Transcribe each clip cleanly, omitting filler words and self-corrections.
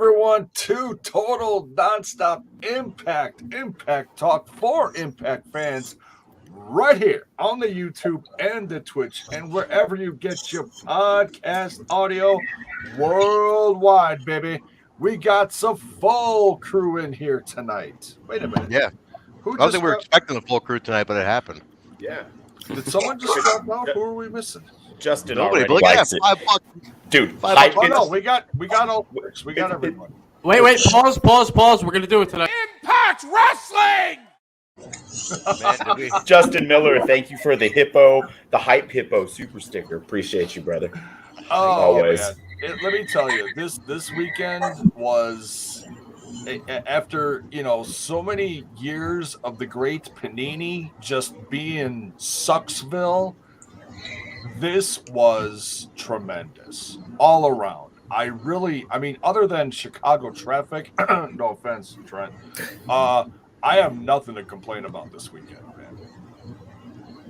everyone to Total Nonstop Impact Talk for Impact fans right here on the YouTube and the Twitch and wherever you get your podcast audio worldwide, baby. We got some full crew in here tonight. Wait a minute. Yeah. I don't think we were expecting a full crew tonight, but it happened. Yeah. Did someone just drop out? Who are we missing? Justin Nobody, already but look at likes that. it. Dude, $5. Oh, no, we got all works. We got everyone. Wait, pause. We're going to do it tonight. Impact Wrestling! Man, Justin Miller, thank you for the hype hippo super sticker. Appreciate you, brother. Oh, Always. man. Let me tell you, this weekend was after so many years of the great Panini just being Sucksville. This was tremendous all around. I mean, other than Chicago traffic, no offense, Trent, I have nothing to complain about this weekend, man.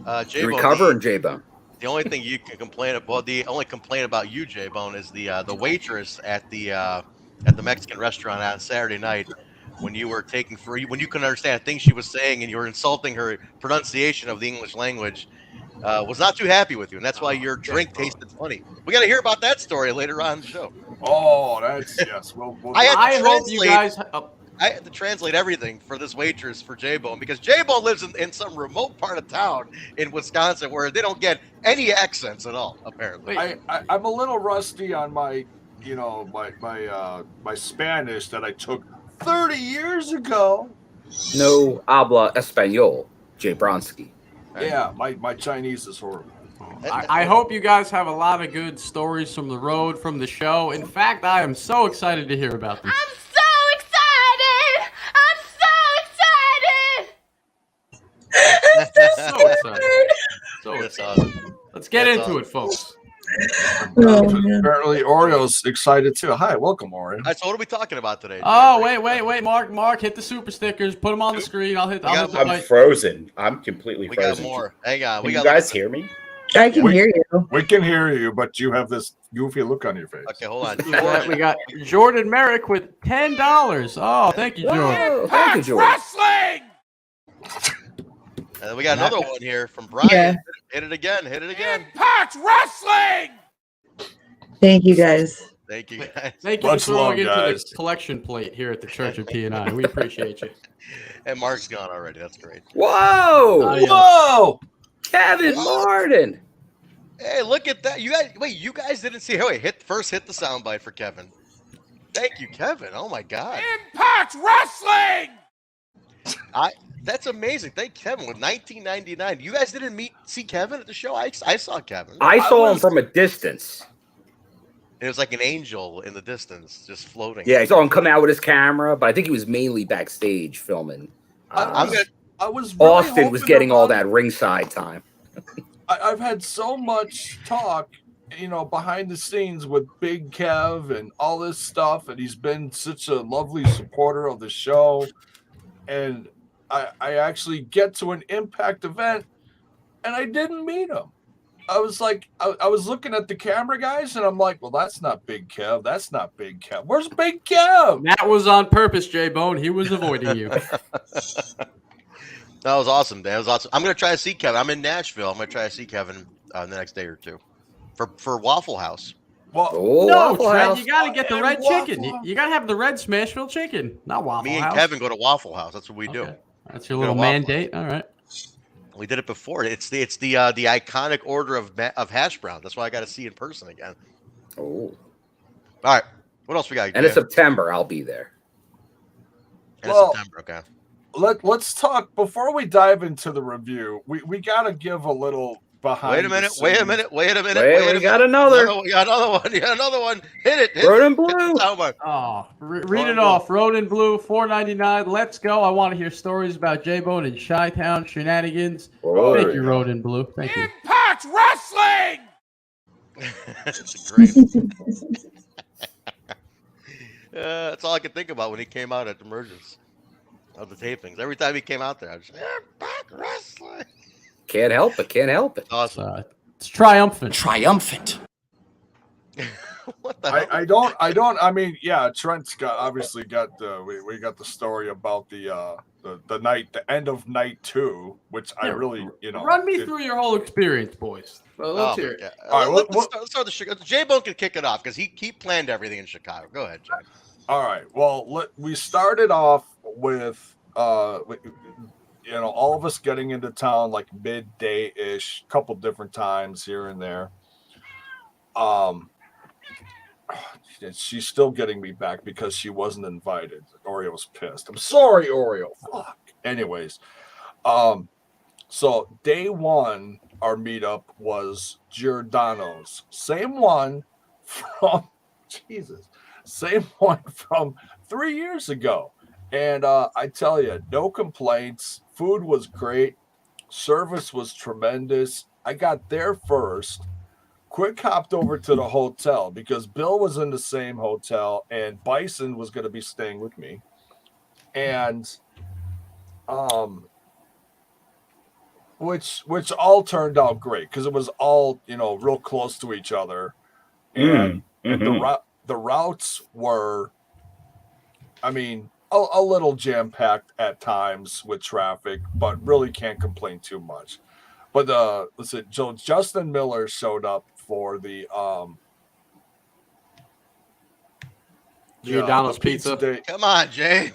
Jaybone, Recovering Jaybone. The only thing you can complain about, the only complaint about you, Jaybone, is the waitress at the Mexican restaurant on Saturday night when you were when you couldn't understand things she was saying and you were insulting her pronunciation of the English language. Was not too happy with you, and that's why your drink tasted funny. We got to hear about that story later on in the show. Oh, that's yes. I hope you guys. I had to translate everything for this waitress for Jaybone because Jaybone lives in some remote part of town in Wisconsin where they don't get any accents at all. Apparently, I'm a little rusty on my, my Spanish that I took 30 years ago. No habla español, Jay Bronsky. Yeah, my Chinese is horrible. I hope you guys have a lot of good stories from the road, from the show. In fact, I am so excited to hear about them. I'm so excited! So excited. That's awesome. Let's get into it, folks. Apparently, Oreo's excited too. Hi, welcome, Oreo. All right, so what are we talking about today? Oh, wait, Mark, hit the super stickers. Put them on the screen. I'll hit the I'm button. frozen. I'm completely We frozen. got more. Hang on. Can you guys hear me? I can hear you. We can hear you, but you have this goofy look on your face. Okay, hold on. We got Jordan Merrick with $10. Oh, thank you, Jordan. Whoa, thank you, Jordan. Wrestling! And then we got another one here from Brian. Yeah. Hit it again. Impact Wrestling! Thank you, guys. Thank you, guys. Thank you Much for throwing love, into guys. the collection plate here at the Church of TNI. We appreciate you. And Mark's gone already. That's great. Whoa! yeah. Whoa! Kevin Martin. Hey, look at that. You guys didn't see. Hit the soundbite for Kevin. Thank you, Kevin. Oh my God. Impact Wrestling! That's amazing. Thank Kevin with 1999. You guys didn't see Kevin at the show? I saw Kevin. I saw him from a distance. It was like an angel in the distance, just floating. Yeah, I saw him come out with his camera, but I think he was mainly backstage filming. Austin was getting all that ringside time. I've had so much talk, behind the scenes with Big Kev and all this stuff, and he's been such a lovely supporter of the show. And I actually get to an Impact event, and I didn't meet him. I was like, I was looking at the camera guys, and I'm like, well, that's not Big Kev. That's not Big Kev. Where's Big Kev? That was on purpose, Jaybone. He was avoiding you. That was awesome. That was awesome. I'm gonna try to see Kevin. I'm in Nashville. I'm gonna try to see Kevin the next day or two for Waffle House. Well, No, Waffle Trent, House. you got to get the And red Waffle chicken. House. You got to have the red Smashville chicken, not Waffle Me and House. Kevin go to Waffle House. That's what we do. Okay. That's your We go little to Waffle mandate. All right. We did it before. It's the iconic order of hash brown. That's why I got to see in person again. Oh. All right. What else we got? And in September, I'll be there. End Well, of September. Okay. Let's talk before we dive into the review. We got to give a little behind. Wait a minute. We got another. We got another one. You got another one. Hit it. Road and Blue. Oh, read it off. Road and Blue, $4.99. Let's go. I want to hear stories about Jaybone and Chi-Town shenanigans. Whoa. Thank you, Road and Blue. Thank you. Impact Wrestling! It's great. That's all I could think about when he came out at Emergence of the tapings. Every time he came out there, I was just, Impact Wrestling. Can't help it. Awesome. It's triumphant. Triumphant. What the hell? I don't. I mean, yeah, Trent's obviously got the we got the story about the end of night 2, which I really Run me through your whole experience, boys. Well, let's hear it. All right, let's start the Chicago. J-Bone can kick it off because he planned everything in Chicago. Go ahead, Jay. All right. Well, we started off with all of us getting into town like midday ish, couple different times here and there. She's still getting me back because she wasn't invited. Oreo's pissed. I'm sorry, Oreo. Fuck. Anyways, so day 1, our meetup was Giordano's. Same one from 3 years ago. And I tell you, no complaints. Food was great. Service was tremendous. I got there first. Quick hopped over to the hotel because Bill was in the same hotel and Bison was going to be staying with me. And which all turned out great because it was all, real close to each other. And the routes were, I mean, a little jam-packed at times with traffic, but really can't complain too much. But listen, Justin Miller showed up for the Giordano's pizza. Day. Come on, Jay.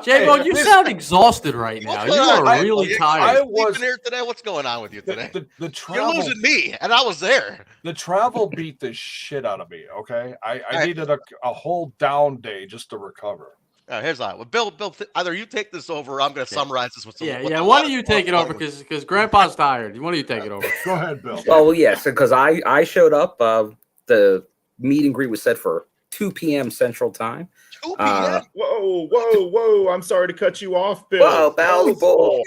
J-Bone, you sound exhausted right now. You are really tired. I was here today. What's going on with you today? The travel, you're losing me, and I was there. The travel beat the shit out of me. Okay, I needed a whole down day just to recover. Here's that. Well, Bill, either you take this over, or I'm going to summarize this with some. Why don't you take it over? Because Grandpa's tired. Why don't you take it over? Go ahead, Bill. Well, yes, because I showed up. The meet and greet was set for 2 p.m. Central Time. 2 p.m. Whoa! I'm sorry to cut you off, Bill. Whoa, Bells Boy.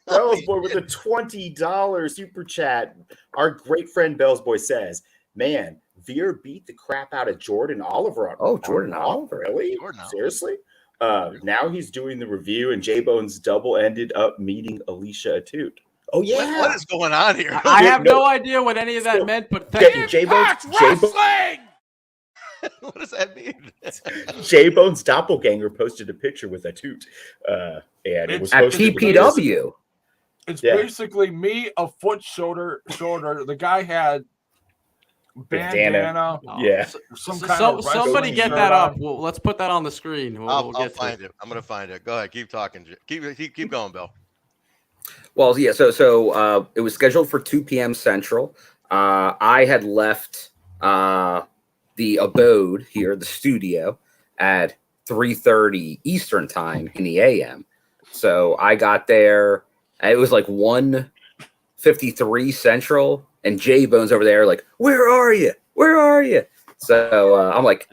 Bells Boy with a $20 super chat. Our great friend Bells Boy says, "Man, Veer beat the crap out of Jordan Oliver." Jordan Oliver, really? Jordan Seriously? Now he's doing the review, and J-Bone's double ended up meeting Alicia Atut. Oh yeah, what is going on here? I have no idea what any of that meant, but thank you. Impact Wrestling! What does that mean? J-Bone's doppelganger posted a picture with Atut, and it was at posted PPW. It's basically me a foot shorter. The guy had bandana. Somebody get that up. Well, let's put that on the screen. I'll find it. I'm gonna find it. Go ahead. Keep talking. Keep going, Bill. Well, yeah. So it was scheduled for 2 p.m. Central. I had left the abode here, the studio, at 3:30 Eastern Time in the AM. So I got there. It was like 1:53 Central. And J-Bone's over there like, where are you? Where are you? So I'm like,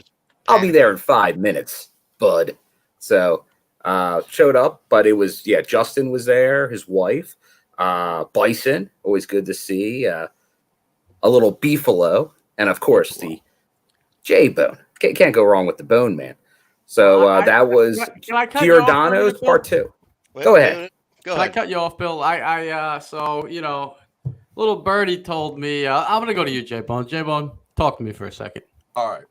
I'll be there in 5 minutes, bud. So showed up, but it was, Justin was there, his wife, Bison, always good to see, a little beefalo, and of course the J-Bone. Can't go wrong with the Bone Man. So that was Giordano's part 2. Go ahead. Can I cut you off, Bill? Little birdie told me, I'm going to go to you, Jaybone. Jaybone, talk to me for a second. All right.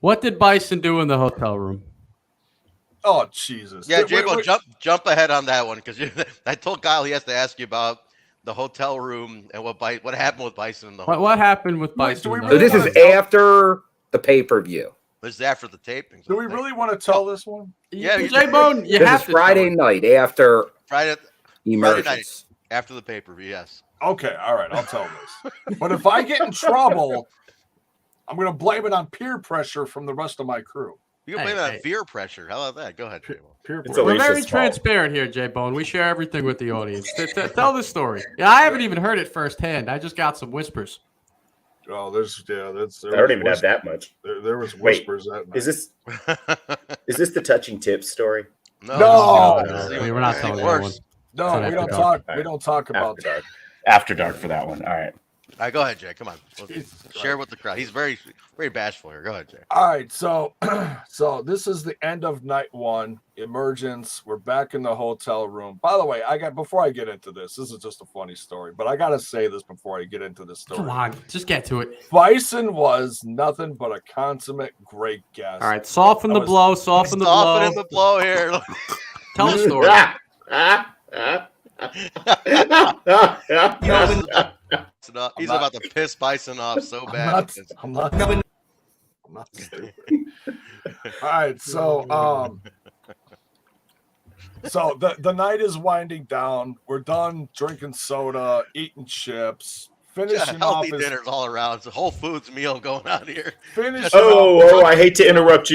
What did Bison do in the hotel room? Oh, Jesus. Yeah, Jaybone, jump ahead on that one because I told Kyle he has to ask you about the hotel room and what happened with Bison in the hotel. What happened with Bison? So this is after the pay-per-view. This is after the taping. Do we really want to tell this one? Yeah, Jaybone, you this have is to. Friday night after Friday night after the pay-per-view, yes. Okay, all right, I'll tell this. But if I get in trouble, I'm going to blame it on peer pressure from the rest of my crew. You can blame it on peer pressure. How about that? Go ahead, peer pressure. We're very transparent here, Jaybone. We share everything with the audience. Tell the story. Yeah, I haven't even heard it firsthand. I just got some whispers. Oh, I don't even have that much. There was whispers. Wait, is this the touching tips story? No. We're not telling that one. No, we don't talk. We don't talk about that. After dark for that one. All right. All right, go ahead, Jay. Come on. Jesus Share with the crowd. He's very bashful here. Go ahead, Jay. All right, so this is the end of night one. Emergence. We're back in the hotel room. By the way, before I get into this is just a funny story, but I gotta say this before I get into this story. Come on, just get to it. Bison was nothing but a consummate great guest. All right, soften the blow. Soften the blow. Soften the blow here. Tell the story. He's about to piss Bison off so bad. I'm not stupid. All right, so the night is winding down. We're done drinking soda, eating chips, finishing off healthy dinners all around. It's a Whole Foods meal going on here. I hate to interrupt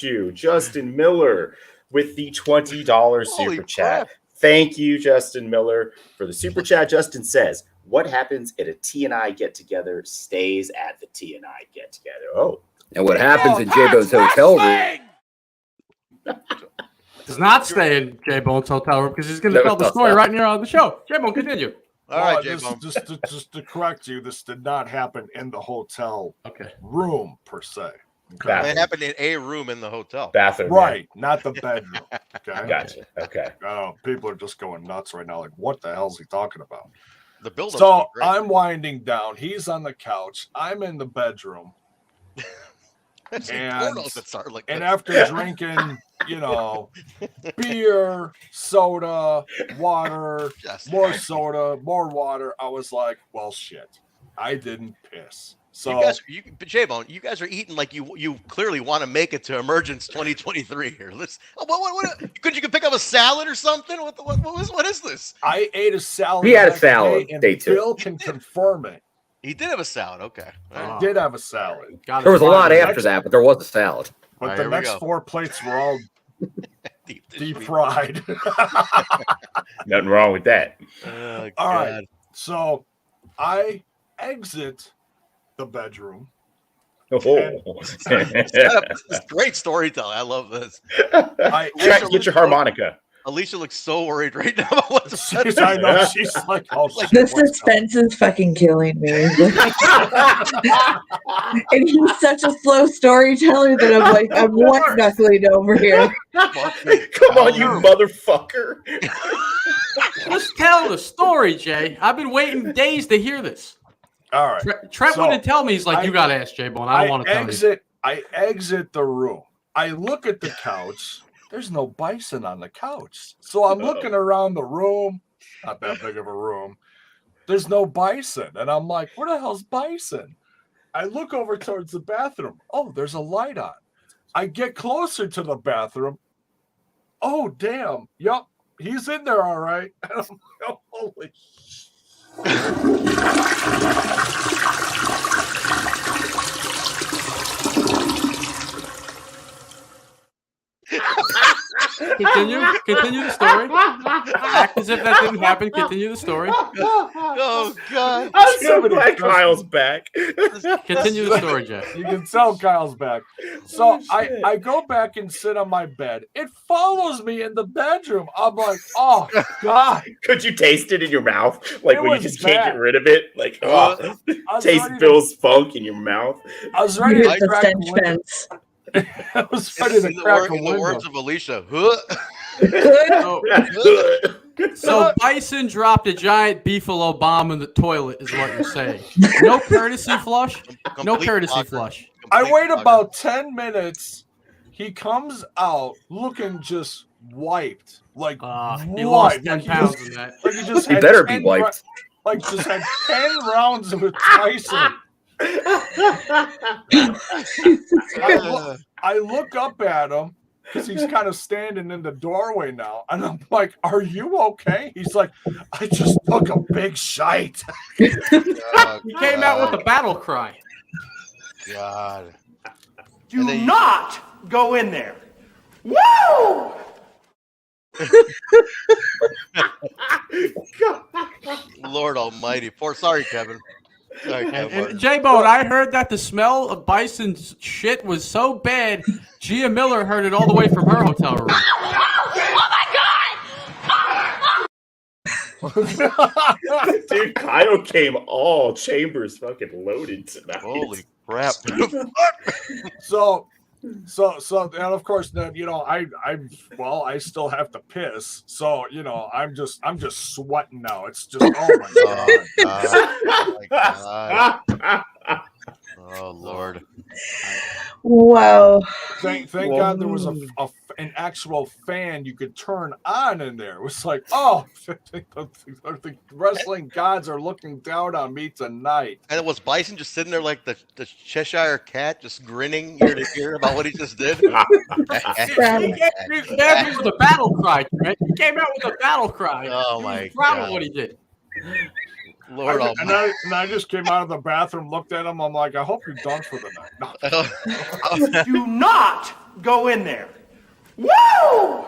you. Justin Miller with the $20 super chat. Thank you, Justin Miller, for the super chat. Justin says, what happens at a TNI get-together stays at the TNI get-together. Oh. And what happens in Jaybone's hotel room does not stay in Jaybone's hotel room because he's going to tell the story right near on the show. Jaybone, continue. All right, Jaybone. Just to correct you, this did not happen in the hotel room, per se. Okay. It happened in a room in the hotel. Bathroom. Right, not the bedroom. Okay. Gotcha. Okay. People are just going nuts right now. Like, what the hell is he talking about? The build-up. So I'm winding down. He's on the couch. I'm in the bedroom. and after drinking, beer, soda, water, more soda, more water, I was like, well, shit. I didn't piss. So Jaybone, you guys are eating like you clearly want to make it to Emergence 2023 here. What could you pick up a salad or something? What is this? I ate a salad. He had a salad. And Bill can confirm it. He did have a salad. Okay. I did have a salad. There was a lot after that, but there was a salad. But the next 4 plates were all deep fried. Nothing wrong with that. All right. So I exit the bedroom. Great storytelling. I love this. Trent, get your harmonica. Alicia looks so worried right now about what's I know. She's like, oh, the suspense is fucking killing me. And he's such a slow storyteller that I'm like, I'm white knuckling over here. Come on, you motherfucker. Just tell the story, Jay. I've been waiting days to hear this. All right. Trent wouldn't tell me. He's like, you got to ask Jaybone. I don't want to tell you. I exit the room. I look at the couch. There's no Bison on the couch. So I'm looking around the room. Not that big of a room. There's no Bison. And I'm like, where the hell's Bison? I look over towards the bathroom. Oh, there's a light on. I get closer to the bathroom. Oh, damn. Yep. He's in there all right. And I'm like, holy Continue the story. Act as if that didn't happen. Continue the story. Oh God! I'm so glad Kyle's back. Continue the story, Jeff. You can tell Kyle's back. So I go back and sit on my bed. It follows me in the bedroom. I'm like, oh God! Could you taste it in your mouth? Like when you just can't get rid of it? Like, taste Bill's funk in your mouth. I was ready to crack the fence. I was ready to crack a window. In the words of Alicia, So Bison dropped a giant beefalo bomb in the toilet, is what you're saying. No courtesy flush. No courtesy flush. I wait about 10 minutes. He comes out looking just wiped, like he lost 10 pounds in that. Like he just he better be wiped. Like just had 10 rounds with Tyson. I look up at him because he's kind of standing in the doorway now, and I'm like, "Are you okay?" He's like, "I just took a big shite." He came out with a battle cry. God, do not go in there. Woo! Lord Almighty! Sorry, Kevin. And Jaybone, I heard that the smell of Bison's shit was so bad, Gia Miller heard it all the way from her hotel room. Oh my God! Dude, Kyle came all chambers fucking loaded tonight. Holy crap! So, and of course, then I still have to piss. So I'm just sweating now. It's just oh my God. Oh Lord! Wow. Thank God there was an actual fan you could turn on in there. It was like, oh, the wrestling gods are looking down on me tonight. And it was Bison just sitting there like the Cheshire cat, just grinning ear to ear about what he just did. He came out with a battle cry, Trent. He came out with a battle cry. Oh He my was proud God. of what he did. Lord I just came out of the bathroom, looked at him. I'm like, I hope you're done for the night. No. Do not go in there. Woo!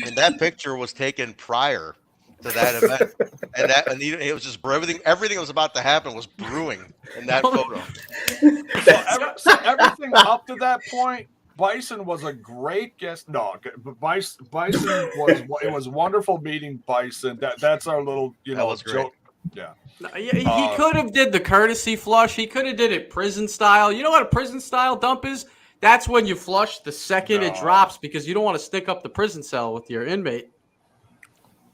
And that picture was taken prior to that event, and it was just everything that was about to happen was brewing in that photo. So everything up to that point, Bison was a great guest. No, Bison was wonderful meeting Bison. That's our little That was great. joke. Yeah. He could have did the courtesy flush. He could have did it prison style. You know what a prison style dump is? That's when you flush the second it drops because you don't want to stick up the prison cell with your inmate.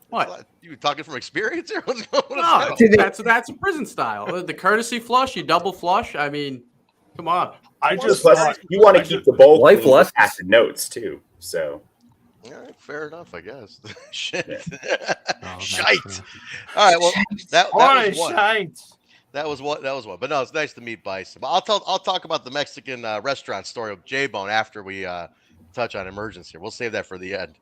What? You talking from experience here? No, that's a prison style. The courtesy flush, you double flush. I mean, come on. I just Plus, you want to keep the bowl Life clean with lessons. acid notes too. So All right, fair enough, I guess. Shit. Oh, Shite. All right, well, that was one. shite. That was one. But no, it's nice to meet Bison. But I'll talk about the Mexican restaurant story of Jaybone after we touch on Emergence here. We'll save that for the end.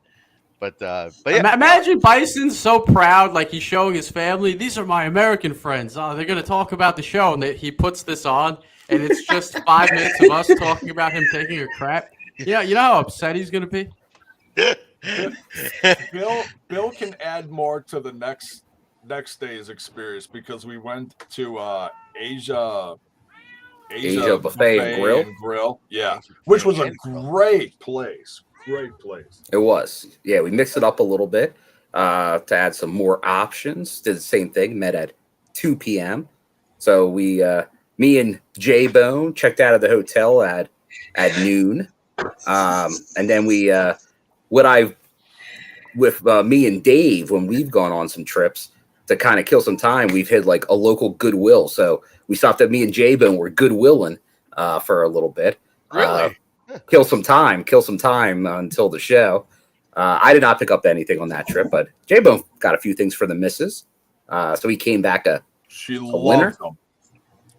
But yeah. Imagine Bison's so proud, like he's showing his family. These are my American friends. Oh, they're gonna talk about the show, and he puts this on, and it's just 5 minutes of us talking about him taking a crap. Yeah, you know how upset he's gonna be. Bill can add more to the next day's experience because we went to Asia Buffet and Grill. Yeah, which was a great place. Great place. It was. Yeah, we mixed it up a little bit to add some more options. Did the same thing. Met at 2 p.m. So me and Jaybone checked out of the hotel at noon, and then me and Dave, when we've gone on some trips to kind of kill some time, we've hit like a local Goodwill. So we stopped at me and Jaybone were Goodwilling for a little bit. Really? Kill some time until the show. I did not pick up anything on that trip, but Jaybone got a few things for the missus. So he came back a loved them.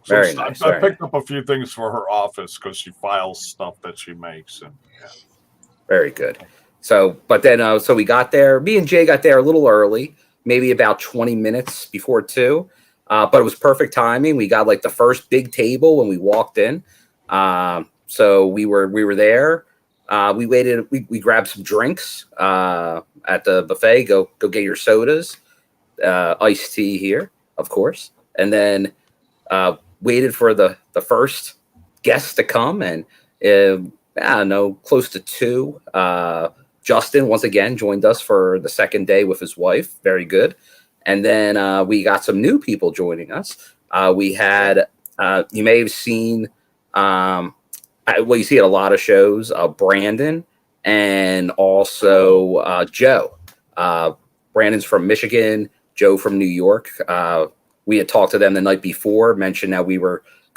So Very nice. I picked up a few things for her office because she files stuff that she makes. And very good. So, but then, so we got there. Me and Jay got there a little early, maybe about 20 minutes before 2. But it was perfect timing. We got like the first big table when we walked in. So we were there. We waited. We grabbed some drinks at the buffet. Go get your sodas, iced tea here, of course, and then waited for the first guest to come. And I don't know, close to 2. Justin once again joined us for the second day with his wife. Very good. And then we got some new people joining us. We had you may have seen. You see at a lot of shows, Brandon and also Joe. Brandon's from Michigan, Joe from New York. We had talked to them the night before, mentioned that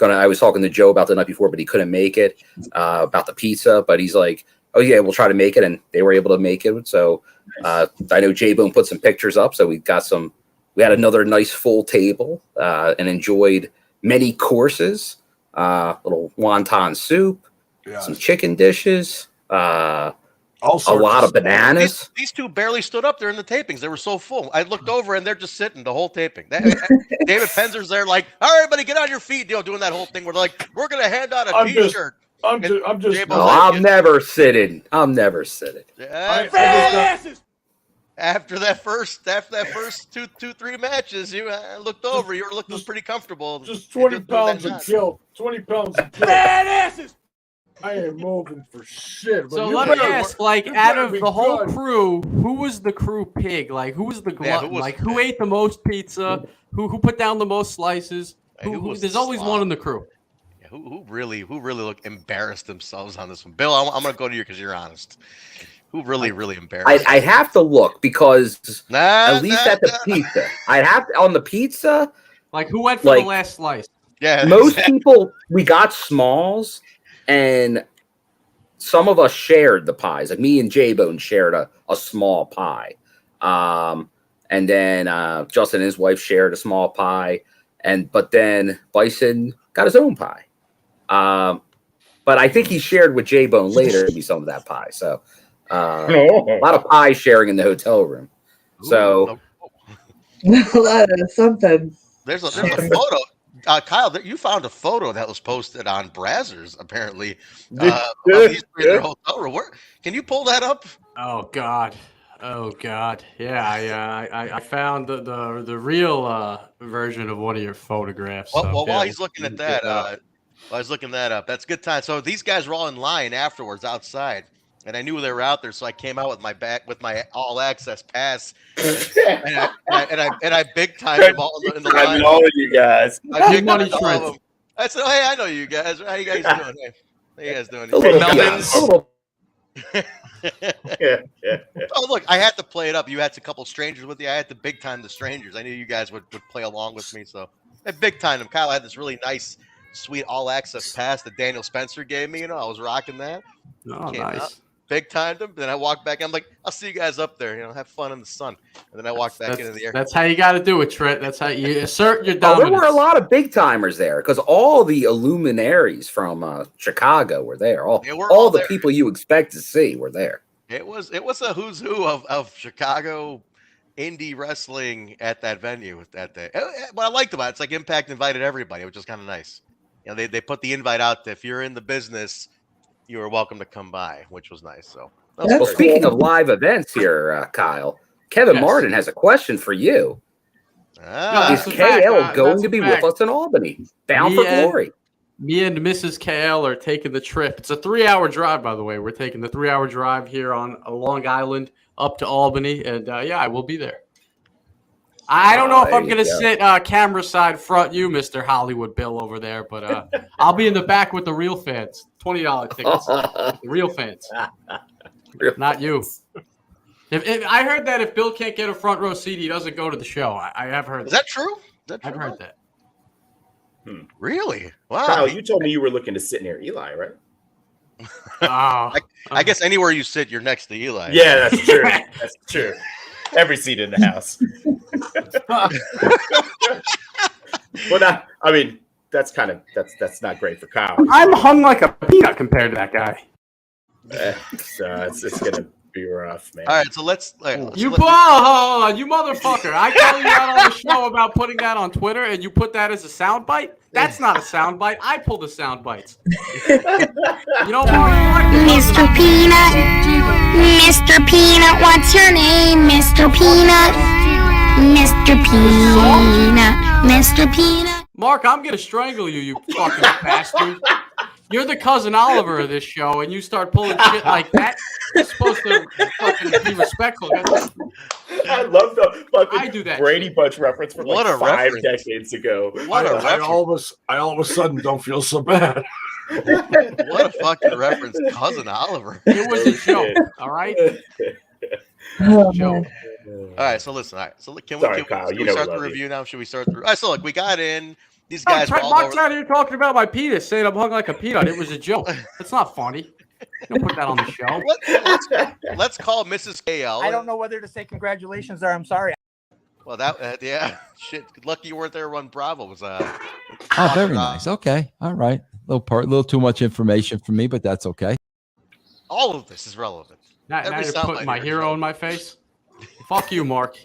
I was talking to Joe about the night before, but he couldn't make it, about the pizza. But he's like, oh yeah, we'll try to make it. And they were able to make it. So I know Jaybone put some pictures up. So we had another nice full table and enjoyed many courses. Little wonton soup, some chicken dishes, a lot of bananas. These two barely stood up there in the tapings. They were so full. I looked over and they're just sitting the whole taping. David Penzer's there like, all right, everybody get on your feet, doing that whole thing. We're like, we're going to hand out a T-shirt. I'm just. I'm never sitting. After that first 2-3 matches, I looked over. You were looking pretty comfortable. Just 20 pounds of guilt. 20 pounds of guilt. Badasses! I ain't moving for shit. So let me ask, like, out of the whole crew, who was the crew pig? Like, who was the glutton? Who ate the most pizza? Who put down the most slices? There's always one in the crew. Yeah, who really embarrassed themselves on this one? Bill, I'm going to go to you because you're honest. Who really embarrassed? I have to look because at least at the pizza, I'd have on the pizza. Like, who went for the last slice? Yeah, most people, we got smalls, and some of us shared the pies. Like me and Jaybone shared a small pie, and then Justin and his wife shared a small pie, but then Bison got his own pie. But I think he shared with Jaybone later maybe some of that pie. So a lot of pie sharing in the hotel room. So something. There's a photo. Kyle, you found a photo that was posted on Brazzers, apparently. Of these three in their hotel room. Can you pull that up? Oh God. Yeah, I found the real version of one of your photographs. While he's looking at that, I was looking that up. That's good time. So these guys were all in line afterwards outside, and I knew they were out there, so I came out with my all access pass, and I big timed them all in the line. I know you guys. I big timed all of them. I said, "Oh, hey, I know you guys. How you guys doing? Hey, how you guys doing?" Oh, look, I had to play it up. You had a couple strangers with you. I had to big time the strangers. I knew you guys would play along with me, so I big timed them. Kyle had this really nice, sweet all access pass that Daniel Spencer gave me. I was rocking that. Oh, nice. Out, big timed them. Then I walked back. I'm like, I'll see you guys up there. Have fun in the sun. And then I walked back into the air. That's how you got to do it, Trent. That's how you assert your dominance. There were a lot of big timers there because all the illuminaries from Chicago were there. All the people you expect to see were there. It was a who's who of Chicago indie wrestling at that venue that day. What I liked about it's like Impact invited everybody, which is kind of nice. They put the invite out that if you're in the business, you are welcome to come by, which was nice. So, speaking of live events here, Kyle, Kevin Martin has a question for you. Is KL going to be with us in Albany, bound for glory? Me and Mrs. KL are taking the trip. It's a 3-hour drive, by the way. We're taking the 3-hour drive here on Long Island up to Albany, and I will be there. I don't know if I'm going to sit camera side front you, Mr. Hollywood Bill, over there, but I'll be in the back with the real fans. $20 tickets. The real fans. Not you. If I heard that if Bill can't get a front row seat, he doesn't go to the show. I have heard that. Is that true? I've heard that. Really? Wow. Kyle, you told me you were looking to sit near Eli, right? I guess anywhere you sit, you're next to Eli. Yeah, that's true. That's true. Every seat in the house. Well, that's not great for Kyle. I'm hung like a peanut compared to that guy. So it's gonna be rough, man. All right, so let's. You motherfucker! I tell you out on the show about putting that on Twitter, and you put that as a soundbite. That's not a soundbite. I pull the sound bites. You don't want Mr. Peanut. Mr. Peanut, what's your name? Mr. Peanut. Mr. Peanut. Mr. Peanut. Mark, I'm gonna strangle you, you fucking bastard. You're the cousin Oliver of this show, and you start pulling shit like that. You're supposed to fucking be respectful. I love the fucking I do that Brady shit. Bunch reference from like 5 decades ago. I all of a sudden don't feel so bad. What a fucking reference, cousin Oliver. It was a joke, all right? Joke. All right, so listen. All right, so can Sorry, we Kyle, start the review now? Should we start the? All right, so look, we got in. These guys. Mark's out here talking about my penis, saying I'm hung like a peanut. It was a joke. It's not funny. Don't put that on the show. Let's call Mrs. KL. I don't know whether to say congratulations or I'm sorry. Well, that shit. Lucky you weren't there when Bravo was. Oh, very nice. Okay, all right. Little too much information for me, but that's okay. All of this is relevant. Now you're putting my hero in my face. Fuck you, Mark.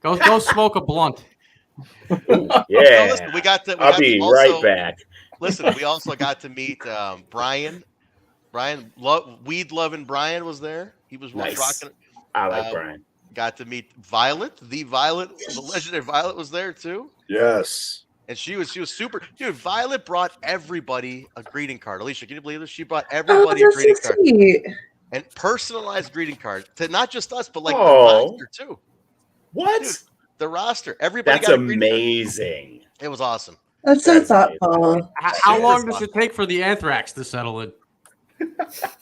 Go smoke a blunt. Yeah, listen, I'll be right back. Listen, we also got to meet Brian. Weed loving Brian was there. He was nice. rocking. I like Brian. Got to meet Violet. The legendary Violet was there too. Yes. And she was super. Dude, Violet brought everybody a greeting card. Alicia, can you believe this? She brought everybody a greeting card. Sweet. And personalized greeting card to not just us, but like the Oh. roster too. What? Dude, the roster. Everybody That's got a greeting card. amazing. It was awesome. That's so That's thoughtful. How long does it take for the anthrax to settle in?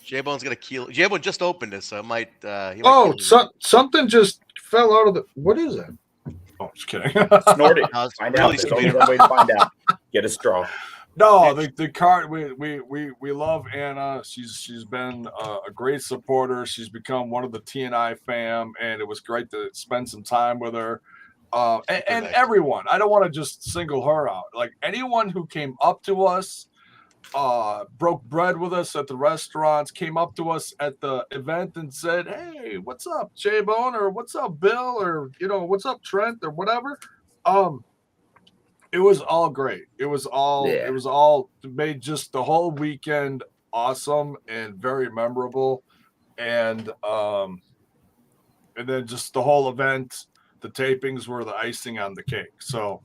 J-Bone's gonna kill. J-Bone just opened this, so it might. He might Oh, kill you. something just fell out of the. What is that? Oh, just kidding. Snort it. No, it's Find really out. There's only sweet. one way to find out. Get a straw. No, the card. We love Anna. She's been a great supporter. She's become one of the TNI fam, and it was great to spend some time with her. And everyone. I don't want to just single her out. Like anyone who came up to us, broke bread with us at the restaurants, came up to us at the event and said, "Hey, what's up, Jaybone?" or "What's up, Bill?" or "What's up, Trent?" or whatever. It was all great. It was all made just the whole weekend awesome and very memorable. And then just the whole event, the tapings were the icing on the cake. So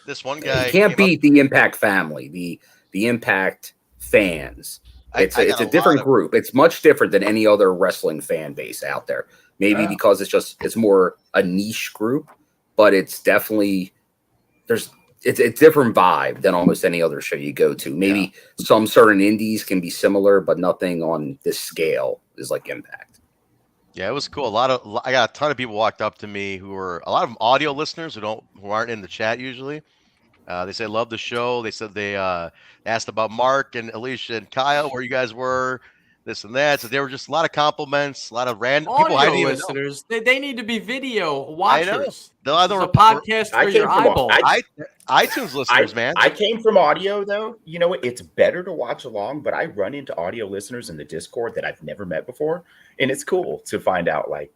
this one guy You can't beat the Impact family, the Impact fans. It's a different group. It's much different than any other wrestling fan base out there. Maybe because it's more a niche group, but it's definitely it's a different vibe than almost any other show you go to. Maybe some certain indies can be similar, but nothing on this scale is like Impact. Yeah, it was cool. I got a ton of people walked up to me who were a lot of them audio listeners who aren't in the chat usually. They said love the show. They said they asked about Mark and Alicia and Kyle, where you guys were, this and that. So there were just a lot of compliments, a lot of random people I didn't even know. Listeners, they need to be video watchers. I know. This is a podcast for your eyeballs. iTunes listeners, man. I came from audio, though. You know what? It's better to watch along, but I run into audio listeners in the Discord that I've never met before. And it's cool to find out, like,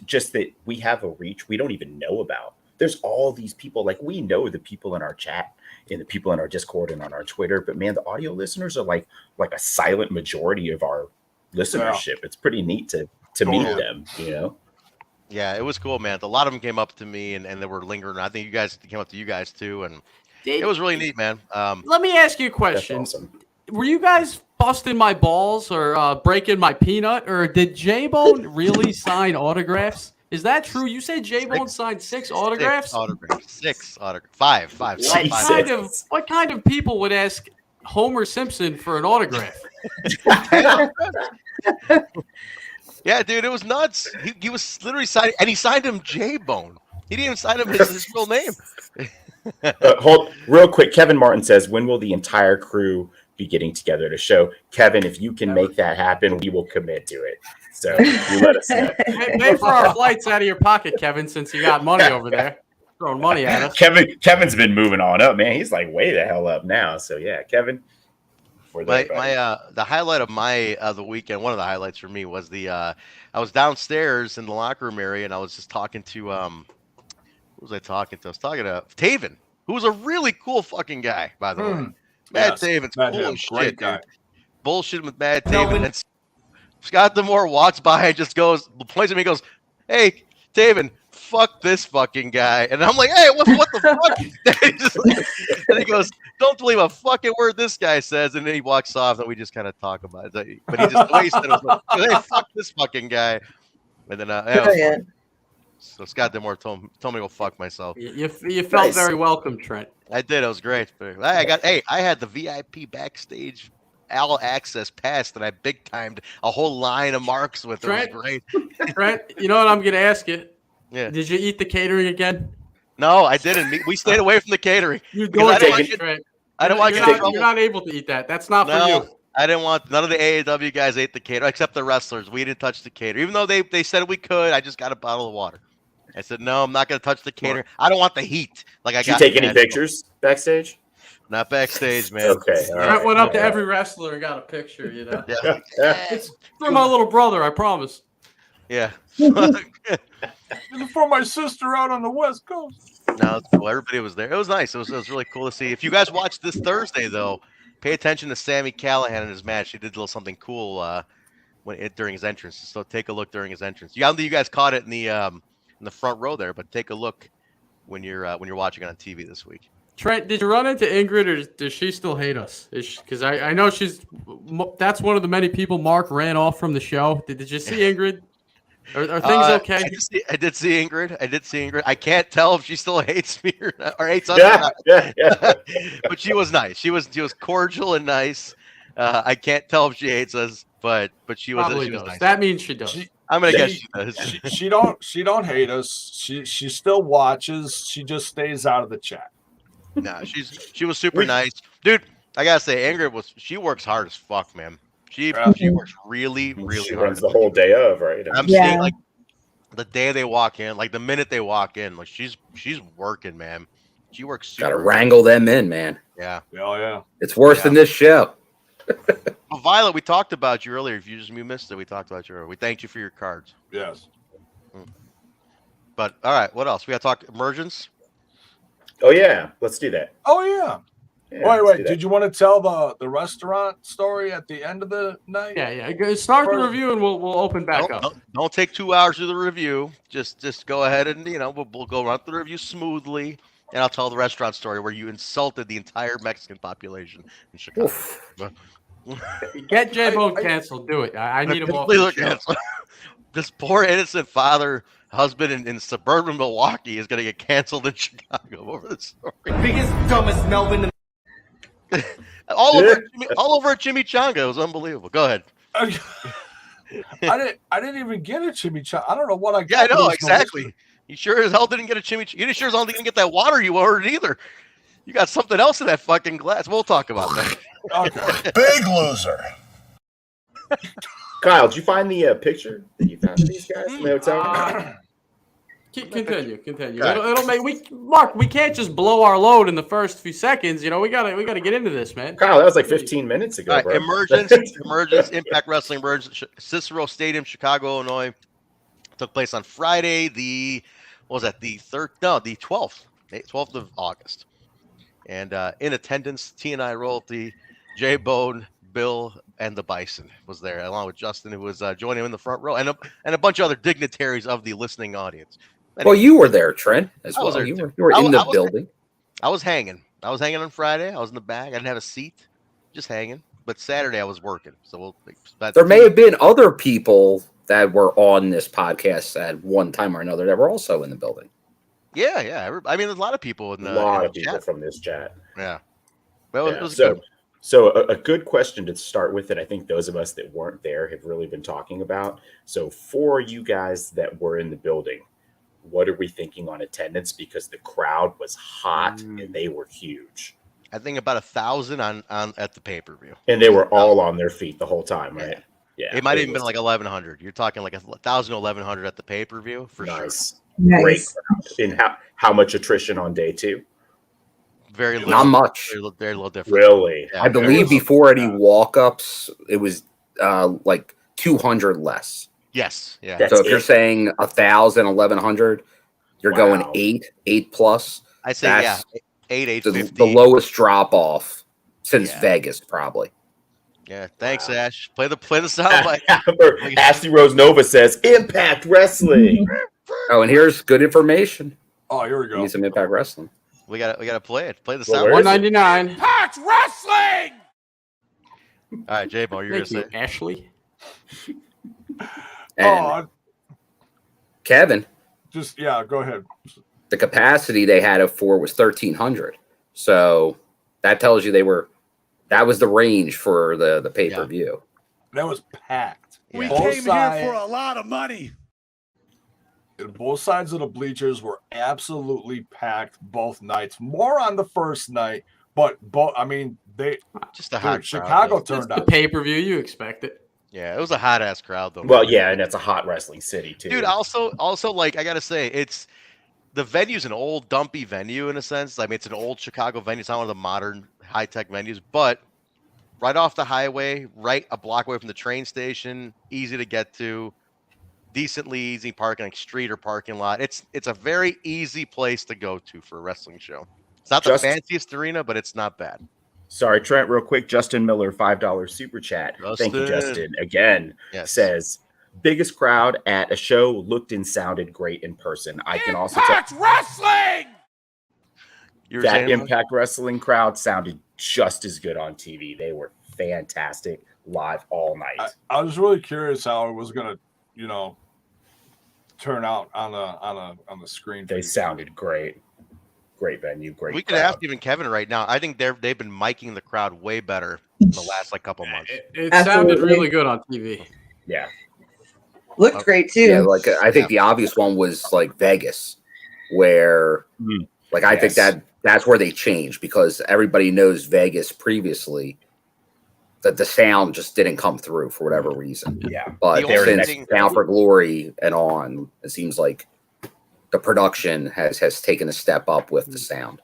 just that we have a reach we don't even know about. There's all these people, like, we know the people in our chat and the people in our Discord and on our Twitter, but man, the audio listeners are like a silent majority of our listenership. It's pretty neat to meet them, Yeah, it was cool, man. A lot of them came up to me and they were lingering. I think you guys came up to you guys too, and it was really neat, man. Let me ask you a question. That's awesome. Were you guys busting my balls or breaking my peanut, or did Jaybone really sign autographs? Is that true? You said Jaybone signed 6 autographs? 6 autographs. Five. What kind of people would ask Homer Simpson for an autograph? Yeah, dude, it was nuts. He was literally signing, and he signed him Jaybone. He didn't even sign him his real name. Hold real quick. Kevin Martin says, when will the entire crew be getting together to show? Kevin, if you can make that happen, we will commit to it. So you let us know. Pay for our flights out of your pocket, Kevin, since you got money over there. Throwing money at us. Kevin's been moving on up, man. He's like way the hell up now. So yeah, Kevin. The highlight of the weekend, one of the highlights for me was I was downstairs in the locker room area and I was just talking to who was I talking to? I was talking to Taven, who was a really cool fucking guy, by the way. Matt Taven's cool as shit, dude. Bullshit with Matt Taven. And Scott D'Amore walks by and just points at me and goes, "Hey, Taven, fuck this fucking guy." And I'm like, "Hey, what the fuck?" And he goes, "Don't believe a fucking word this guy says." And then he walks off and we just kind of talk about it. But he just, the way he said it was like, "Hey, fuck this fucking guy." And then, so Scott D'Amore told me to go fuck myself. You felt very welcome, Trent. I did. It was great. But I had the VIP backstage all access pass that I big timed a whole line of marks with. Trent, it was great. Trent, you know what I'm going to ask you? Yeah. Did you eat the catering again? No, I didn't. We stayed away from the catering. You're going to Trent. I don't want to get in trouble. You're not able to eat that. That's not for you. I didn't want none of the AAW guys ate the caterer except the wrestlers. We didn't touch the caterer, even though they said we could. I just got a bottle of water. I said no, I'm not going to touch the caterer. I don't want the heat. Did you take any pictures backstage? Not backstage, man. Okay. I went up to every wrestler and got a picture. Yeah. It's for my little brother. I promise. Yeah. For my sister out on the West Coast. No, it's cool. Everybody was there. It was nice. It was really cool to see. If you guys watched this Thursday, though, pay attention to Sami Callahan in his match. He did a little something cool during his entrance. So take a look during his entrance. You guys caught it in the front row there, but take a look when you're watching it on TV this week. Trent, did you run into Ingrid, or does she still hate us? Because I know that's one of the many people Mark ran off from the show. Did you see Ingrid? Are things okay? I did see Ingrid. I can't tell if she still hates me or hates us. Or not. But she was nice. She was cordial and nice. I can't tell if she hates us, but she was. Probably she was does. nice. That means she does. I'm gonna guess she does. She don't hate us. She still watches. She just stays out of the chat. No, she was super nice, dude. I gotta say, Ingrid she works hard as fuck, man. She works really She hard. runs the whole day of, right? I'm seeing like the day they walk in, like the minute they walk in, like she's working, man. She works super. Gotta wrangle them in, man. Yeah. Oh yeah. It's worse than this show. Well, Violet, we talked about you earlier. If you missed it, we talked about you earlier. We thanked you for your cards. Yes. But all right, what else? We got to talk Emergence. Oh yeah, let's do that. Oh yeah. Yeah, wait. Did you want to tell the restaurant story at the end of the night? Yeah. Start the review and we'll open back up. Don't take 2 hours to the review. Just go ahead and we'll go run through the review smoothly, and I'll tell the restaurant story where you insulted the entire Mexican population in Chicago. Get Jaybone canceled. Do it. I need him off the show. This poor innocent husband in suburban Milwaukee is going to get canceled in Chicago over this story. Biggest, dumbest Melvin. all over at Chimichanga. It was unbelievable. Go ahead. I didn't even get a chimichanga. I don't know what I got. Yeah, I know exactly. You sure as hell didn't get a chimichanga. You sure as hell didn't get that water you ordered either. You got something else in that fucking glass. We'll talk about that. Okay. Big loser. Kyle, did you find the picture that you found of these guys in the hotel? Continue. It'll make Mark. We can't just blow our load in the first few seconds. We gotta get into this, man. Kyle, that was like 15 minutes ago. Right, bro. Emergence, Impact Wrestling Emergence, Cicero Stadium, Chicago, Illinois. Took place on Friday, the 12th of August. And in attendance, TNI royalty, Jaybone, Bill, and the Bison was there, along with Justin, who was joining him in the front row, and a bunch of other dignitaries of the listening audience. Well, you were there, Trent, as well. You were in the building. I was hanging. On Friday. I was in the back. I didn't have a seat, just hanging. But Saturday I was working. So there may have been other people that were on this podcast at one time or another that were also in the building. Yeah. I mean, there's a lot of people in the people chat. from this chat. Yeah. Well, yeah. It was good. So a good question to start with that I think those of us that weren't there have really been talking about. So for you guys that were in the building, what are we thinking on attendance? Because the crowd was hot and they were huge. I think about 1,000 on at the pay-per-view. And they were all on their feet the whole time, right? Yeah. It might have even been like 1,100. You're talking like 1,000 to 1,100 at the pay-per-view for sure. Great crowd. And how much attrition on day 2? Very little. Not much. Very little difference. Really? Yeah, I believe before any walk-ups, it was like 200 less. Yes. Yeah. So if you're saying 1,000, 1,100, you're going 8 plus. I say that's 850. The lowest drop off since Vegas, probably. Yeah. Thanks, Ash. Play the soundbite. Ashley Rose Nova says Impact Wrestling. Oh, and here's good information. Oh, here we go. Need some Impact Wrestling. We gotta play it. Play the sound. $199. Impact Wrestling. All right, J-Bo, you're Thank gonna you, say Ashley. And Kevin. Go ahead. The capacity they had it for was 1,300. So that tells you that was the range for the pay-per-view. That was packed. We came here for a lot of money. Both sides of the bleachers were absolutely packed both nights. More on the first night, but they just a hot Chicago crowd, turned out. out. The pay-per-view, you expect it. Yeah, it was a hot ass crowd though. Well, yeah, and it's a hot wrestling city too. Dude, also like I gotta say, the venue's an old dumpy venue in a sense. I mean, it's an old Chicago venue. It's not one of the modern high-tech venues, but right off the highway, right a block away from the train station, easy to get to, decently easy parking, like street or parking lot. It's a very easy place to go to for a wrestling show. It's not the fanciest arena, but it's not bad. Sorry, Trent, real quick. Justin Miller, $5 super chat. Thank you, Justin. Again, says, biggest crowd at a show, looked and sounded great in person. I can also Impact Wrestling! That Impact Wrestling crowd sounded just as good on TV. They were fantastic live all night. I was really curious how it was going to, turn out on the screen. They sounded great. Great venue, great. We could ask even Kevin right now. I think they've been miking the crowd way better in the last couple months. It sounded really good on TV. Yeah, looked great too. Yeah, like I think the obvious one was like Vegas, where I think that's where they changed because everybody knows Vegas previously that the sound just didn't come through for whatever reason. Yeah, but since Bound for Glory and on, it seems like the production has taken a step up with the sound.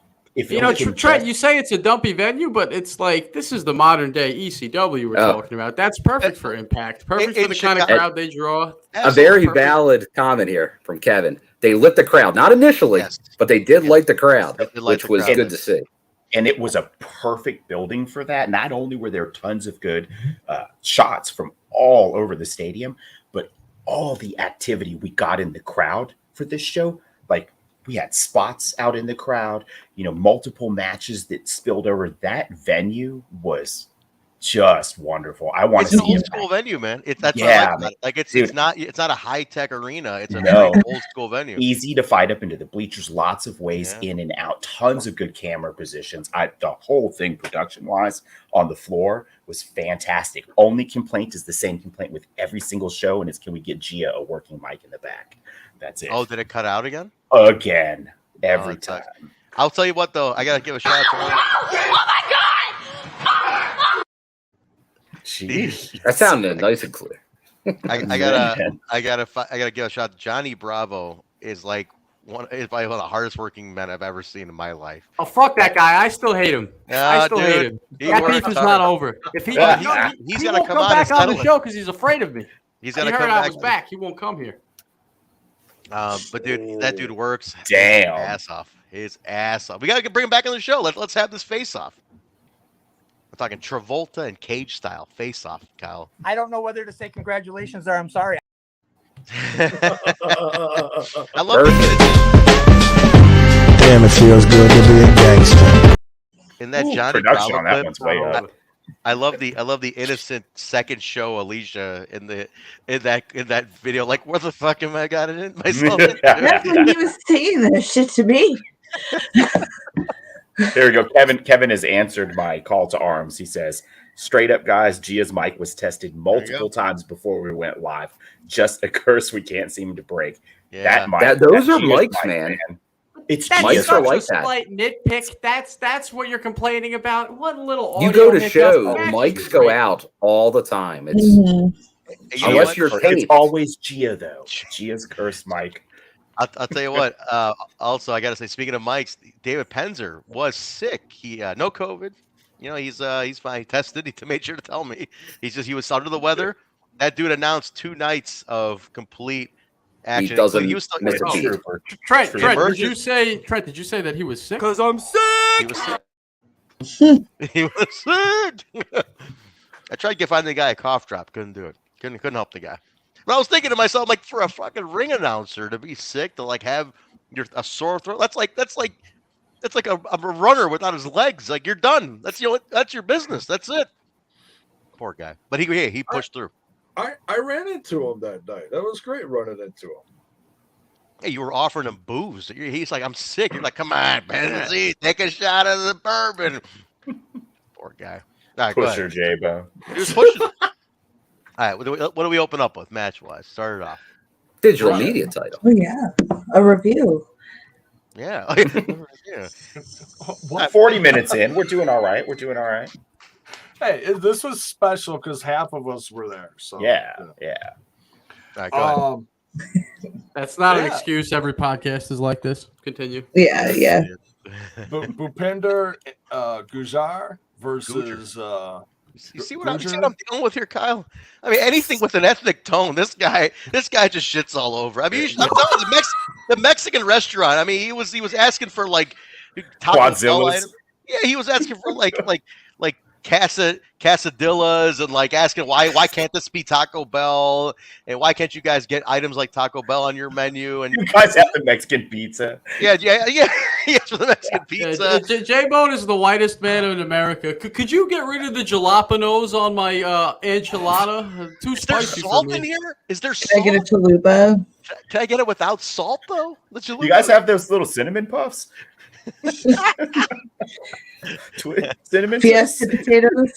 Trent, you say it's a dumpy venue, but it's like this is the modern day ECW we're talking about. That's perfect for Impact. Perfect for the kind of crowd they draw. A very valid comment here from Kevin. They lit the crowd, not initially, but they did light the crowd, which was good to see. And it was a perfect building for that. Not only were there tons of good shots from all over the stadium, but all the activity we got in the crowd for this show, like we had spots out in the crowd, multiple matches that spilled over. That venue was just wonderful. I want to see an old school venue, man. It's not a high tech arena. It's a very old school venue. Easy to fight up into the bleachers, lots of ways in and out, tons of good camera positions. The whole thing production wise on the floor was fantastic. Only complaint is the same complaint with every single show, and it's can we get Gia a working mic in the back? That's it. Oh, did it cut out again? Again, every time. I'll tell you what, though, I gotta give a shout out to. Oh my God! Jeez, that sounded nice and clear. I gotta give a shout out to Johnny Bravo. Is probably one of the hardest working men I've ever seen in my life. Oh, fuck that guy! I still hate him. I still hate him. That beef is not over. If he's gonna come back on the show because he's afraid of me. He's gonna come back. I was back. He won't come here. But dude, that dude works. Damn, his ass off. We gotta bring him back on the show. Let's have this face off. We're talking Travolta and Cage style face off, Kyle. I don't know whether to say congratulations or I'm sorry. I love it. Damn, it feels good to be a gangster. In that Johnny production Bravo on that clip, one's way up. I love the innocent second show Alicia in that video. Like, where the fuck am I got it in myself? That's when he was saying that shit to me. There we go. Kevin has answered my call to arms. He says, straight up, guys, Gia's mic was tested multiple times before we went live. Just a curse we can't seem to break. Yeah. Those are mics, man. It's that's such a slight nitpick. That's what you're complaining about. What little audio you go to hiccup. shows, mics go out all the time. It's unless you're taped. It's always Gia though. Gia's cursed mic. I'll tell you what. Also, I gotta say, speaking of mics, David Penzer was sick. He no COVID. He's fine. He tested. He made sure to tell me. He was under the weather. That dude announced 2 nights of complete action. He doesn't was still, miss a beat. Trent, did you say that he was sick? Because I'm sick. He was sick. He was sick. I tried to find the guy a cough drop. Couldn't do it. Couldn't help the guy. But I was thinking to myself, like, for a fucking ring announcer to be sick, to like have a sore throat, that's like a runner without his legs. Like, you're done. That's your business. That's it. Poor guy. But he pushed through. I ran into him that night. That was great running into him. Hey, you were offering him booze. He's like, I'm sick. You're like, come on, Benzie, take a shot of the bourbon. Poor guy. All right, Pusher Jaybone. He was pushing. All right, what do we open up with match-wise? Start it off. Digital media title. Oh yeah, a review. Yeah. Yeah. 40 minutes in. We're doing all right. Hey, this was special because half of us were there. So yeah. All right, go ahead. That's not an excuse. Every podcast is like this. Continue. Yeah. Bhupinder, Gujjar versus. You see what I'm dealing with here, Kyle? I mean, anything with an ethnic tone, this guy just shits all over. I mean, I'm telling you, the Mexican restaurant. I mean, he was asking for like Quadzillas. Yeah, he was asking for like quesadillas and like asking why can't this be Taco Bell and why can't you guys get items like Taco Bell on your menu? And you guys have the Mexican pizza. Yeah, for the Mexican pizza. Jaybone is the whitest man in America. Could you get rid of the jalapenos on my enchilada? Too spicy for salt me. in here? Is there Can I salt? get a chalupa? Can I get it without salt though? You guys have those little cinnamon puffs? Cinnamon Fiesta potatoes.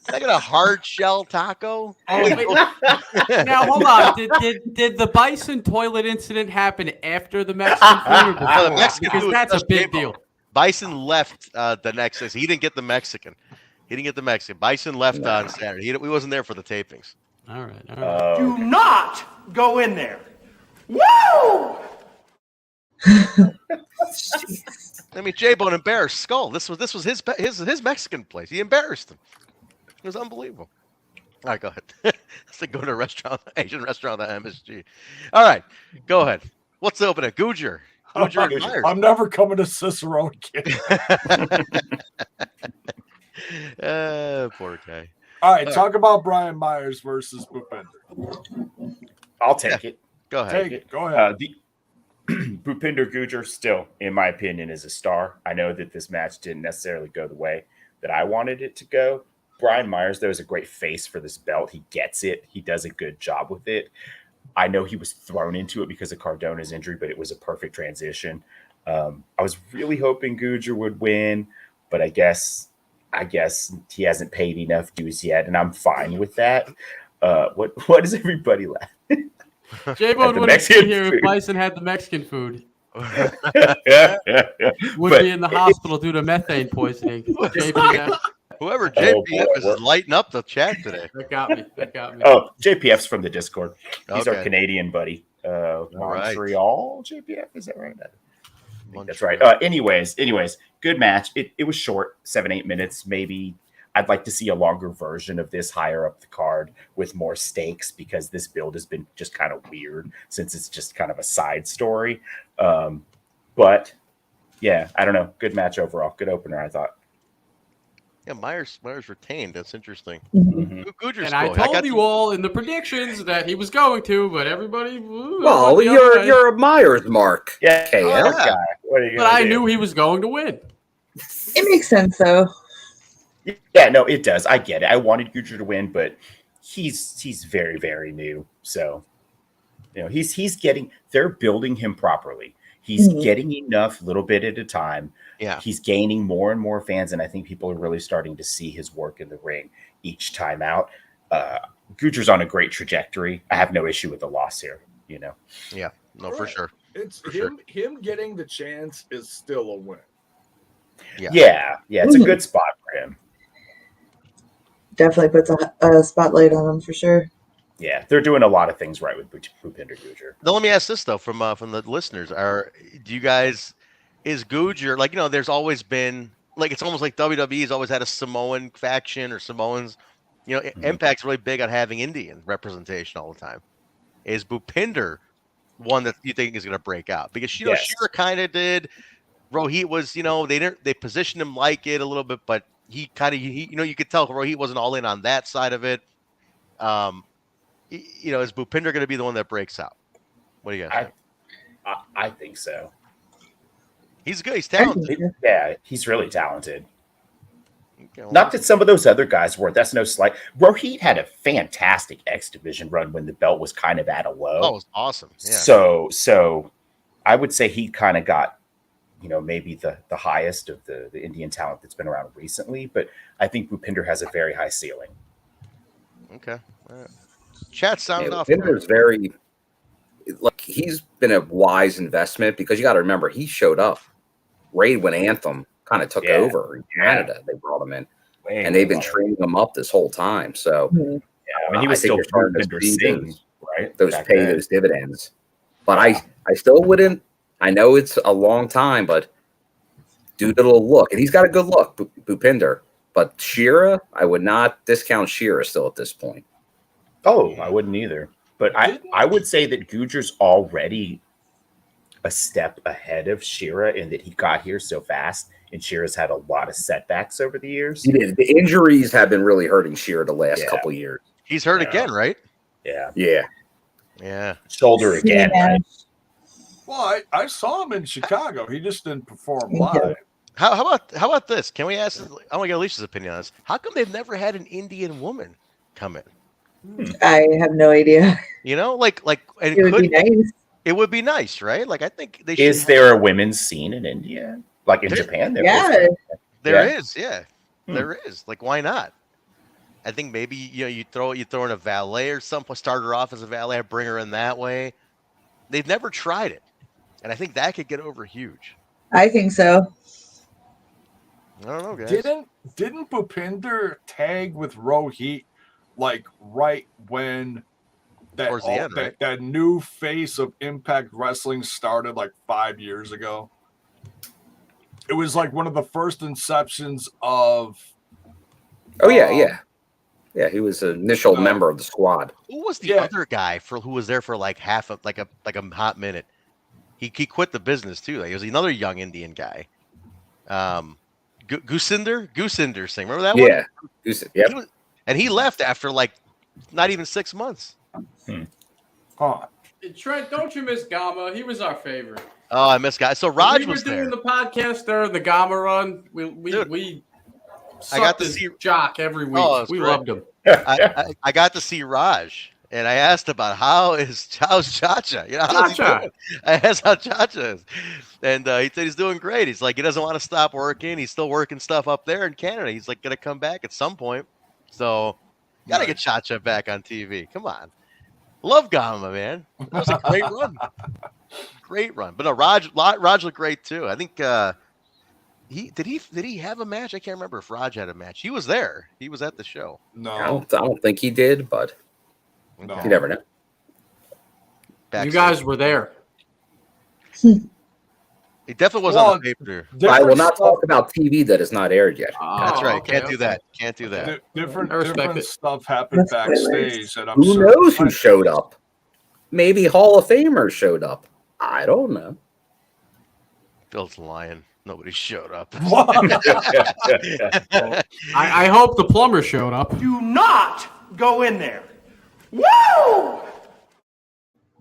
I got a hard shell taco. Now hold on. Did the Bison toilet incident happen after the Mexican food or before? The Mexican Because food that's a just big came deal. out. Bison left the next day. He didn't get the Mexican. Bison left on Saturday. He wasn't there for the tapings. All right. Do not go in there. Woo! I mean, Jaybone embarrassed Skull. This was his Mexican place. He embarrassed him. It was unbelievable. All right, go ahead. It's like going to a restaurant, Asian restaurant at MSG. All right, go ahead. What's the opening? Gujjar. I'm never coming to Cicero again. Poor guy. All right, talk about Brian Myers versus Bhupinder. I'll take it. Go ahead. Take it. Go ahead. Bhupinder Gujjar still, in my opinion, is a star. I know that this match didn't necessarily go the way that I wanted it to go. Brian Myers, though, is a great face for this belt. He gets it. He does a good job with it. I know he was thrown into it because of Cardona's injury, but it was a perfect transition. I was really hoping Gujjar would win, but I guess he hasn't paid enough dues yet, and I'm fine with that. What is everybody laughing? Jaybone wouldn't be here if Bison had the Mexican food. Would be in the hospital due to methane poisoning. Whoever JPF is lighting up the chat today. That got me. Oh, JPF's from the Discord. He's our Okay. Canadian buddy. Montreal JPF, is that right? I think that's right. Anyways, good match. It was short, 7-8 minutes, maybe. I'd like to see a longer version of this higher up the card with more stakes because this build has been just kind of weird since it's just kind of a side story. But yeah, I don't know. Good match overall. Good opener, I thought. Yeah, Myers retained. That's interesting. Mm-hmm. And I told you all in the predictions that he was going to, but everybody. Well, you're a Myers mark. Yeah, KL. guy. What are you But gonna I do? knew he was going to win. It makes sense though. Yeah, no, it does. I get it. I wanted Gujjar to win, but he's very, very new. So, they're building him properly. He's getting enough little bit at a time. Yeah. He's gaining more and more fans, and I think people are really starting to see his work in the ring each time out. Gujjar's on a great trajectory. I have no issue with the loss here, Yeah, no, for sure. It's For him getting the chance is still a win. Yeah, it's a good spot for him. Definitely puts a spotlight on him for sure. Yeah, they're doing a lot of things right with Bhupinder Gujjar. Now, let me ask this though, from the listeners: is Gujjar there's always been it's almost like WWE's always had a Samoan faction or Samoans. Impact's really big on having Indian representation all the time. Is Bhupinder one that you think is going to break out? Because Shira kind of did. Rohit was, they positioned him like it a little bit, but he kind of, you could tell Rohit wasn't all in on that side of it. Is Bhupinder going to be the one that breaks out? What do you guys think? I think so. He's good. He's talented. Yeah, he's really talented. Not that some of those other guys weren't. That's no slight. Rohit had a fantastic X Division run when the belt was kind of at a low. Oh, it was awesome. Yeah. So I would say he kind of got, maybe the highest of the Indian talent that's been around recently. But I think Bhupinder has a very high ceiling. Okay. All right. Chat sounded off. Bhupinder's he's been a wise investment because you got to remember he showed up right when Anthem kind of took over in Canada. They brought him in, and they've been training him up this whole time. So he was still starting to see those dividends. But I still wouldn't. I know it's a long time, but do the little look, and he's got a good look, Bhupinder. But Shira, I would not discount Shira still at this point. Oh, I wouldn't either. But I would say that Gujjar's already a step ahead of Shira in that he got here so fast and Shira's had a lot of setbacks over the years. He did. The injuries have been really hurting Shira the last couple years. He's hurt again, right? Yeah. Yeah. Shoulder again, right? Well, I saw him in Chicago. He just didn't perform live. How about this? Can we ask? I want to get Alicia's opinion on this. How come they've never had an Indian woman come in? I have no idea. You know, like, and It would be nice. It would be nice, right? Like, I think they should. Is there a women's scene in India? Like in Japan? There is. There is. Like, why not? I think maybe you throw in a valet or something. Start her off as a valet, bring her in that way. They've never tried it, and I think that could get over huge. I think so. I don't know, guys. Didn't Bhupinder tag with Rohit like right when that new face of Impact Wrestling started like 5 years ago? It was like one of the first inceptions of. Oh yeah. He was an initial member of the squad. Who was the other guy who was there for like a hot minute? He quit the business too. Like, he was another young Indian guy. Gusinder Singh. Remember that one? Yeah. Yep. And he left after like not even 6 months. Trent, don't you miss Gama? He was our favorite. Oh, I miss guys. So Raj was there. We were doing the podcast during the Gama run. We I got to see Jock every week. We loved him. I got to see Raj, and I asked about how's Chacha. You know, how's he doing? I asked how Chacha is, and he said he's doing great. He's like, he doesn't want to stop working. He's still working stuff up there in Canada. He's like gonna come back at some point. So gotta get Chacha back on TV. Come on, love Gama, man. That was a great run. Great run. But no, Raj looked great too. I think did he have a match? I can't remember if Raj had a match. He was there. He was at the show. No, I don't think he did, but you never know. You guys were there. It definitely was on the paper. I will not talk about TV that is not aired yet. That's right. Can't do that. Can't do that. Different stuff happened backstage. And who knows who showed up? Maybe Hall of Famers showed up. I don't know. Phil's lying. Nobody showed up. I hope the plumber showed up. Do not go in there. Woo!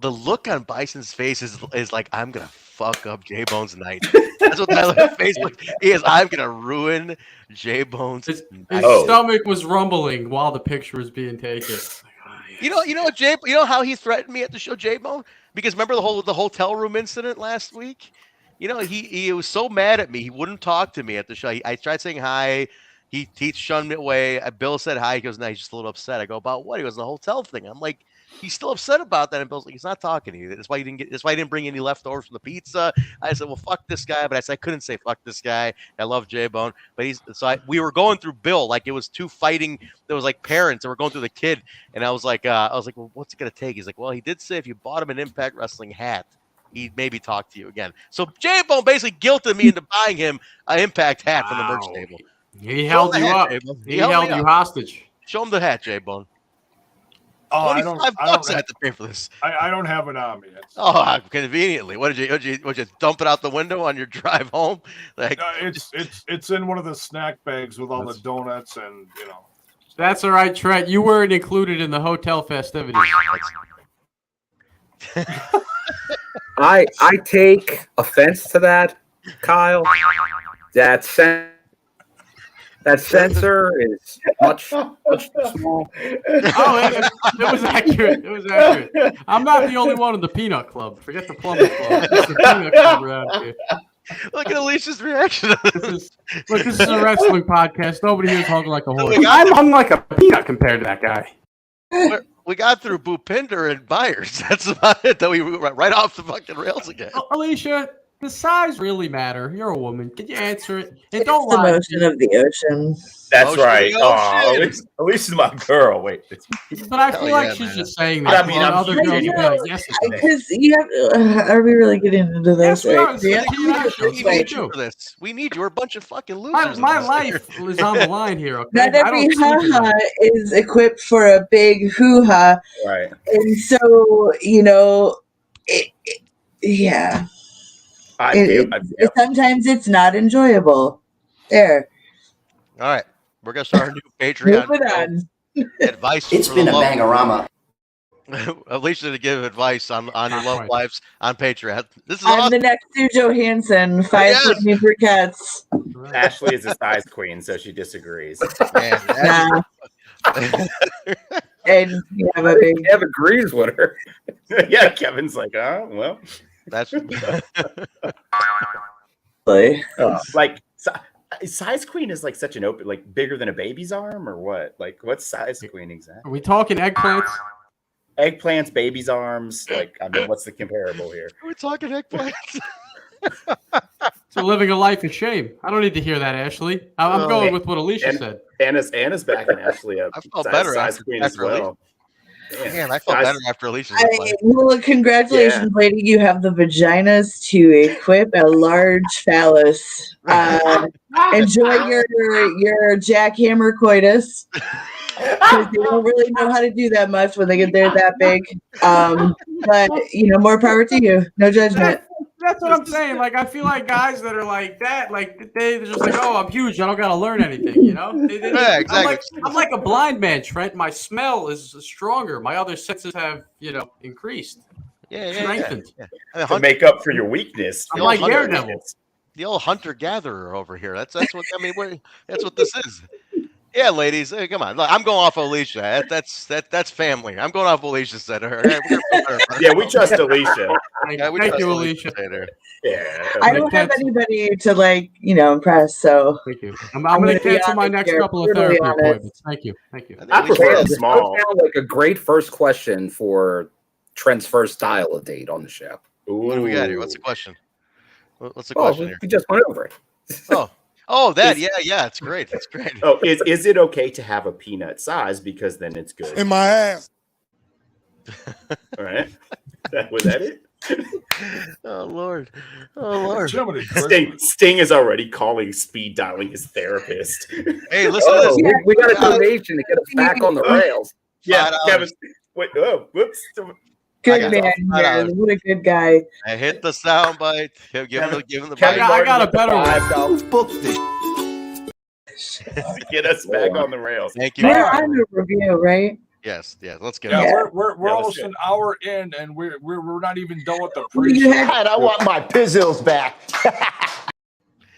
The look on Bison's face is like, I'm gonna fuck up Jaybone's night. That's what that look on Facebook is. I'm gonna ruin Jaybone's night. His stomach was rumbling while the picture was being taken. You know what, Jay? You know how he threatened me at the show, Jaybone? Because remember the hotel room incident last week? You know, he was so mad at me. He wouldn't talk to me at the show. I tried saying hi. He shunned me away. Bill said hi. He goes, no, he's just a little upset. I go, about what? He goes, the hotel thing. I'm like, he's still upset about that. And Bill's like, he's not talking to you. That's why he didn't bring any leftovers from the pizza. I said, well, fuck this guy. But I couldn't say fuck this guy. I love Jaybone. But we were going through Bill like it was two fighting. There was like parents that were going through the kid. And I was like, well, what's it gonna take? He's like, well, he did say if you bought him an Impact Wrestling hat, he'd maybe talk to you again. So Jaybone basically guilted me into buying him an Impact hat from the merch table. He held you up. He held you hostage. Show him the hat, Jaybone. Oh, $25 I have to pay for this. I don't have it on me. Oh, conveniently. What did you dump it out the window on your drive home? Like it's in one of the snack bags with all the donuts and That's all right, Trent. You weren't included in the hotel festivities. I take offense to that, Kyle. That sensor is much too small. It was accurate. It was accurate. I'm not the only one in the Peanut Club. Forget the Plumber Club. It's the Peanut Club around here. Look at Alicia's reaction. This is a wrestling podcast. Nobody here is talking like a horse. I'm hung like a peanut compared to that guy. We got through Bhupinder and Myers. That's about it. That we went right off the fucking rails again. Alicia, does size really matter? You're a woman. Can you answer it? And It's don't the lie. motion of the ocean. That's right. shit. Alicia's my girl. Wait. But I feel like she's just saying that. I mean, while I'm other girls be like, yes, it's me. Because you have. Are we really getting into this? Yes, we are. Right? Yeah. We need you for this. We need you. We're a bunch of fucking losers. My life is on the line here. Okay? Not I every don't sleep ha-ha enough. is equipped for a big hoo-ha. Right. And so, yeah. Sometimes it's not enjoyable. There. All right, we're gonna start a new Patreon. Moving on. Advice. It's been a bangorama. Alicia to give advice on your love lives on Patreon. This is I'm awesome. the next Sue Johansson, 5 foot me for cats. Ashley is a size queen, so she disagrees. Man, Nah. And Kev agrees with her. Yeah, Kevin's like, well, that's like size queen is like such an open, like bigger than a baby's arm, or what? Like, what's size queen exactly? Are we talking eggplants? Eggplants, baby's arms. Like, I mean, what's the comparable here? We're talking eggplants. So living a life of shame. I don't need to hear that, Ashley. I'm going with what Alicia said. Anna's backing Ashley up. I felt better size queen as well. Man, I felt better after Alicia's. Well, congratulations, lady. You have the vaginas to equip a large phallus. Enjoy your jackhammer coitus. Because they don't really know how to do that much when they get there that big. But, more power to you. No judgment. That's what I'm saying. Like, I feel like guys that are like that, like they're just like, oh, I'm huge. I don't got to learn anything, Yeah, exactly. I'm like a blind man, Trent. My smell is stronger. My other senses have, increased. Strengthened. Yeah. To make up for your weakness. I'm like Daredevil. The old hunter-gatherer over here. That's what I mean. That's what this is. Yeah, ladies, come on. Look, I'm going off Alicia. That's family. I'm going off Alicia said. Yeah, we trust Alicia. Thank you, Alicia. Yeah, I don't have anybody to impress. So thank you. I'm going to cancel my next couple of therapy appointments. Thank you. I prefer small. Sounds like a great first question for Trent's first dial-a date on the show. What do we got here? What's the question? What's the question here? We just went over it. Oh, that yeah, it's great. It's great. Oh, is it okay to have a peanut size because then it's good? In my ass. All right. Was that it? Oh Lord. Sting is already calling speed dialing his therapist. Hey, listen to this. We got a donation to get us back on the rails. Yeah, Kevin. Wait, whoops. Good man. What a good guy. I hit the sound bite. Give him the bite. I got a better one. Book this. Get us back on the rails. Thank you. We're on the review, right? Yes. Let's get it. We're almost an hour in, and we're not even done with the pre-show. I want my pizzles back.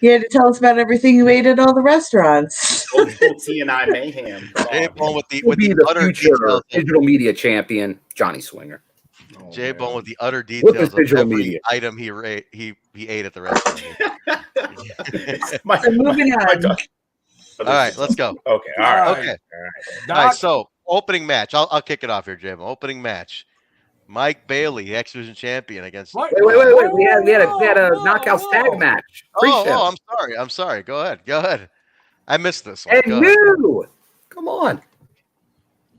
You had to tell us about everything you ate at all the restaurants. Old TNI mayhem. Jaybone with the utter future details. digital media champion, Johnny Swinger. Jaybone with the utter details of every media item he ate at the restaurant. So moving on. All right, let's go. Okay. All right. Okay. All right. So opening match. I'll kick it off here, Jaybone. Opening match. Mike Bailey, X Division champion against. Wait. We had a knockout tag match. I'm sorry. Go ahead. I missed this one. And you. Come on.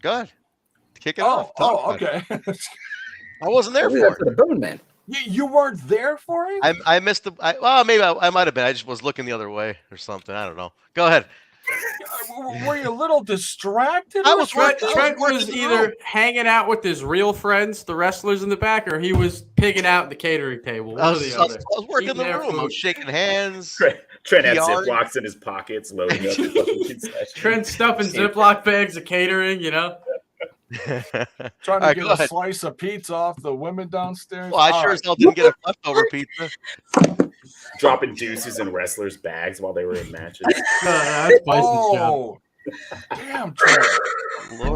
Go ahead. Kick it off. Okay. I wasn't there for it. The Bone Man. You weren't there for it? I missed the. Maybe I might have been. I just was looking the other way or something. I don't know. Go ahead. Were you a little distracted? Trent was either hanging out with his real friends, the wrestlers in the back, or he was pigging out at the catering table. I was working the room. I was shaking hands. Trent had Ziplocs in his pockets, loading up the fucking concession. Trent stuffing Ziploc bags of catering, Trying to get a slice of pizza off the women downstairs. Well, I sure as hell didn't get a leftover pizza. Dropping deuces in wrestlers' bags while they were in matches. That's Bison's job. Damn, Trent.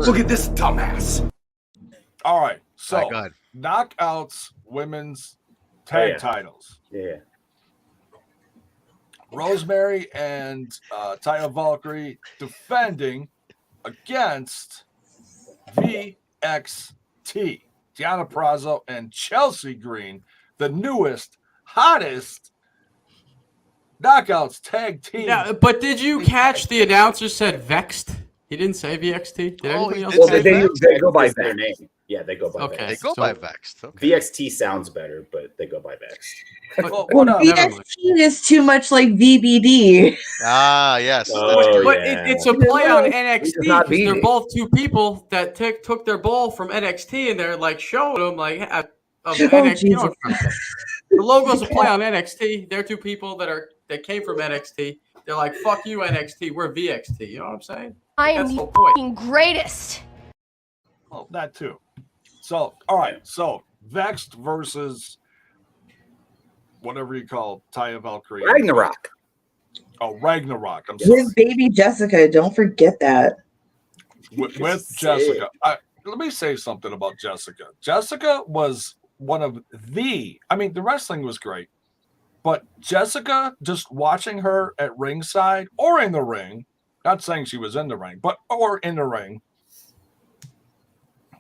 Look at this dumbass. All right, so knockouts women's tag titles. Yeah. Rosemary and Taya Valkyrie defending against VXT, Deonna Purrazzo and Chelsea Green, the newest, hottest knockouts tag team. Yeah, but did you catch the announcer said Vexed? He didn't say VXT. Did anybody else say they go by their name. Yeah, they go by Vexed. They go by Vexed. Okay. VXT sounds better, but they go by Vexed. Well, VXT is too much like VBD. Ah, yes. But it's a play on NXT because they're both two people that took their ball from NXT and they're like showing them like NXT. The logo's a play on NXT. They're two people that came from NXT. They're like, fuck you, NXT. We're VXT. You know what I'm saying? I am That's the the whole point. fucking greatest. Well, that too. So, all right. So, Vexed versus whatever you call Taya Valkyrie. Ragnarok. Oh, Ragnarok. I'm sorry. His baby Jessica. Don't forget that. With Jessica. Let me say something about Jessica. Jessica was one of the wrestling was great, but Jessica, just watching her at ringside or in the ring, not saying she was in the ring, but or in the ring,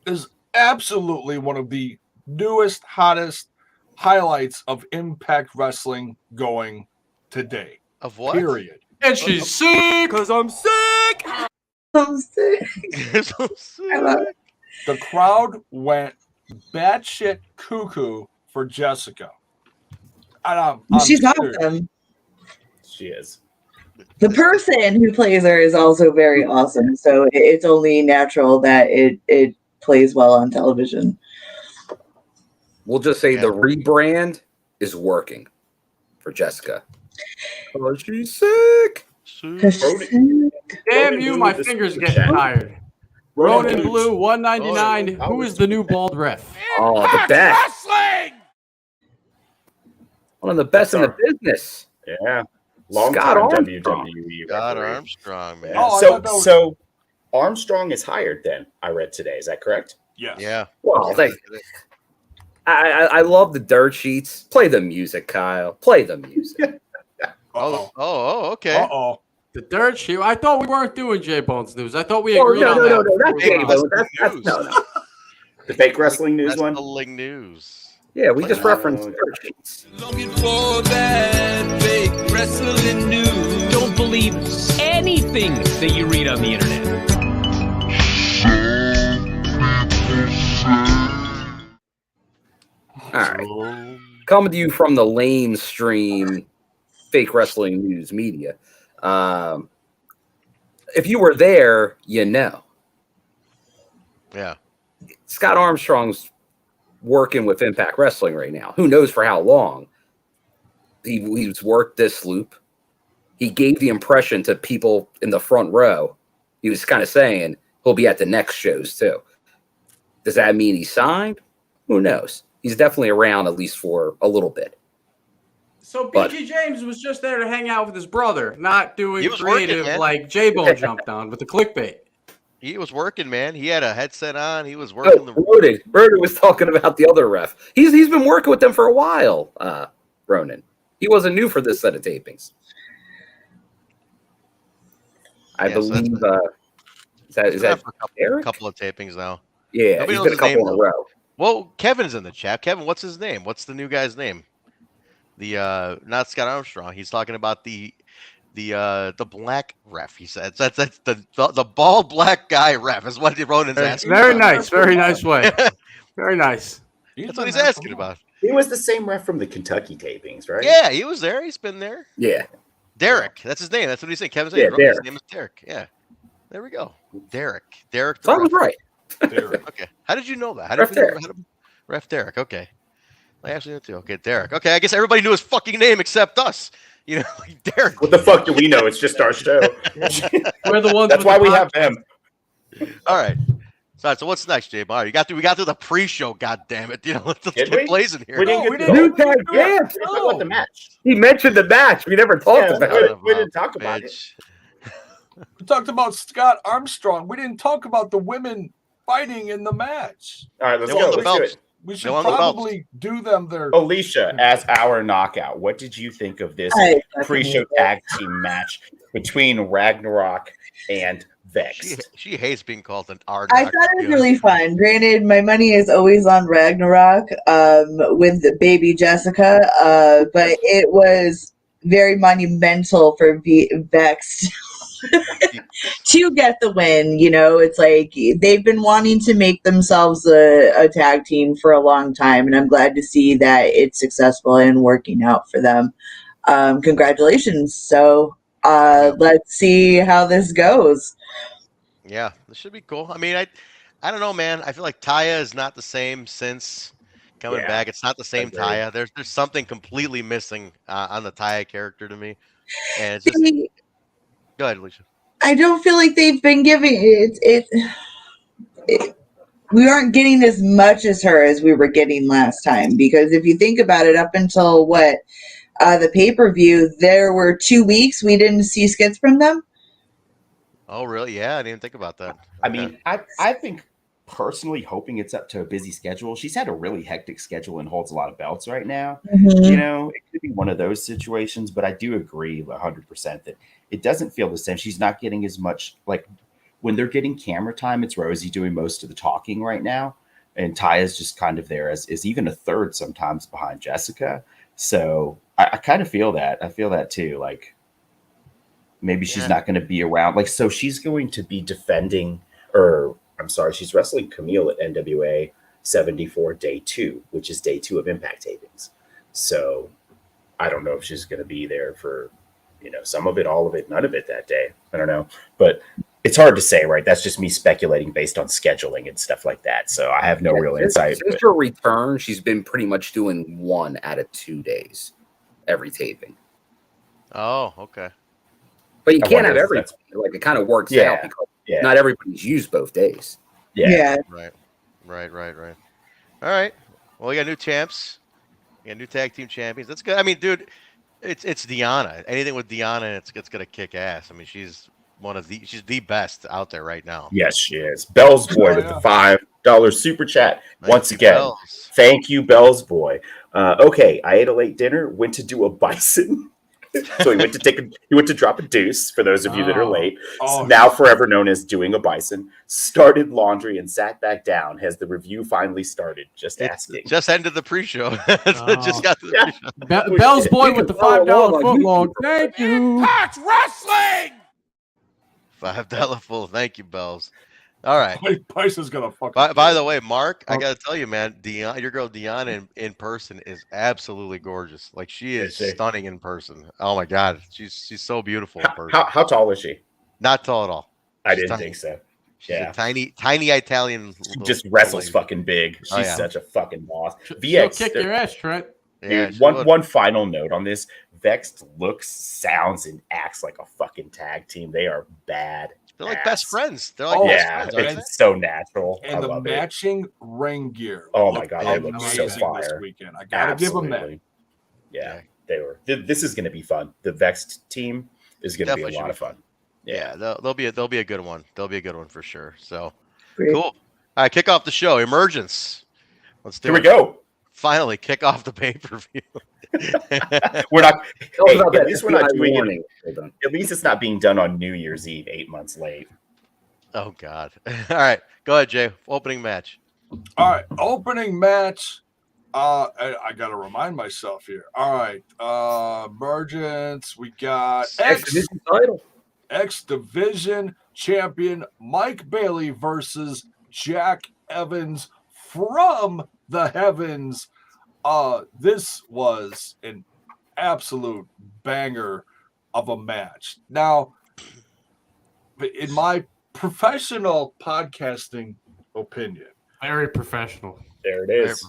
is absolutely one of the newest, hottest highlights of Impact Wrestling going today. Of what? Period. And she's sick because I'm sick. I'm sick. So sick. The crowd went batshit cuckoo for Jessica. I'm She's serious. awesome. She is. The person who plays her is also very awesome. So it's only natural that it plays well on television. We'll just say the rebrand is working for Jessica. Oh, she's sick. Damn you, my fingers getting tired. Ronan Blue, 199. Who is the new bald ref? Oh, the best. One of the best in the business. Yeah. Long Scott time Armstrong. WWE. Scott referee. Armstrong, man. Yeah. So Armstrong is hired then, I read today. Is that correct? Yes. Yeah. Well, I love the dirt sheets. Play the music, Kyle. Play the music. Oh, okay. Uh-oh. The dirt sheet. I thought we weren't doing J-Bone's news. I thought we Oh, agreed on that. no. That's Jaybone. That's no. The fake wrestling news one? Wrestling news. Yeah, we just referenced dirt sheets. Looking for that fake wrestling news. Don't believe anything that you read on the internet. All right. Coming to you from the lame stream fake wrestling news media. If you were there, you know. Yeah. Scott Armstrong's working with Impact Wrestling right now. Who knows for how long? He's worked this loop. He gave the impression to people in the front row. He was kind of saying he'll be at the next shows too. Does that mean he signed? Who knows? He's definitely around at least for a little bit. So BG James was just there to hang out with his brother, not doing creative working, like Jaybone jumped on with the clickbait. He was working, man. He had a headset on. He was working. Ronan was talking about the other ref. He's been working with them for a while, Ronan. He wasn't new for this set of tapings. I believe is that a couple of tapings now. Yeah, Nobody he's knows been a his couple name, in a though. row. Well, Kevin's in the chat. Kevin, what's his name? What's the new guy's name? The not Scott Armstrong. He's talking about the black ref. He said that's the bald black guy ref is what Ronan's asking. Very about. nice, very nice way. Very nice. That's what he's asking about. He was the same ref from the Kentucky tapings, right? Yeah, he was there. He's been there. Yeah. Derek. That's his name. That's what he's saying. Kevin's Yeah, name. Derek. His name is Derek. Yeah. There we go. Derek. Derek. So I was right. Derek. Okay. How did you know that? Ref Derek. Ref Derek. Okay. I actually knew too. Okay, Derek. Okay, I guess everybody knew his fucking name except us. You know, like Derek. What the fuck do we know? It's just our show. We're the ones. That's why we have them. All right. So what's next, Jay Bar? We got through the pre-show. God damn it! You know, let's Did get we? blazing here. We didn't get New tag champ. We talked about the match. He mentioned the match. We never talked about it. We didn't talk about it. We talked about Scott Armstrong. We didn't talk about the women fighting in the match. All right, let's They go. won the Let's do belts. it. We They should won the belts. probably do them their. Alicia, as our knockout, what did you think of this I pre-show tag team match between Ragnarok and Vexed? She hates being called an R. I thought it was really fun. Granted, my money is always on Ragnarok with baby Jessica, but it was very monumental for Vexed to get the win. You know, it's like they've been wanting to make themselves a tag team for a long time, and I'm glad to see that it's successful and working out for them. Congratulations. So let's see how this goes. Yeah, this should be cool. I mean, I don't know, man. I feel like Taya is not the same since coming back. It's not the same Taya. There's something completely missing on the Taya character to me. And it's just go ahead, Alicia. I don't feel like they've been giving it. We aren't getting as much as her as we were getting last time, because if you think about it, up until the pay-per-view, there were 2 weeks we didn't see skits from them. Oh, really? Yeah, I didn't even think about that. I mean, I think personally, hoping it's up to a busy schedule. She's had a really hectic schedule and holds a lot of belts right now. You know, it could be one of those situations, but I do agree 100% that it doesn't feel the same. She's not getting as much, like when they're getting camera time, it's Rosie doing most of the talking right now. And Taya's just kind of there as even a third sometimes behind Jessica. So I kind of feel that. I feel that too. Like maybe she's not going to be around. Like, so she's going to be defending, or I'm sorry, she's wrestling Camille at NWA 74 Day 2, which is Day 2 of Impact tapings. So I don't know if she's going to be there for, you know, some of it, all of it, none of it that day. I don't know. But it's hard to say, right? That's just me speculating based on scheduling and stuff like that. So I have no real insight. Since her return, she's been pretty much doing 1 out of 2 days every taping. Oh, okay. But you can't have everything. Like, it kind of works out because not everybody's used both days. Right. All right. Well, we got new champs. We got new tag team champions. That's good. I mean, dude, it's Deonna. Anything with Deonna, it's gonna kick ass. I mean, she's the best out there right now. Yes, she is. Bell's Boy with the $5 super chat. Once again, thank you, Bell's Boy. Okay, I ate a late dinner, went to do a Bison. So he went to drop a deuce for those of you that are late. Now forever known as doing a Bison. Started laundry and sat back down. Has the review finally started? Just asking. Just ended the pre-show. Just got to the pre-show. Bell's Boy with the $5 footlong. Thank you. Impact Wrestling. $5 full. Thank you, Bells. All right. Bison's gonna fucking. By the way, Mark, I gotta tell you, man, your girl Deonna in person is absolutely gorgeous. Like, she is stunning in person. Oh my god, she's so beautiful in person. How tall is she? Not tall at all. I didn't think so. She's a tiny Italian. She just wrestles fucking big. She's such a fucking boss. She'll kick your ass, Trent. Dude, one final note on this. Vexed looks, sounds, and acts like a fucking tag team. They are bad. They're like best friends. They're like best friends, it's so natural. And the matching ring gear. Oh my god, they look so fire this weekend. I gotta give them that. Yeah, they were. This is going to be fun. The Vexed team is going to be a lot of fun. Yeah, they'll be a good one. They'll be a good one for sure. So cool. All right, kick off the show. Emergence. Let's do it. Here we go. Finally, kick off the pay-per-view. We're not. Hey, at least we're not doing it. At least it's not being done on New Year's Eve, 8 months late. Oh God! All right, go ahead, Jay. Opening match. All right, opening match. I gotta remind myself here. All right, Emergence. We got X Division champion Mike Bailey versus Jack Evans from the heavens. This was an absolute banger of a match. Now, in my professional podcasting opinion, very professional. There it is.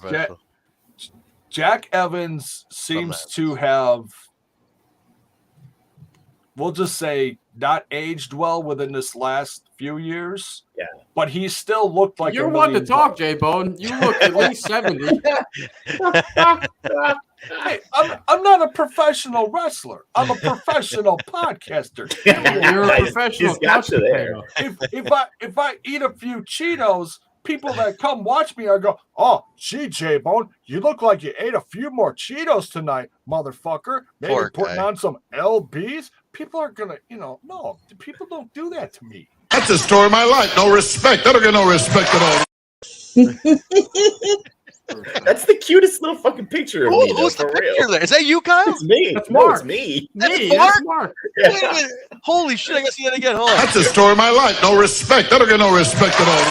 Jack Evans seems to have, we'll just say, not aged well within this last few years. Yeah. But he still looked like you're one to talk, Jaybone. You look at least 70. Hey, I'm not a professional wrestler. I'm a professional podcaster. You're a professional podcaster. If I eat a few Cheetos, people that come watch me are go, oh, gee, Jaybone, you look like you ate a few more Cheetos tonight, motherfucker. Maybe putting on some LBs. People are gonna, no, people don't do that to me. That's the story of my life. No respect. I don't get no respect at all. That's the cutest little fucking picture of me. Who's the picture there? Is that you, Kyle? It's me. That's Mark. It's me. That's Mark. Wait a minute. Holy shit, I gotta see that again. Hold on. That's the story of my life. No respect. I don't get no respect at all.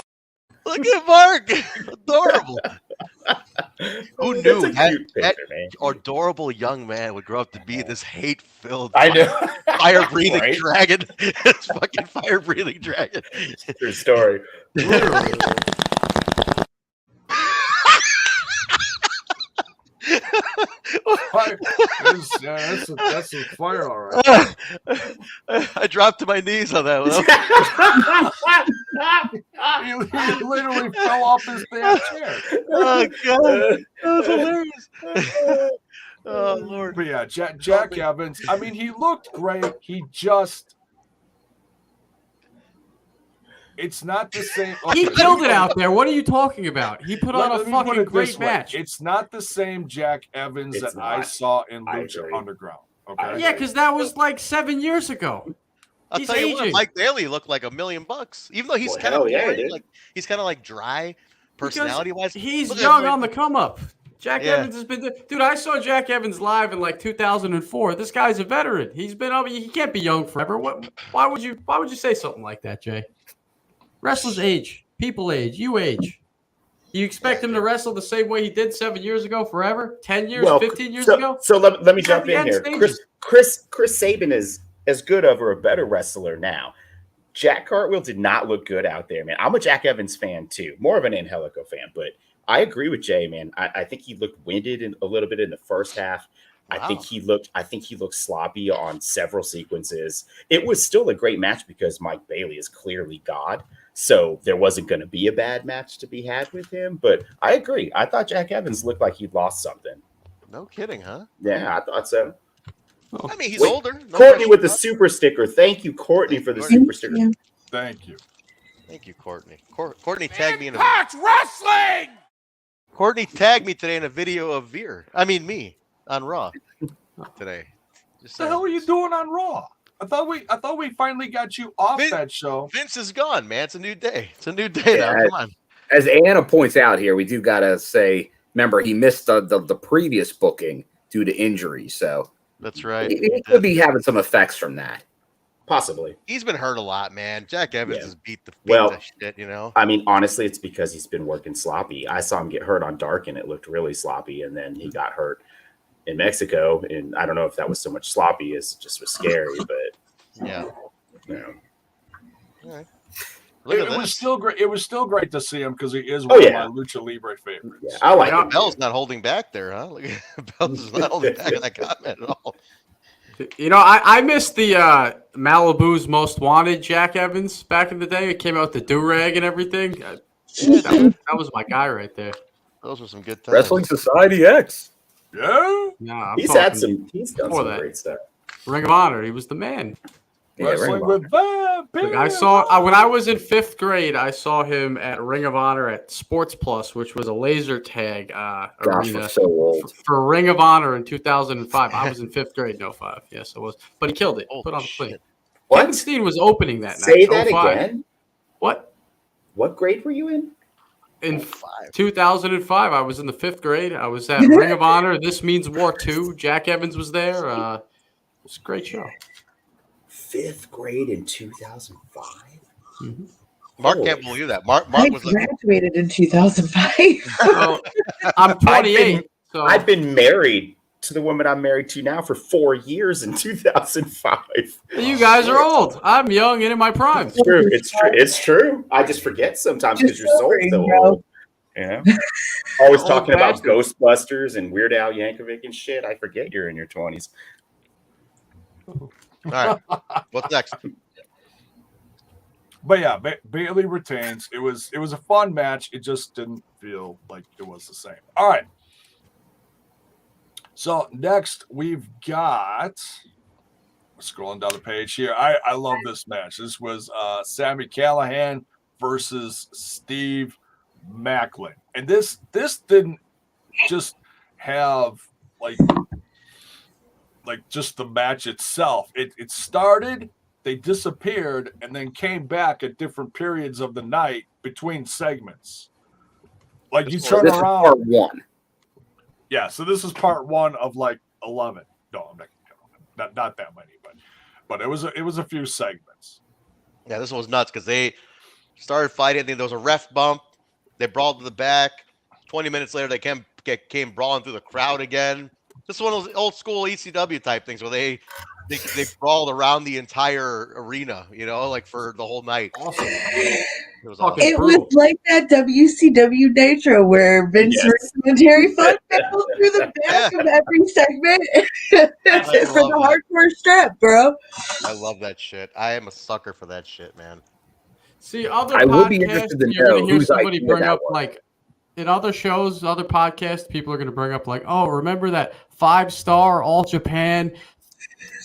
Look at Mark. Adorable. Who knew that adorable young man would grow up to be this hate-filled, fire-breathing dragon? This fucking fire-breathing dragon. True story. fire. That's some fire, all right. I dropped to my knees on that one. He literally fell off his damn chair. Oh God, that's hilarious. Oh Lord. But yeah, Jack Evans. I mean, he looked great. It's not the same. He killed it out there. What are you talking about? He put on a fucking great match. It's not the same Jack Evans that I saw in Lucha Underground. Okay. Yeah, because that was like 7 years ago. I'll tell you what, Mike Bailey looked like $1 million. Even though he's kind of he's kind of like dry personality wise. He's young on the come up. Jack Evans has been dude. I saw Jack Evans live in like 2004. This guy's a veteran. He's been up. He can't be young forever. Why would you say something like that, Jay? Wrestlers age, people age, you age. You expect him to wrestle the same way he did 7 years ago forever? 10 years, 15 years ago? So let me jump in here. Chris Sabin is as good of or a better wrestler now. Jack Cartwheel did not look good out there, man. I'm a Jack Evans fan too, more of an Angelico fan, but I agree with Jay, man. I think he looked winded a little bit in the first half. Wow. I think he looked sloppy on several sequences. It was still a great match because Mike Bailey is clearly God. So there wasn't going to be a bad match to be had with him. But I agree. I thought Jack Evans looked like he'd lost something. No kidding, huh? Yeah, I thought so. I mean, he's older. No Courtney with the super sticker. Thank you, Courtney, for the super sticker. Thank you. Thank you, Courtney. Courtney tagged me in Impact Wrestling! Courtney tagged me today in a video of me on Raw today. What the hell are you doing on Raw? I thought we finally got you off that show. Vince is gone, man. It's a new day. It's a new day now. Come on. As Anna points out here, we do gotta say, remember, he missed the previous booking due to injury, so that's right. He could be having some effects from that. Possibly. He's been hurt a lot, man. Jack Evans has beat the shit, you know. I mean, honestly, it's because he's been working sloppy. I saw him get hurt on Dark, and it looked really sloppy, and then he got hurt in Mexico, and I don't know if that was so much sloppy as just was scary, but yeah. All right. It was still great. It was still great to see him because he is one of my Lucha Libre favorites. Yeah, I like it. Bell's not holding back there, huh? Look, Bell's is not holding back in that comment at all. You know, I missed the Malibu's Most Wanted Jack Evans back in the day. It came out the do-rag and everything. That was my guy right there. Those were some good times. Wrestling Society X. Yeah. No, he's done some great stuff. Ring of Honor, he was the man. Yeah, Wrestling with Look, I saw when I was in 5th grade. I saw him at Ring of Honor at Sports Plus, which was a laser tag arena so old. For Ring of Honor in 2005. I was in 5th grade, no 5. Yes, it was, but he killed it. Put on a clean. What? Kevin Steen was opening that night. Say that again. What? What grade were you in? In 2005, I was in the 5th grade. I was at Ring of Honor. This Means War 2. Jack Evans was there. It was a great show. 5th grade in 2005. Mm-hmm. Mark can't believe that. Mark I was graduated in 2005. So, I'm 28. I've been married to the woman I'm married to now for 4 years in 2005. You guys are old. I'm young and in my prime. It's true. It's true. It's true. I just forget sometimes because you're so old. Yeah. Always talking about Ghostbusters and Weird Al Yankovic and shit. I forget you're in your 20s. All right. What's next? But yeah, Bailey retains. It was a fun match. It just didn't feel like it was the same. All right. So next we've got, scrolling down the page here. I love this match. This was Sami Callahan versus Steve Macklin. And this didn't just have like just the match itself. It started, they disappeared, and then came back at different periods of the night between segments. Like you turn around. Part 1. Yeah, so this is part 1 of like 11. No, I'm not that many, but it was a few segments. Yeah, this one was nuts because they started fighting. There was a ref bump. They brawled to the back. 20 minutes later, they came brawling through the crowd again. This is one of those old school ECW type things where they brawled around the entire arena, you know, like for the whole night. Awesome. was Fucking awesome. It was like that WCW Nitro where Vince Russo and Terry Funk battled through the back of every segment for the hardcore strap, bro. I love that shit. I am a sucker for that shit, man. See, other I would be podcasts, interested to you're going know to hear whose somebody idea bring that up, was. like, in other shows, other podcasts, people are going to bring up, like, oh, remember that 5-star All Japan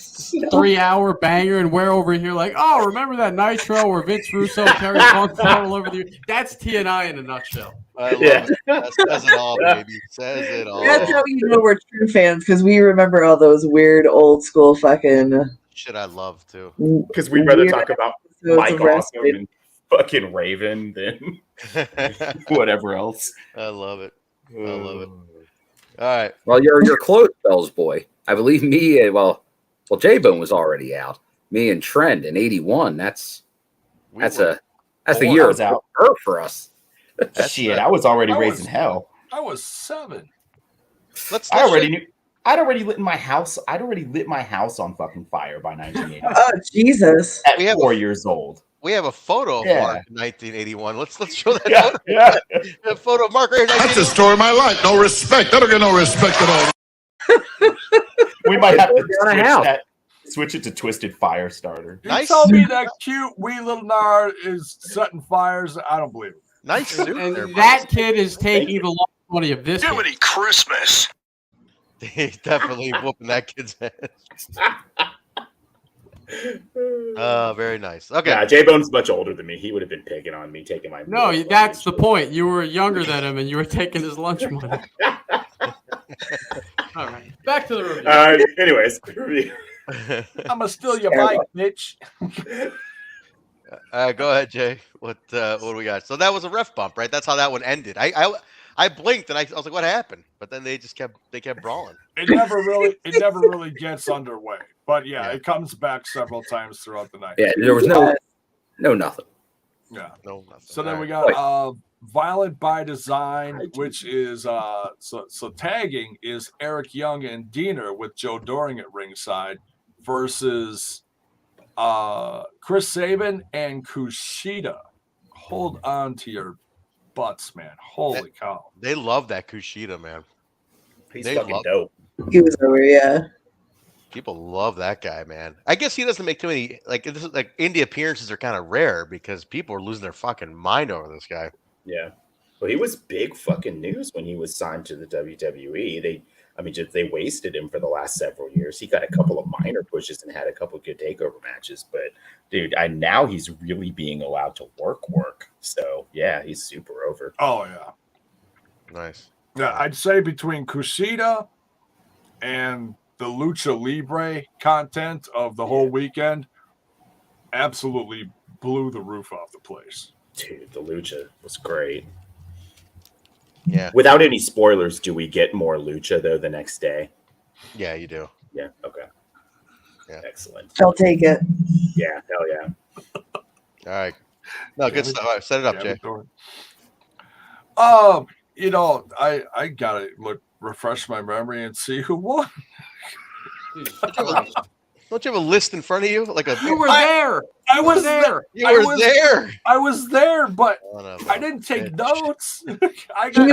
3-hour banger? And we're over here like, oh, remember that Nitro where Vince Russo and Terry Funk fought all over the... That's TNI in a nutshell. I love it. That says it all, baby. Says it all. That's how you know we're true fans, because we remember all those weird old school fucking... Shit I love, too. Because we'd rather weird talk about episodes Mike of Awesome wrestling. and fucking Raven than whatever else. I love it. I love it. All right. Well, you're close, Bells boy. I believe me. Well, Jaybone was already out. Me and Trent in '81. That's the year was out for us. Shit, I was already raising hell. I was 7. I already knew. I'd already lit my house on fucking fire by 1980. Oh Jesus! At 4 years old. We have a photo of Mark in 1981. Let's show that photo. Yeah. That photo of Mark right here. That's the story of my life. No respect. I don't get no respect at all. We might have to switch it to Twisted Fire Starter. You told me that cute wee little nard is setting fires. I don't believe it. Nice suit And there, that kid is taking the long money of this. Jiminy Christmas. He's definitely whooping that kid's ass. Very nice. Okay. Yeah, Jaybone's much older than me. He would have been picking on me, taking my. No, that's the point. You were younger than him, and you were taking his lunch money. All right, back to the review. Anyways, review. I'm gonna steal your bike, bitch. Go ahead, Jay. What do we got? So that was a ref bump, right? That's how that one ended. I blinked and I was like, "What happened?" But then they kept brawling. It never really gets underway. But yeah, it comes back several times throughout the night. Yeah, there was no nothing. Yeah, no nothing. So then we got Violent by Design, which is so tagging is Eric Young and Diener with Joe Doering at ringside versus Chris Sabin and Kushida. Hold on to your butts, man. Holy cow. They love that Kushida, man. He's fucking dope. He was over, yeah. People love that guy, man. I guess he doesn't make too many indie appearances are kind of rare because people are losing their fucking mind over this guy. Yeah. Well, he was big fucking news when he was signed to the WWE. They wasted him for the last several years. He got a couple of minor pushes and had a couple of good takeover matches, but dude, now he's really being allowed to work. So yeah, he's super over. Oh yeah. Nice. Yeah, I'd say between Kushida and the Lucha Libre content of the whole weekend absolutely blew the roof off the place. Dude, the Lucha was great. Yeah. Without any spoilers, do we get more Lucha though the next day? Yeah, you do. Yeah. Okay. Yeah. Excellent. I'll take it. Yeah. Hell yeah. All right. No, good stuff. All right, set it up, Jay. I gotta refresh my memory and see who won. Don't you have a list in front of you? You were there. I was there. You were there. I was there, but I didn't take notes. I got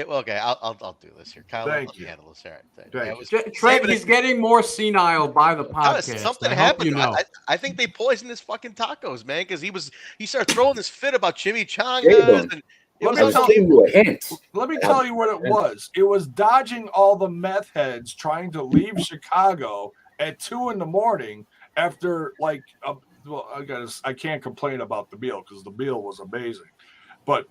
okay. I'll do this here. Kyle, Thank let me you. handle this. All right. Trent, he's getting more senile by the podcast. Something I hope happened. You know. I think they poisoned his fucking tacos, man, because he started throwing this fit about chimichangas. And Let me tell you what it was. It was dodging all the meth heads trying to leave Chicago at 2 a.m. after I can't complain about the meal because the meal was amazing, but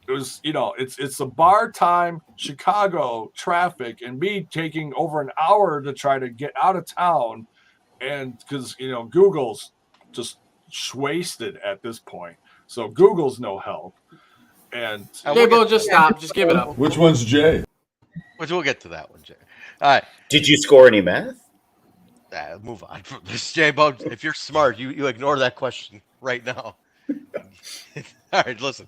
it was it's a bar time Chicago traffic and me taking over an hour to try to get out of town, and because Google's just wasted at this point, so Google's no help. And Jaybone, just stop. Just give it up. Which one's Jay? Which we'll get to that one, Jay. All right. Did you score any math? Move on from this, Jaybone. If you're smart, you ignore that question right now. All right, listen.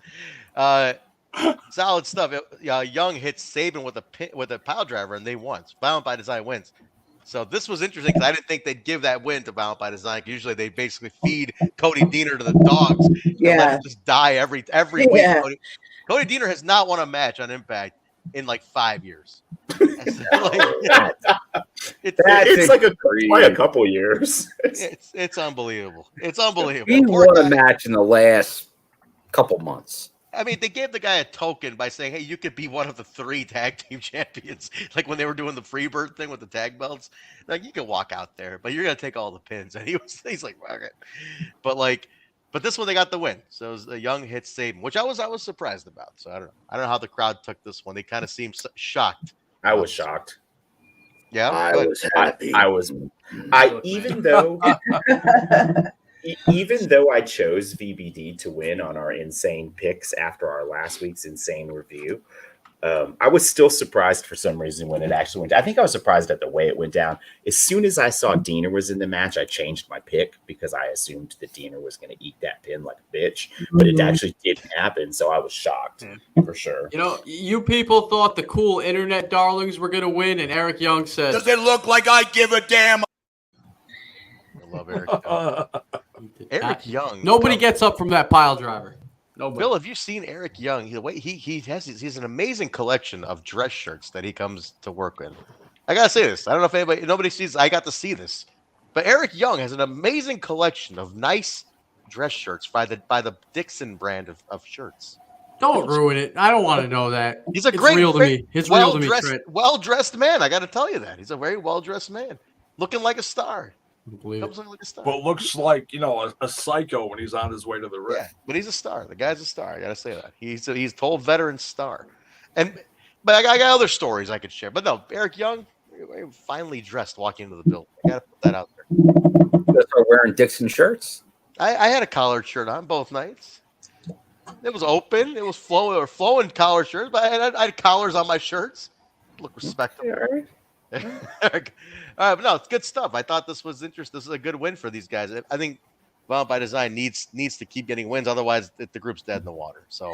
Solid stuff. Young hits Sabin with a pile driver, and they won. Violent by Design wins. So this was interesting because I didn't think they'd give that win to Violent by Design. Usually they basically feed Cody Deaner to the dogs and let him just die every week. Yeah. Cody Deaner has not won a match on Impact in like 5 years. It's like a couple years. It's unbelievable. It's unbelievable. He won a match in the last couple months. I mean, they gave the guy a token by saying, hey, you could be one of the 3 tag team champions. Like when they were doing the Freebird thing with the tag belts. Like, you can walk out there, but you're going to take all the pins. And he's like, fuck it. But this one, they got the win. So it was a young hit Sabin, which I was surprised about. So I don't know how the crowd took this one. They kind of seemed shocked. I was shocked. Yeah, I was happy. Even though I chose VBD to win on our insane picks after our last week's insane review, I was still surprised for some reason when it actually went down. I think I was surprised at the way it went down. As soon as I saw Deaner was in the match, I changed my pick because I assumed that Deaner was going to eat that pin like a bitch, but it actually didn't happen, so I was shocked for sure. You know, you people thought the cool internet darlings were going to win, and Eric Young said, "Does it look like I give a damn?" I love Eric Young. Eric Young. Nobody gets up from that pile driver. Nobody. Bill, have you seen Eric Young? The way he's an amazing collection of dress shirts that he comes to work in. I gotta say this. I don't know if nobody sees. I got to see this, but Eric Young has an amazing collection of nice dress shirts by the Dixon brand of shirts. Don't ruin it. I don't want to know that. He's it's real to me. It's real to me. Well-dressed man. I got to tell you that he's a very well-dressed man, looking like a star. But looks like a psycho when he's on his way to the ring. Yeah, but he's a star. The guy's a star. I gotta say that he's told veteran star, but I got other stories I could share. But no, Eric Young, finely dressed, walking into the building. I gotta put that out there. That's why wearing Dixon shirts. I had a collared shirt on both nights. It was open. It was flowing collared shirts, but I had collars on my shirts. Look respectable. All right, but no, it's good stuff. I thought this was interesting. This is a good win for these guys. I think Violent by Design needs to keep getting wins. Otherwise, the group's dead in the water. So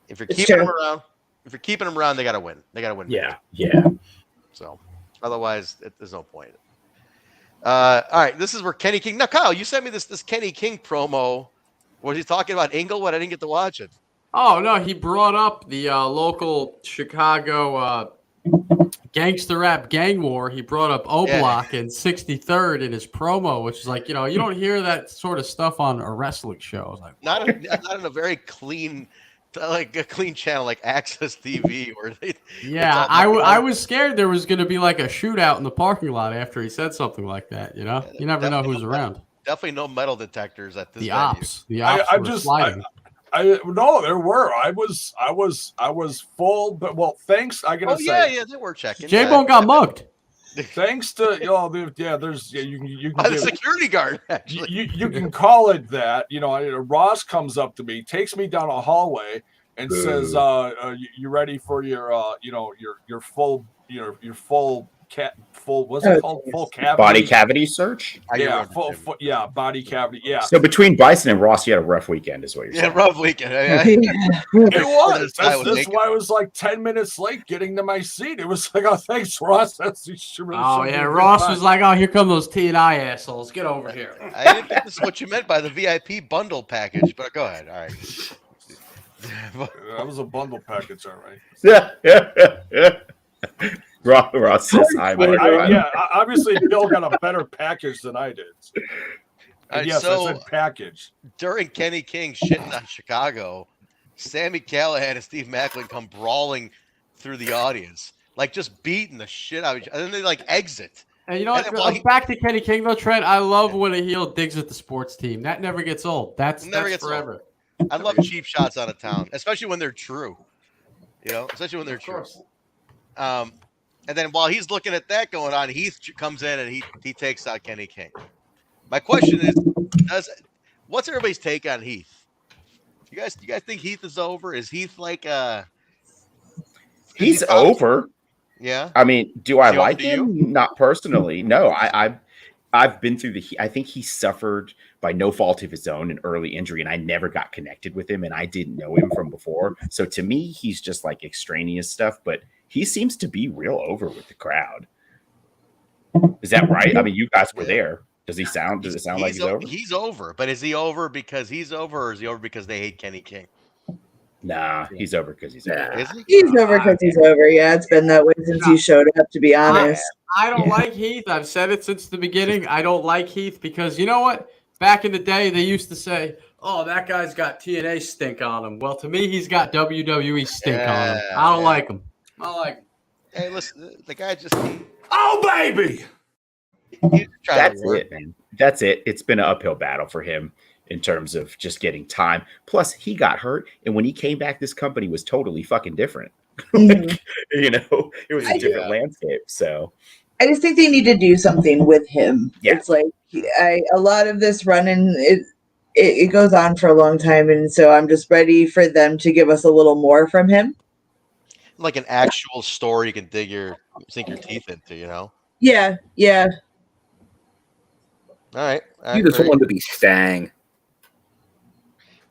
if you're keeping them around, they got to win. They got to win. Yeah. So otherwise, there's no point. All right, this is where Kenny King. Now, Kyle, you sent me this Kenny King promo. Was he talking about Inglewood? I didn't get to watch it. Oh no, he brought up the local Chicago. Gangster rap gang war. He brought up O-Block and 63rd in his promo, which is like, you don't hear that sort of stuff on a wrestling show. Like, not in a very clean, like a clean channel like Access TV. Where I was scared there was going to be like a shootout in the parking lot after he said something like that. You never know who's around. Definitely no metal detectors at this. The venue. ops were sliding. No, there were. I was full, but thanks. I gotta say, yeah, they were checking. Jaybone got mugged. Thanks to you can by the security guard. Actually, you can call it that. Ross comes up to me, takes me down a hallway, and says, "You ready for your full what's it called? Full cavity body cavity search." Yeah, body cavity. Yeah. So between Bison and Ross, you had a rough weekend, is what you're saying. Yeah, rough weekend. It was. That's why I was like 10 minutes late getting to my seat. It was like, oh, thanks, Ross. Ross was like, oh, here come those TNI assholes. Get over here. I didn't think this is what you meant by the VIP bundle package, but go ahead. All right. That was a bundle package, all right. Yeah. Ross says hi. Obviously Bill got a better package than I did. Right, yes, I said package. During Kenny King shitting on Chicago, Sami Callihan and Steve Macklin come brawling through the audience, like just beating the shit out of each other, and then they like exit. And you know what? Back to Kenny King though, Trent. I love when a heel digs at the sports team. That never gets old. That's forever. Old. I love cheap shots out of town, especially when they're true. Especially when they're true. And then while he's looking at that going on, Heath comes in and he takes out Kenny King. My question is, what's everybody's take on Heath? You guys think Heath is over? Is Heath like he's over? Yeah. I mean, do I like him? Not personally. No, I've been through I think he suffered by no fault of his own an early injury, and I never got connected with him, and I didn't know him from before. So to me, he's just like extraneous stuff, but he seems to be real over with the crowd. Is that right? I mean, you guys were there. Does it sound like he's over? He's over, but is he over because he's over, or is he over because they hate Kenny King? Nah, he's over because he's over. Is he? He's over because he's over. Yeah, it's been that way since he showed up, to be honest. I don't like Heath. I've said it since the beginning. I don't like Heath because you know what? Back in the day, they used to say, "Oh, that guy's got TNA stink on him." Well, to me, he's got WWE stink on him. I don't like him. I don't like him. Hey, listen, the guy just. Oh, baby! That's it, man. That's it. It's been an uphill battle for him in terms of just getting time. Plus, he got hurt, and when he came back, this company was totally fucking different. Like, you know, it was a different landscape. So I just think they need to do something with him. Yeah. It's like a lot of this running, it goes on for a long time, and so I'm just ready for them to give us a little more from him. Like an actual story you can sink your teeth into, you know? Yeah, yeah. All right. You just want to be Stang.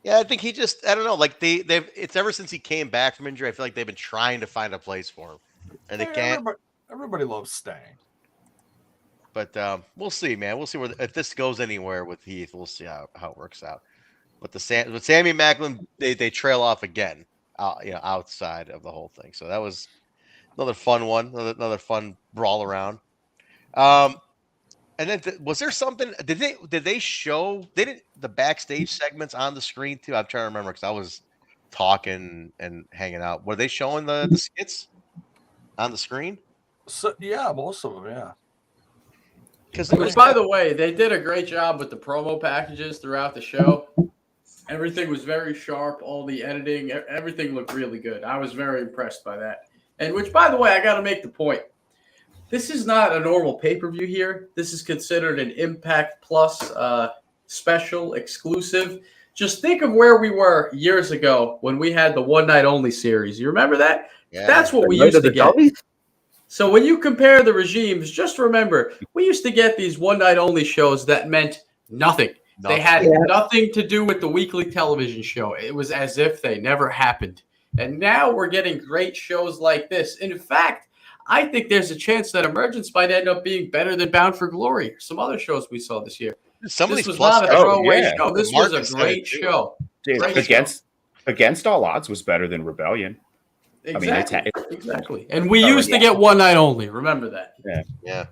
Yeah, I think he just, I don't know, like it's ever since he came back from injury, I feel like they've been trying to find a place for him. And they can't. Everybody loves Stang. But we'll see, man. We'll see if this goes anywhere with Heath. We'll see how it works out. But with Sami and Macklin, they trail off again, outside of the whole thing. So that was another fun one, another fun brawl around. And then was there something? Did they show? They didn't the backstage segments on the screen too. I'm trying to remember because I was talking and hanging out. Were they showing the skits on the screen? So yeah, most of them, yeah. Which, by the way, they did a great job with the promo packages throughout the show. Everything was very sharp. All the editing, everything looked really good. I was very impressed by that. And which, by the way, I got to make the point. This is not a normal pay-per-view here. This is considered an Impact Plus special exclusive. Just think of where we were years ago when we had the one night only series. You remember that? Yeah. That's what we used to get. So when you compare the regimes, just remember, we used to get these one night only shows that meant nothing. They had nothing to do with the weekly television show. It was as if they never happened. And now we're getting great shows like this. In fact, I think there's a chance that Emergence might end up being better than Bound for Glory. Some other shows we saw this year. This was not a throwaway show. This was a great show. Dude, against all odds was better than Rebellion. Exactly. I mean, exactly. And we used to get one night only. Remember that. Yeah.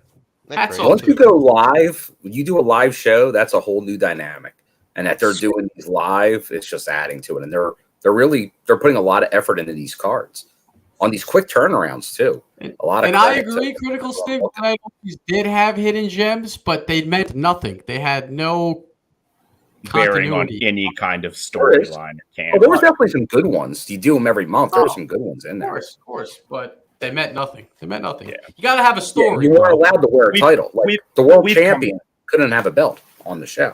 That's once you go live, when you do a live show, that's a whole new dynamic. And that they're doing these live, it's just adding to it. And they're putting a lot of effort into these cards on these quick turnarounds too. A lot of. And I agree, Critical Stink did have hidden gems, but they meant nothing. They had no bearing on any kind of storyline. There was definitely some good ones. You do them every month. There were some good ones in there. Of course, but they meant nothing. They meant nothing. Yeah. You got to have a story. You weren't allowed to wear a title. Like the world champion couldn't have a belt on the show.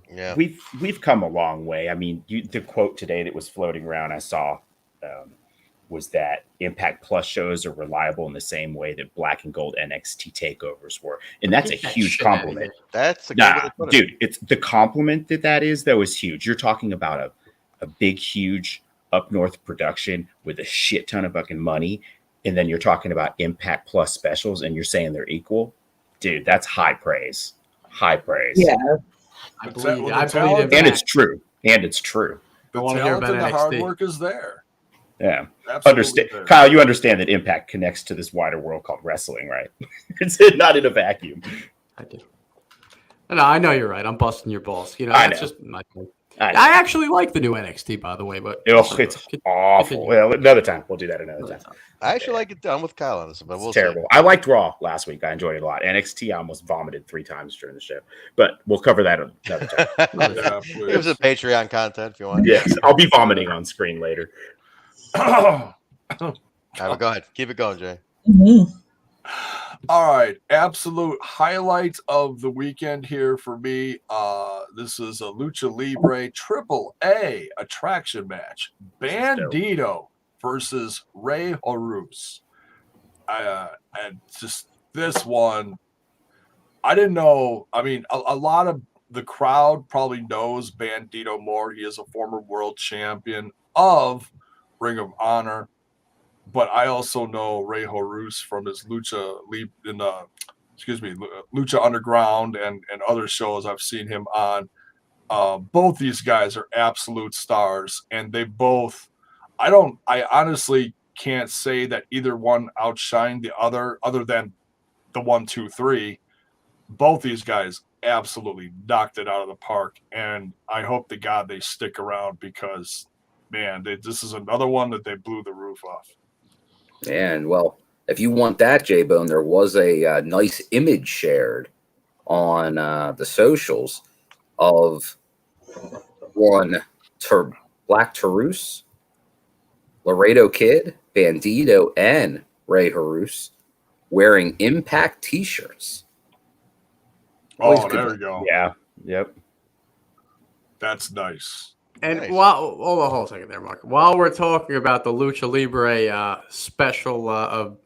Yeah, we've come a long way. I mean, the quote today that was floating around I saw was that Impact Plus shows are reliable in the same way that Black and Gold NXT takeovers were, and that's a huge compliment. That's a good way to put it. Dude. It's the compliment that is though is huge. You're talking about a big, huge up north production with a shit ton of fucking money, and then you're talking about Impact Plus specials, and you're saying they're equal. Dude, that's high praise. High praise. Yeah. I believe and it's true. The talent and the hard work is there. Yeah. Absolutely Understand, Kyle, you understand that Impact connects to this wider world called wrestling, right? It's not in a vacuum. I do. No, I know you're right. I'm busting your balls. You know, that's just my thing. I actually like the new NXT, by the way, but it's awful. Well, another time. We'll do that another time. I actually like it done with Kyle on this, but we'll terrible. I liked Raw last week. I enjoyed it a lot. NXT, I almost vomited 3 times during the show, but we'll cover that another time. Here's a Patreon content if you want. Yes, I'll be vomiting on screen later. All right, go ahead. Keep it going, Jay. Mm-hmm. All right, absolute highlight of the weekend here for me. This is a Lucha Libre AAA attraction match. Bandido versus Rey Horus. And just this one, I didn't know. I mean, a lot of the crowd probably knows Bandido more. He is a former world champion of Ring of Honor. But I also know Rey Horus from his Lucha Libre. Lucha Underground and other shows I've seen him on. Both these guys are absolute stars, and they both. I honestly can't say that either one outshined the other than the 1, 2, 3. Both these guys absolutely knocked it out of the park, and I hope to God they stick around because, man, this is another one that they blew the roof off. And well, if you want that, Jaybone, there was a nice image shared on the socials of one Black Taurus, Laredo Kid, Bandido, and Rey Horus wearing Impact T-shirts. Oh, there we go. Yeah. Yep. That's nice. And while hold a second there, Mark. While we're talking about the Lucha Libre special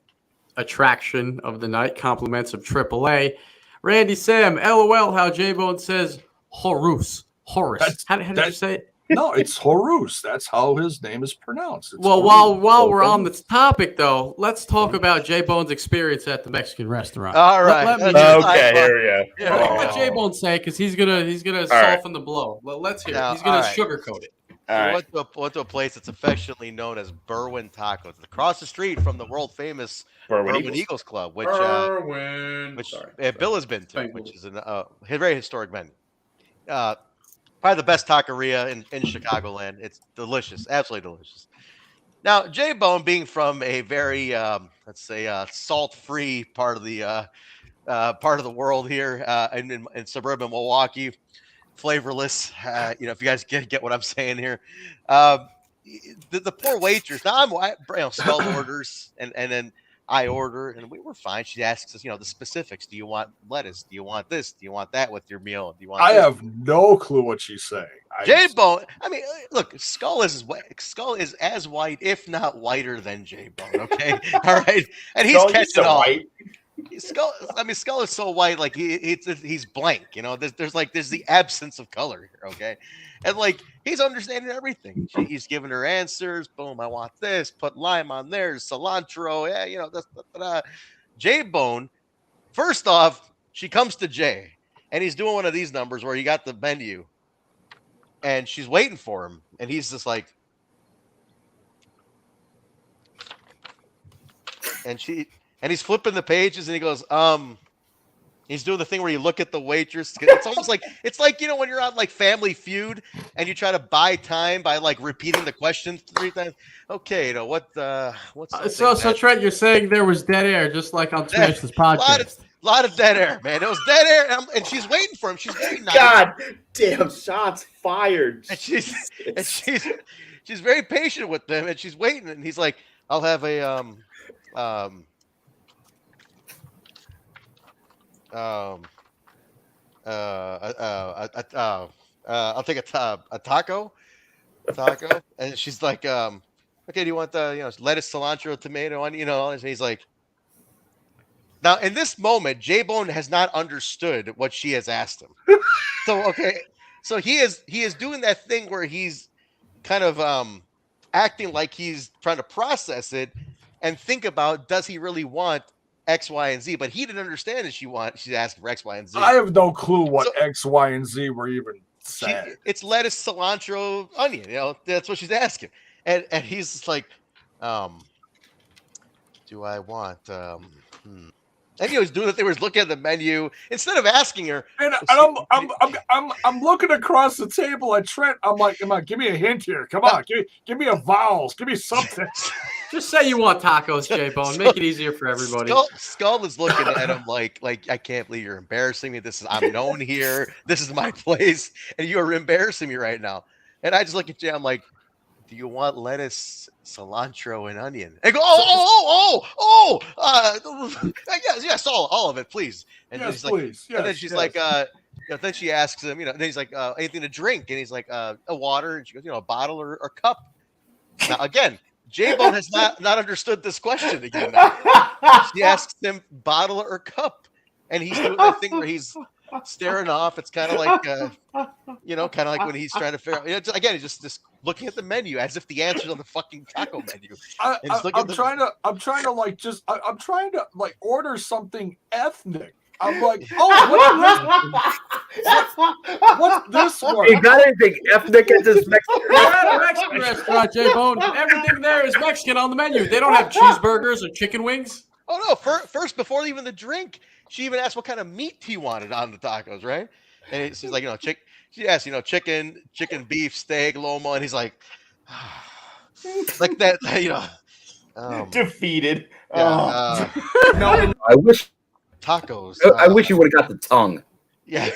attraction of the night, compliments of AAA, Randy Sam, LOL, how Jaybone says Horus. How did you say it? No, it's Horus. That's how his name is pronounced. It's Well, Horus. while we're on this topic, though, let's talk about Jaybone's experience at the Mexican restaurant. All right. Okay, here we go. Let Jaybone say, because he's gonna soften the blow. Let's hear it. He's gonna sugarcoat it. Went to a place that's affectionately known as Berwyn Tacos. It's across the street from the world famous Berwyn Eagles Club, which Bill has been to, which is a very historic venue. Probably the best taqueria in Chicagoland. It's delicious, absolutely delicious. Now, Jaybone, being from a very let's say salt-free part of the world here in suburban Milwaukee, flavorless. If you guys get what I'm saying here, the poor waitress. Now Skull orders, and then I order, and we were fine. She asks us, the specifics. Do you want lettuce? Do you want this? Do you want that with your meal? Do you want? I have no clue what she's saying. Jaybone. I mean, look, Skull is as white, if not whiter than Jaybone. Okay, all right, and he's catching all. White. Skull is so white, like he's blank. There's the absence of color here. Okay, and he's understanding everything. He's giving her answers. Boom, I want this. Put lime on there. Cilantro. Yeah, Jaybone. First off, she comes to Jay, and he's doing one of these numbers where he got the menu, and she's waiting for him, and he's just like, and he's flipping the pages, and he goes, he's doing the thing where you look at the waitress. It's almost like when you're on Family Feud and you try to buy time by repeating the question 3 times. Okay, what's so Trent, you're saying there was dead air, just like on Twitch's podcast. A lot of dead air, man. It was dead air, and she's waiting for him. She's very nice. God damn, shots fired. And she's very patient with them, and she's waiting, and he's like, I'll have I'll take a taco, and she's like, okay, do you want the lettuce, cilantro, tomato, onion, and he's like, now in this moment, Jaybone has not understood what she has asked him. So he is doing that thing where he's kind of acting like he's trying to process it and think about, does he really want X, Y, and Z? But he didn't understand that she's asking for X, Y, and Z. I have no clue what X, Y, and Z were even saying. It's lettuce, cilantro, onion. That's what she's asking. And he's just like, do I want And he was doing the thing where he's looking at the menu instead of asking her. And I'm looking across the table at Trent. I'm like, come on, give me a hint here. Come on, give me a vowels. Give me something. Just say you want tacos, Jaybone. Make it easier for everybody. Skull is looking at him like I can't believe you're embarrassing me. I'm known here. This is my place, and you are embarrassing me right now. And I just look at Jay. I'm like, do you want lettuce, cilantro, and onion? And I go, yes, all of it, please. And yes, he's please. Like, and then she's like, then she asks him, then he's like, anything to drink? And he's like, a water. And she goes, a bottle or cup. Now, again, Jaybone has not understood this question again. She asks him bottle or cup. And he's doing that thing where he's staring off. It's kind of like, kind of like when he's trying to figure out. Again, he's just looking at the menu as if the answer's on the fucking taco menu. I'm trying to order something ethnic. I'm like, oh, what's this one? You got anything ethnic at this Mexican We're at a Mexican restaurant, Jaybone. Everything there is Mexican on the menu. They don't have cheeseburgers or chicken wings. Oh no! First, before even the drink, she even asked what kind of meat he wanted on the tacos, right? And she's like, she asked, chicken, beef, steak, lomo, and he's like, like that, defeated. Yeah, I wish tacos. I wish you would have got the tongue. Yeah,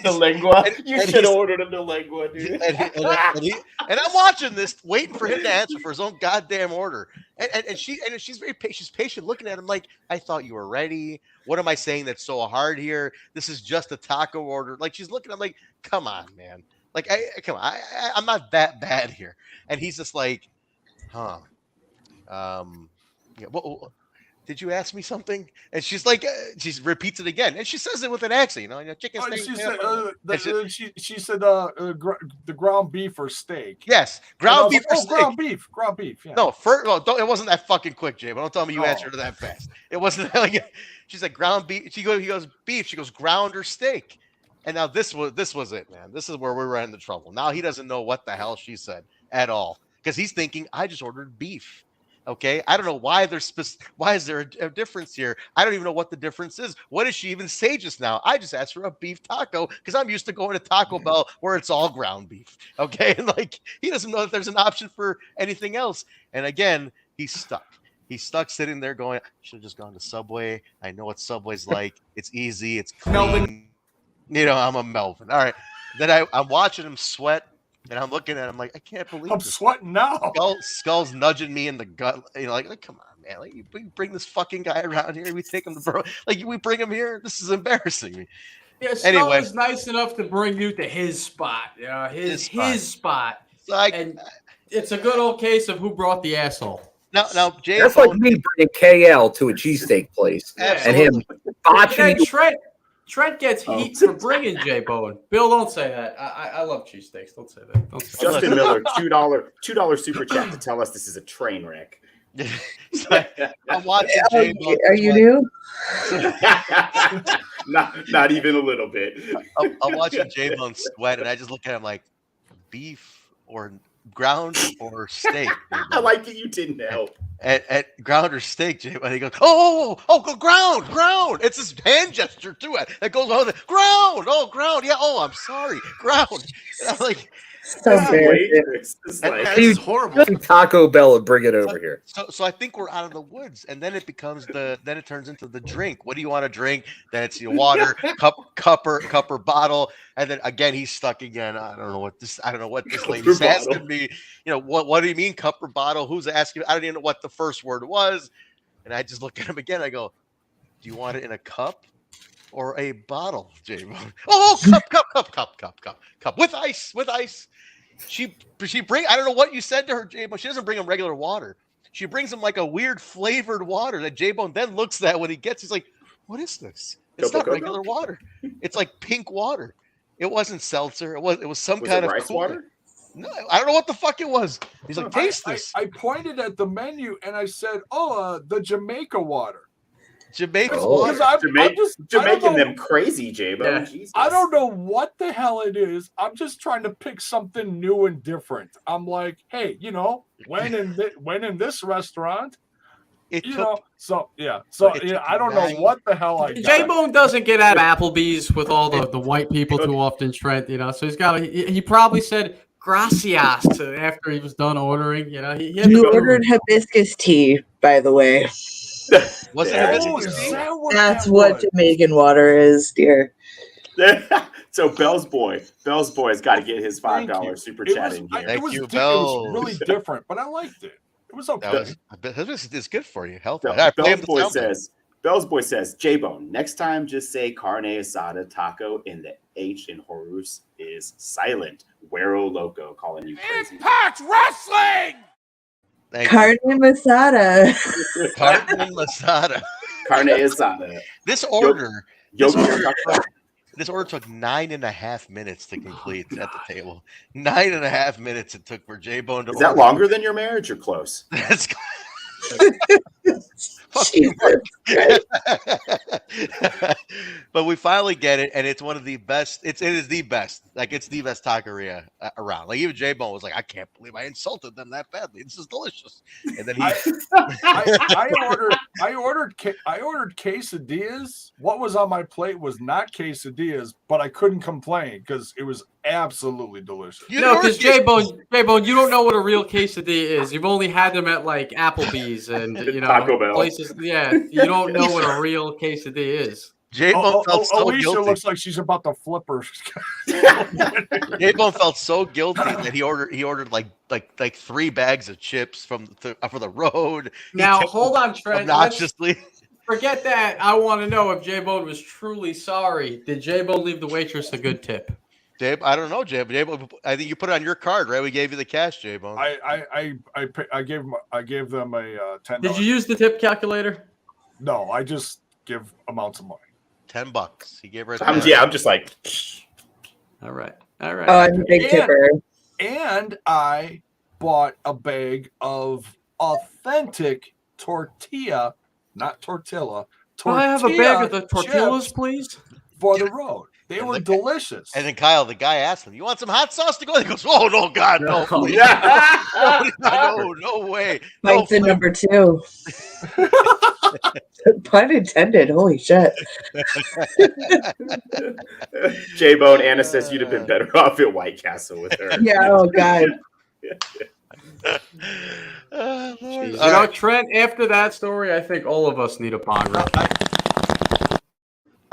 the lengua. You should have ordered him the lengua, dude. And I'm watching this, waiting for him to answer for his own goddamn order. And she's very patient. She's patient, looking at him like, I thought you were ready. What am I saying that's so hard here? This is just a taco order. Like, she's looking at him like, come on, man. Like, come on. I'm not that bad here. And he's just like, huh. Yeah. Well, did you ask me something? And she's like, she repeats it again, and she says it with an accent, chicken steak. She said the ground beef or steak. Yes, ground beef or steak. Ground beef. Yeah. No, it wasn't that fucking quick, Jay. But don't tell me you answered that fast. It wasn't like she said ground beef. He goes beef. She goes ground or steak. And now this was it, man. This is where we ran into trouble. Now he doesn't know what the hell she said at all, because he's thinking I just ordered beef. Okay, I don't know why why is there a difference here? I don't even know what the difference is. What did she even say just now? I just asked for a beef taco because I'm used to going to Taco Bell where it's all ground beef. Okay, and like he doesn't know that there's an option for anything else. And again, he's stuck. He's stuck sitting there going, I should have just gone to Subway. I know what Subway's like. It's easy. It's clean. Melvin. I'm a Melvin. All right. Then I'm watching him sweat. And I'm looking at him like, I can't believe I'm sweating now. Skull's nudging me in the gut. Like come on, man. Like, you bring this fucking guy around here. We take him to we bring him here. This is embarrassing me. Yeah, Skull is nice enough to bring you to his spot. His spot. So and it's a good old case of who brought the asshole. Now, Jay. That's like me bringing KL to a cheesesteak place. Absolutely. And him botching. Trent gets heat for bringing Jaybone. Bill, don't say that. I love cheesesteaks. Don't say that. Don't say Justin Miller, $2 super chat to tell us this is a train wreck. I'm watching Jaybone. Are you new? not even a little bit. I'm watching Jaybone sweat, and I just look at him like, beef or ground or steak. I like that you didn't help. At ground or steak, Jay, and he goes, ground. It's his hand gesture to it. That goes on the ground. Oh, ground. Yeah. Oh, I'm sorry. Ground. And I'm like, It's horrible. Taco Bell and bring it over here. So I think we're out of the woods, and then it becomes then it turns into the drink. What do you want to drink? Then it's your water, cup or bottle, and then again he's stuck again. I don't know what this lady's asking me. What do you mean cup or bottle? Who's asking? I don't even know what the first word was, and I just look at him again. I go, do you want it in a cup or a bottle, Jaybone? Oh, cup with ice. She I don't know what you said to her, Jaybone. She doesn't bring him regular water. She brings him like a weird flavored water that Jaybone then looks at when he gets. He's like, "What is this? It's not regular water. It's like pink water. It wasn't seltzer. It was some kind of rice water. No, I don't know what the fuck it was. He's like, taste this. I pointed at the menu and I said, the Jamaica water. Jamaican Jamaican them crazy, Jaybone. Yeah. I don't know what the hell it is. I'm just trying to pick something new and different. I'm like, hey, when in this restaurant, I don't know what the hell I got. Jaybone doesn't get at Applebee's with all the white people too often, Trent. So he probably said gracias after he was done ordering. You ordered hibiscus tea, by the way. That's what Jamaican water is, dear. So Bell's boy's got to get his $5 super chat in here. It was really different, but I liked it. It was okay. It's good for you. Healthy. Bell's boy says, Jaybone, next time just say carne asada taco and the H in Horus is silent. Guero Loco calling you crazy. Impact Wrestling! Carne asada. Carne asada. This order took 9.5 minutes to complete at the table. 9.5 minutes it took for Jaybone to order. Is that longer than your marriage or close? That's But we finally get it, and it's one of the best. It is the best. Like, it's the best taqueria around. Like, even Jaybone was like, I can't believe I insulted them that badly. This is delicious. And then he, I ordered quesadillas. What was on my plate was not quesadillas, but I couldn't complain because it was absolutely delicious. Because Jaybone, you don't know what a real quesadilla is. You've only had them at like Applebee's and Taco Bell places. Yeah, you don't know what a real quesadilla is. Jaybone felt so Alicia guilty. looks like she's about to flip her. Jaybone felt so guilty that he ordered like 3 bags of chips for the road. Now hold on, Trent. Obnoxiously. Forget that. I want to know if Jaybone was truly sorry. Did Jaybone leave the waitress a good tip? I don't know, Jaybone. I think you put it on your card, right? We gave you the cash, Jaybone. I gave them a $10. Did you use the tip calculator? No, I just give amounts of money. $10. He gave her. I'm just like. All right. Oh, I'm a big tipper. And I bought a bag of authentic tortilla, not tortilla. Can I have a bag of the tortillas, please? For the road. They were delicious. And then Kyle, the guy asked him, "You want some hot sauce to go?" He goes, "Oh no, God, no! Please. No way!" Bites in number 2. Pun intended. Holy shit. Jaybone, Anna says you'd have been better off at White Castle with her. Yeah. Oh God. Trent. After that story, I think all of us need a pond.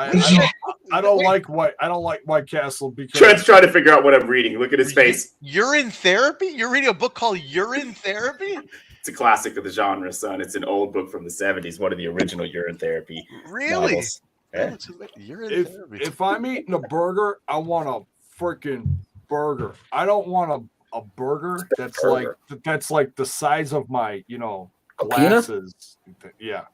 I don't like White Castle because Trent's trying to figure out what I'm reading. Look at his face. Urine therapy? You're reading a book called Urine Therapy? It's a classic of the genre, son. It's an old book from the 70s, one of the original urine therapy Really? novels. If I'm eating a burger, I want a freaking burger. I don't want a burger that's like the size of my glasses. Yeah.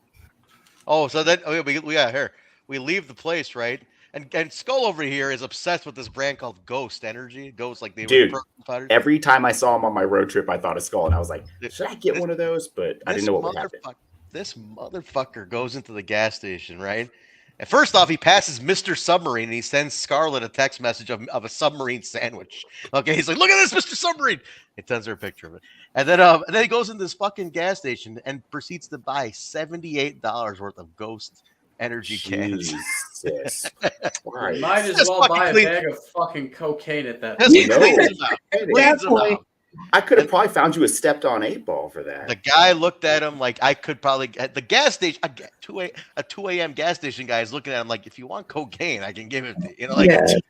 Oh, so then here. We leave the place, right? And Skull over here is obsessed with this brand called Ghost Energy. Ghost, like they Dude, were every time I saw him on my road trip, I thought of Skull, and I was like, should I get one of those? But I didn't know what would happen. This motherfucker goes into the gas station, right? And first off, he passes Mr. Submarine, and he sends Scarlett a text message of a submarine sandwich. Okay, he's like, "Look at this, Mr. Submarine." He sends her a picture of it. And then he goes into this fucking gas station and proceeds to buy $78 worth of Ghost Energy cans. Jesus. Right. Might as well buy a bag of fucking cocaine at that point. I could have probably found you a stepped-on 8-ball for that. The guy looked at him like I could probably at the gas station. A 2 a.m. gas station guy is looking at him like, if you want cocaine, I can give it to you.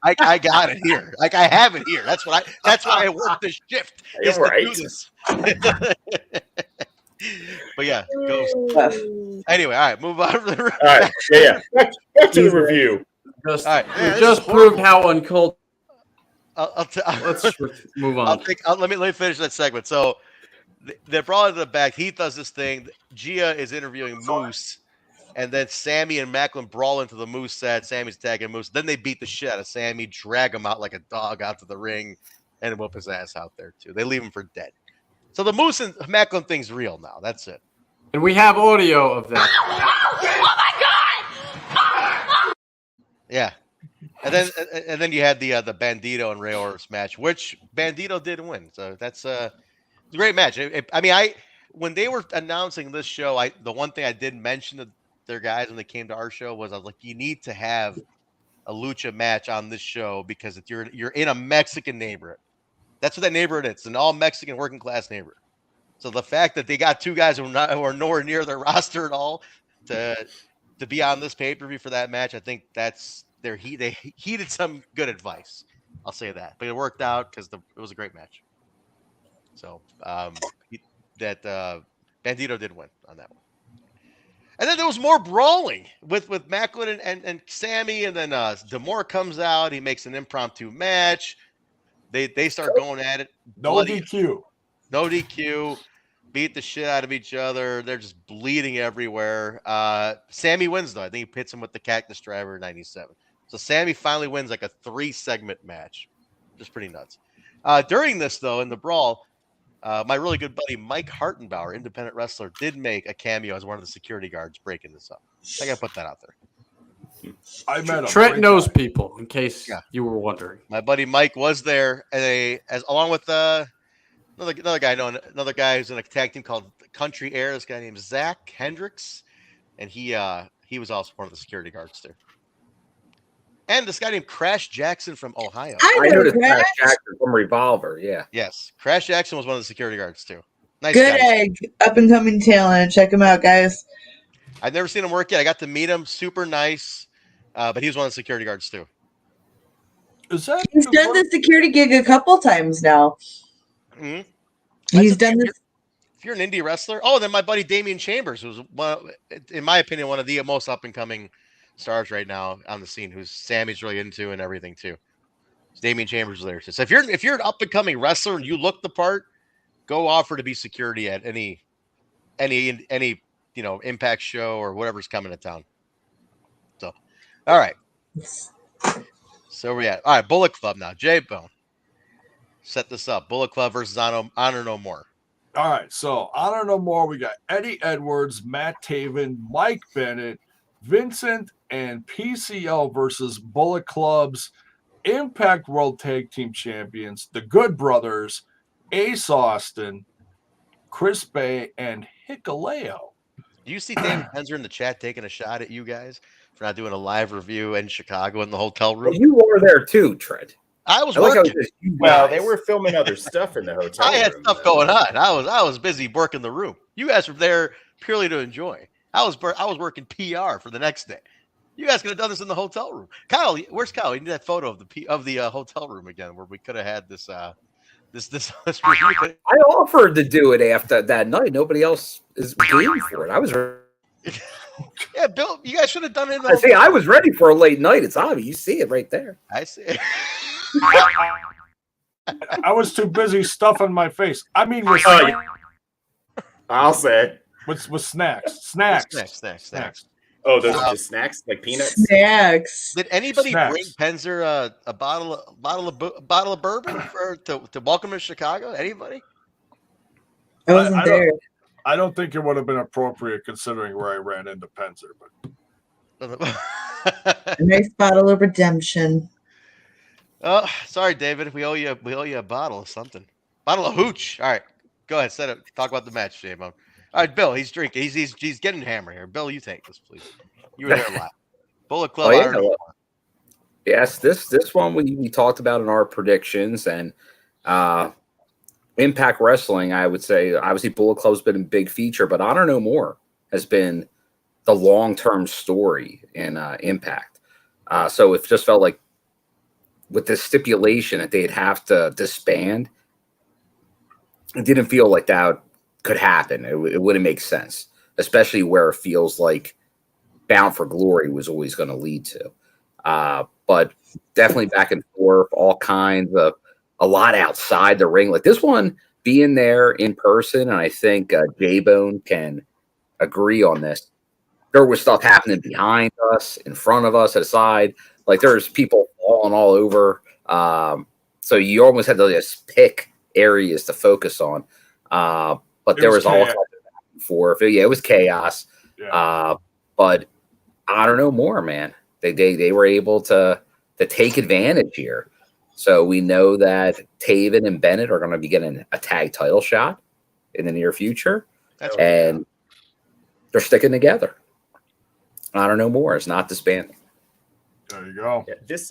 I got it here. Like I have it here. That's why I work this shift. Is to do this. But yeah, Ghost. Anyway, all right, move on from the all right, yeah. Back to the review. Just proved how uncold. Let's move on. Let me finish that segment. So they're brought into the back. Heath does this thing. Gia is interviewing Moose, and then Sami and Macklin brawl into the Moose set. Sammy's attacking Moose. Then they beat the shit out of Sami, drag him out like a dog out to the ring, and whoop his ass out there too. They leave him for dead. So the Moose and Macklin thing's real now. That's it. And we have audio of that. Oh my God! Yeah. And then you had the Bandido and Rey Horus match, which Bandido did win. So that's a great match. When they were announcing this show, the one thing I did mention to their guys when they came to our show was I was like, you need to have a lucha match on this show because if you're in a Mexican neighborhood. That's what that neighborhood is. It's an all Mexican working class neighborhood. So the fact that they got 2 guys who are nowhere near their roster at all to be on this pay-per-view for that match, I think that's they heeded some good advice. I'll say that. But it worked out because it was a great match. So Bandido did win on that one. And then there was more brawling with Macklin and Sami, and then D'Amore comes out. He makes an impromptu match. They start going at it. No DQ. Beat the shit out of each other. They're just bleeding everywhere. Sami wins, though. I think he hits him with the Cactus Driver in 97. So Sami finally wins like a 3-segment match. Just pretty nuts. During this, though, in the brawl, my really good buddy Mike Hartenbauer, independent wrestler, did make a cameo as one of the security guards breaking this up. I got to put that out there. I met him. Trent Great knows guy. people, in case you were wondering. My buddy Mike was there, and along with another guy, another guy who's in a tag team called Country Air. This guy named Zach Hendricks, and he was also one of the security guards there. And this guy named Crash Jackson from Ohio. I noticed Crash Jackson from Revolver. Yeah. Yes, Crash Jackson was one of the security guards too. Nice Good guy. egg, up and coming talent. Check him out, guys. I've never seen him work yet. I got to meet him. Super nice, but he was one of the security guards too. Is that He's done the security gig a couple times now. Mm-hmm. He's done this. If you're an indie wrestler, then my buddy Damian Chambers, who's in my opinion one of the most up and coming stars right now on the scene, who's Sammy's really into and everything too. Damian Chambers is there too. So if you're an up and coming wrestler and you look the part, go offer to be security at any Impact show or whatever's coming to town. So, all right. So we're at all right. Bullet Club now. Jaybone, set this up. Bullet Club versus Honor No More. All right, so Honor No More, we got Eddie Edwards, Matt Taven, Mike Bennett, Vincent, and PCO versus Bullet Club's Impact World Tag Team Champions, the Good Brothers, Ace Austin, Chris Bay, and Hikuleo. Do you see David Penzer in the chat taking a shot at you guys for not doing a live review in Chicago in the hotel room? Well, you were there too, Trent. I was working. Well, they were filming other stuff in the hotel. I had stuff going on. I was busy working the room. You guys were there purely to enjoy. I was working PR for the next day. You guys could have done this in the hotel room. Kyle, where's Kyle? We need that photo of the hotel room again, where we could have had this review. I offered to do it after that night. Nobody else is game for it. I was. Yeah, Bill, you guys should have done it. I was ready for a late night. It's obvious. You see it right there. I see it. I was too busy stuffing my face. I mean, I'll say with snacks. Snacks. Oh, those are just snacks, like peanuts. Snacks. Did anybody bring Penzer a bottle of bourbon to welcome him to Chicago? Anybody? I wasn't there. I don't think it would have been appropriate considering where I ran into Penzer. But A nice bottle of redemption. Oh, sorry, David. We owe you a bottle of something. Bottle of hooch. All right, go ahead. Set it. Talk about the match, Jaybone. All right, Bill. He's drinking. He's getting hammered here. Bill, you take this, please. You were there a lot. Bullet Club. Yes, this one we talked about in our predictions, and Impact Wrestling. I would say obviously Bullet Club's been a big feature, but Honor No More has been the long-term story in Impact. So it just felt like, with the stipulation that they'd have to disband, it didn't feel like that could happen. It wouldn't make sense, especially where it feels like Bound for Glory was always going to lead to. But definitely back and forth, all kinds of a lot outside the ring. Like this one being there in person, and I think Jaybone can agree on this. There was stuff happening behind us, in front of us, at the side. Like there's people falling all over. So you almost had to just pick areas to focus on. But there was all kinds of back and forth. Yeah, it was chaos. Yeah. But I don't know more, man. They were able to take advantage here. So we know that Taven and Bennett are going to be getting a tag title shot in the near future. And they're sticking together. I don't know more. It's not disbanding. There you go. Yeah, this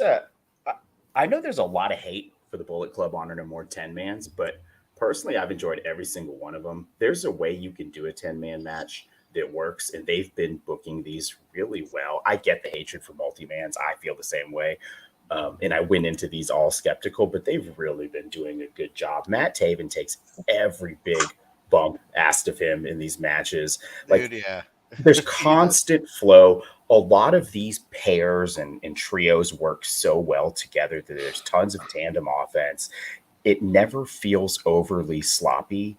I know there's a lot of hate for the Bullet Club Honor No More 10-mans, but personally, I've enjoyed every single one of them. There's a way you can do a 10-man match that works, and they've been booking these really well. I get the hatred for multi-mans. I feel the same way. And I went into these all skeptical, but they've really been doing a good job. Matt Taven takes every big bump asked of him in these matches. Like, dude, yeah. There's constant flow. A lot of these pairs and trios work so well together that there's tons of tandem offense. It never feels overly sloppy.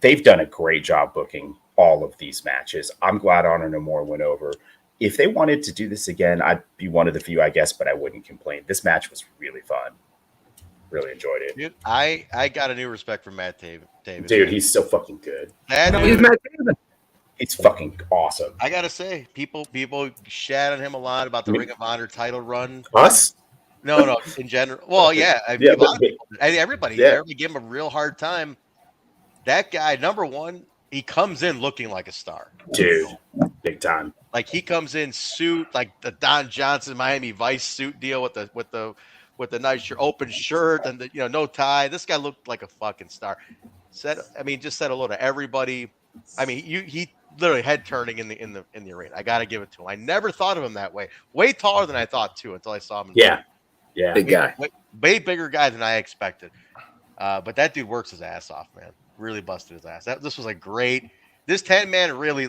They've done a great job booking all of these matches. I'm glad Honor No More went over. If they wanted to do this again, I'd be one of the few, I guess, but I wouldn't complain. This match was really fun. Really enjoyed it. Dude, I got a new respect for Matt Taven. Dude, he's so fucking good. That he's Matt Taven. He's fucking awesome. I gotta say, people shat on him a lot about the Ring of Honor title run. Us? No, in general. Well, yeah, Yeah, a lot of people, everybody yeah. gave him a real hard time. That guy, number one, he comes in looking like a star, dude, big time. Like he comes in suit, like the Don Johnson Miami Vice suit deal with the nice open shirt and the no tie. This guy looked like a fucking star. Just said hello to everybody. I mean, he literally head turning in the arena. I got to give it to him. I never thought of him that way. Way taller than I thought too until I saw him. Yeah, big guy. Way bigger guy than I expected. But that dude works his ass off, man. Really busted his ass. This was great. This 10-man really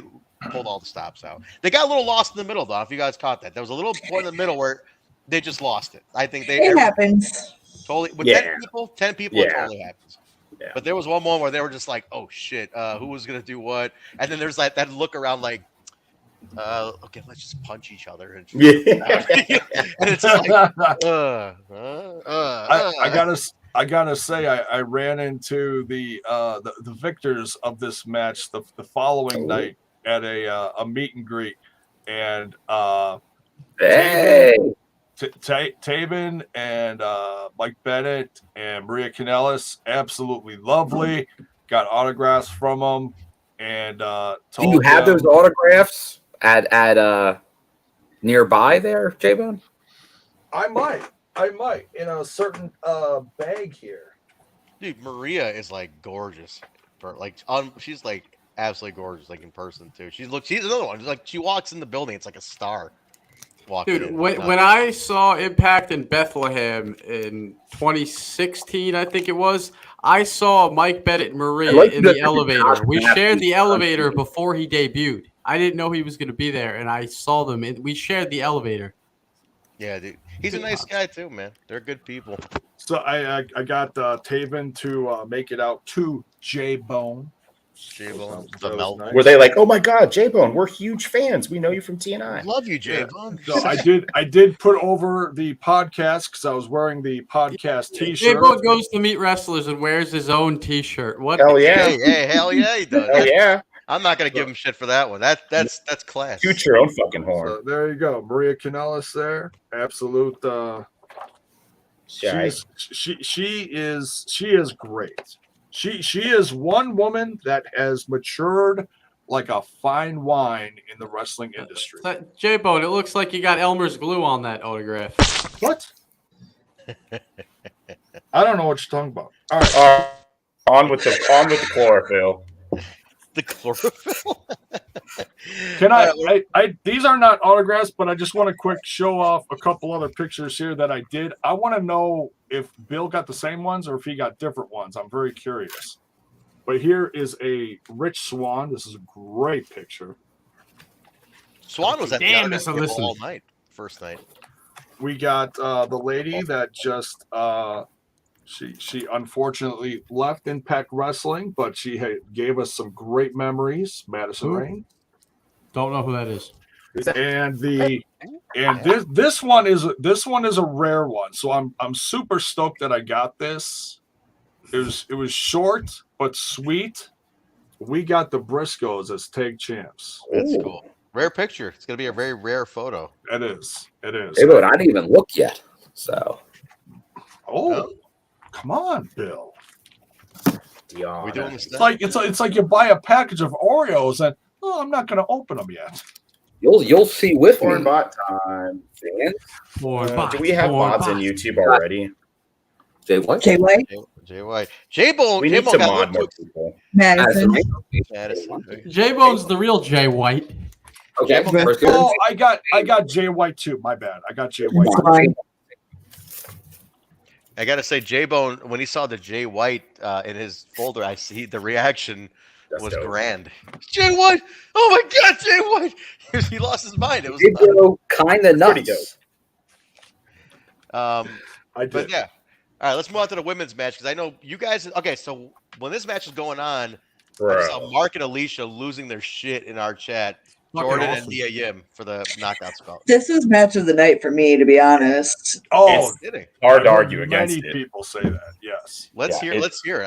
pulled all the stops out. They got a little lost in the middle, though. If you guys caught that, there was a little point in the middle where they just lost it. I think it happens. Totally with 10 people, it totally happens. Yeah. But there was one moment where they were just like, "Oh shit, who was gonna do what?" And then there's that look around, like, "Okay, let's just punch each other." And, and it's just like, I gotta say, I ran into the victors of this match the following night at a meet and greet, and Tabin and Mike Bennett and Maria Kanellis, absolutely lovely. Got autographs from them, and do you have those autographs at nearby there, Jaybone? I might in a certain bag here. Dude, Maria is like gorgeous, she's like absolutely gorgeous, like in person too. She's another one. Like she walks in the building, it's like a star. Dude, when I saw Impact in Bethlehem in 2016, I think it was, I saw Mike Bennett and Maria in the elevator. We shared the elevator before he debuted. I didn't know he was going to be there, and I saw them. We shared the elevator. Yeah, dude. He's a nice guy, too, man. They're good people. So I got Tabin to make it out to Jaybone. Were they like, "Oh my God, Jaybone, we're huge fans. We know you from TNI. Love you, Jaybone." Yeah. So I did put over the podcast because I was wearing the podcast T-shirt. Jaybone goes to meet wrestlers and wears his own T-shirt. What? Hell yeah! Hey, hell yeah, he does. Hell yeah! I'm not gonna give him shit for that one. That's class. Toot your own fucking horn. So there you go, Maria Kanellis there, absolute. She is great. She is one woman that has matured like a fine wine in the wrestling industry. Jaybone, it looks like you got Elmer's glue on that autograph. What? I don't know what you're talking about. All right, on with the chlorophyll. The chlorophyll. Can I these are not autographs, but I just want to quick show off a couple other pictures here that I did. I want to know if Bill got the same ones or if he got different ones. I'm very curious. But here is a Rich Swann. This is a great picture. Swann was at the all night, first night. We got the lady that just she unfortunately left Impact Wrestling, but she gave us some great memories. Madison Rain. Don't know who that is. And this one is a rare one. So I'm super stoked that I got this. It was short but sweet. We got the Briscoes as tag champs. That's cool. Rare picture. It's gonna be a very rare photo. It is. Hey, but I didn't even look yet. So. Come on, Bill. We doing this it's like you buy a package of Oreos and I'm not going to open them yet. You'll see with me. Bot time. Do we have mods in YouTube already? Jay White. Jay White. Jay White. Jaybone. We need to mod more people. Madison. Jaybone's the real Jay White. Okay. Oh, I got Jay White too. My bad. I got Jay White. I gotta say, Jaybone, when he saw the Jay White in his folder, I see the reaction was grand. Jay White! Oh my God, Jay White! He lost his mind. It was kind of nuts. But yeah. All right, let's move on to the women's match because I know you guys. Okay, so when this match is going on, I saw Mark and Alicia losing their shit in our chat. Jordan and Nia Yim for the knockout spot. This was match of the night for me, to be honest. Oh, it's hard to argue against it. Many people say that. Yes. Let's hear. Let's hear.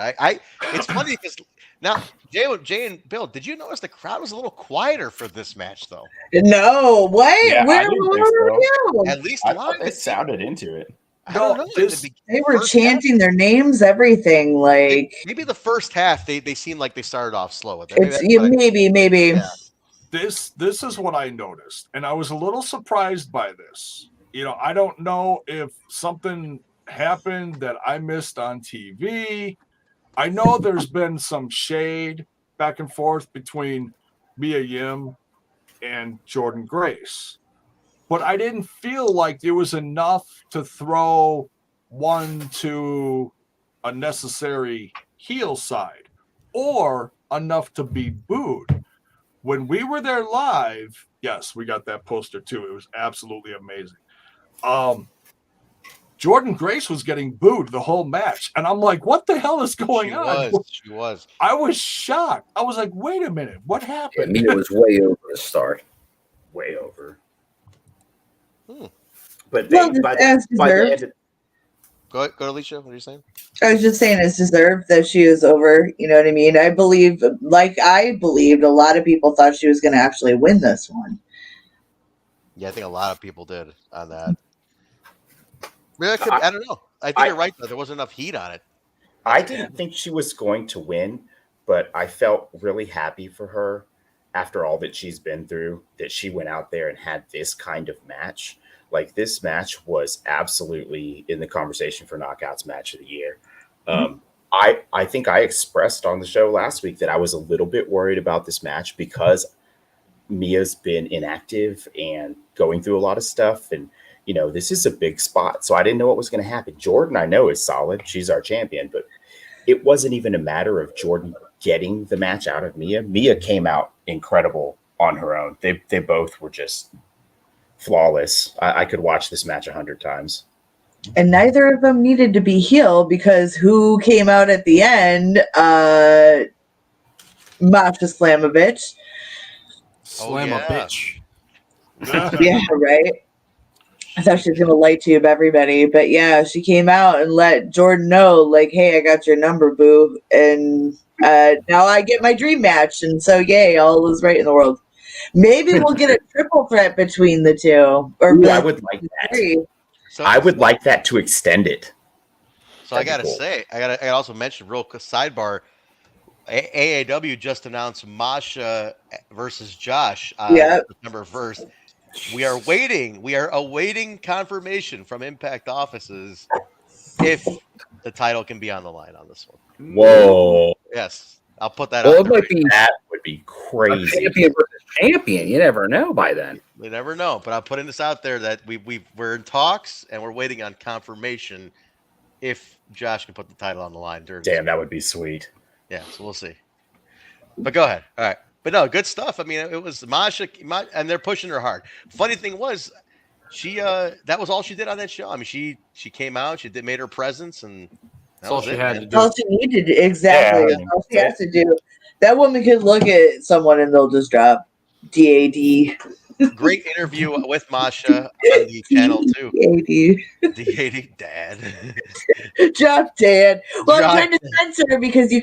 It's funny because Now, Jay and Bill, did you notice the crowd was a little quieter for this match, though? No, what? Yeah, Where I didn't think were so. you? At least I live, thought they it seemed- sounded into it. I don't know. They were chanting their names, everything. Like Maybe the first half they seemed like they started off slow. it's maybe. Yeah. This is what I noticed, and I was a little surprised by this. You know, I don't know if something happened that I missed on TV. I know there's been some shade back and forth between Mia Yim and Jordan Grace, but I didn't feel like there was enough to throw one to a necessary heel side or enough to be booed. When we were there live, yes, we got that poster too. It was absolutely amazing. Jordan Grace was getting booed the whole match, and I'm like, what the hell is going on? She was. I was shocked. I was like, wait a minute, what happened? Mia was way over the start. Way over. Hmm. But Well, they, by as the deserved. end of, Go, Alicia. What are you saying? I was just saying it's deserved that she is over. You know what I mean? I believed a lot of people thought she was going to actually win this one. Yeah, I think a lot of people did on that. I don't know. I think you're right, though. There wasn't enough heat on it. I didn't think she was going to win, but I felt really happy for her after all that she's been through, that she went out there and had this kind of match. Like, this match was absolutely in the conversation for Knockouts Match of the Year. I think I expressed on the show last week that I was a little bit worried about this match because Mia's been inactive and going through a lot of stuff. And, you know, this is a big spot. So I didn't know what was going to happen. Jordan, I know, is solid. She's our champion. But it wasn't even a matter of Jordan getting the match out of Mia. Mia came out incredible on her own. They both were just flawless. I could watch this match 100 times. And neither of them needed to be heel because who came out at the end? Masha Slamovich. Bitch. Yeah, right. I thought she was gonna light tube everybody, but yeah, she came out and let Jordan know, like, "Hey, I got your number, boo," and now I get my dream match, and so yay, all is right in the world. Maybe we'll get a triple threat between the two, or Ooh, I would like that. I would like that to extend it. So I gotta say, I gotta also mention real quick sidebar. AAW just announced Masha versus Josh on September 1st. We are awaiting confirmation from Impact offices if the title can be on the line on this one. Whoa. Yes. I'll put that out there. That would be crazy. Champion versus champion. You never know by then. We never know. But I'm putting this out there that we're in talks and we're waiting on confirmation if Josh can put the title on the line. Damn, that would be sweet. Yeah, so we'll see. But go ahead. All right. But no, good stuff. I mean, it was Masha, and they're pushing her hard. Funny thing was, she that was all she did on that show. I mean, she came out, made her presence, and that's all she had to do. All she needed, exactly. Yeah. All she has to do. That woman could look at someone and they'll just drop DAD. Great interview with Masha on the channel too. DAD, Dad. Drop Dad. Well, I'm trying to censor because you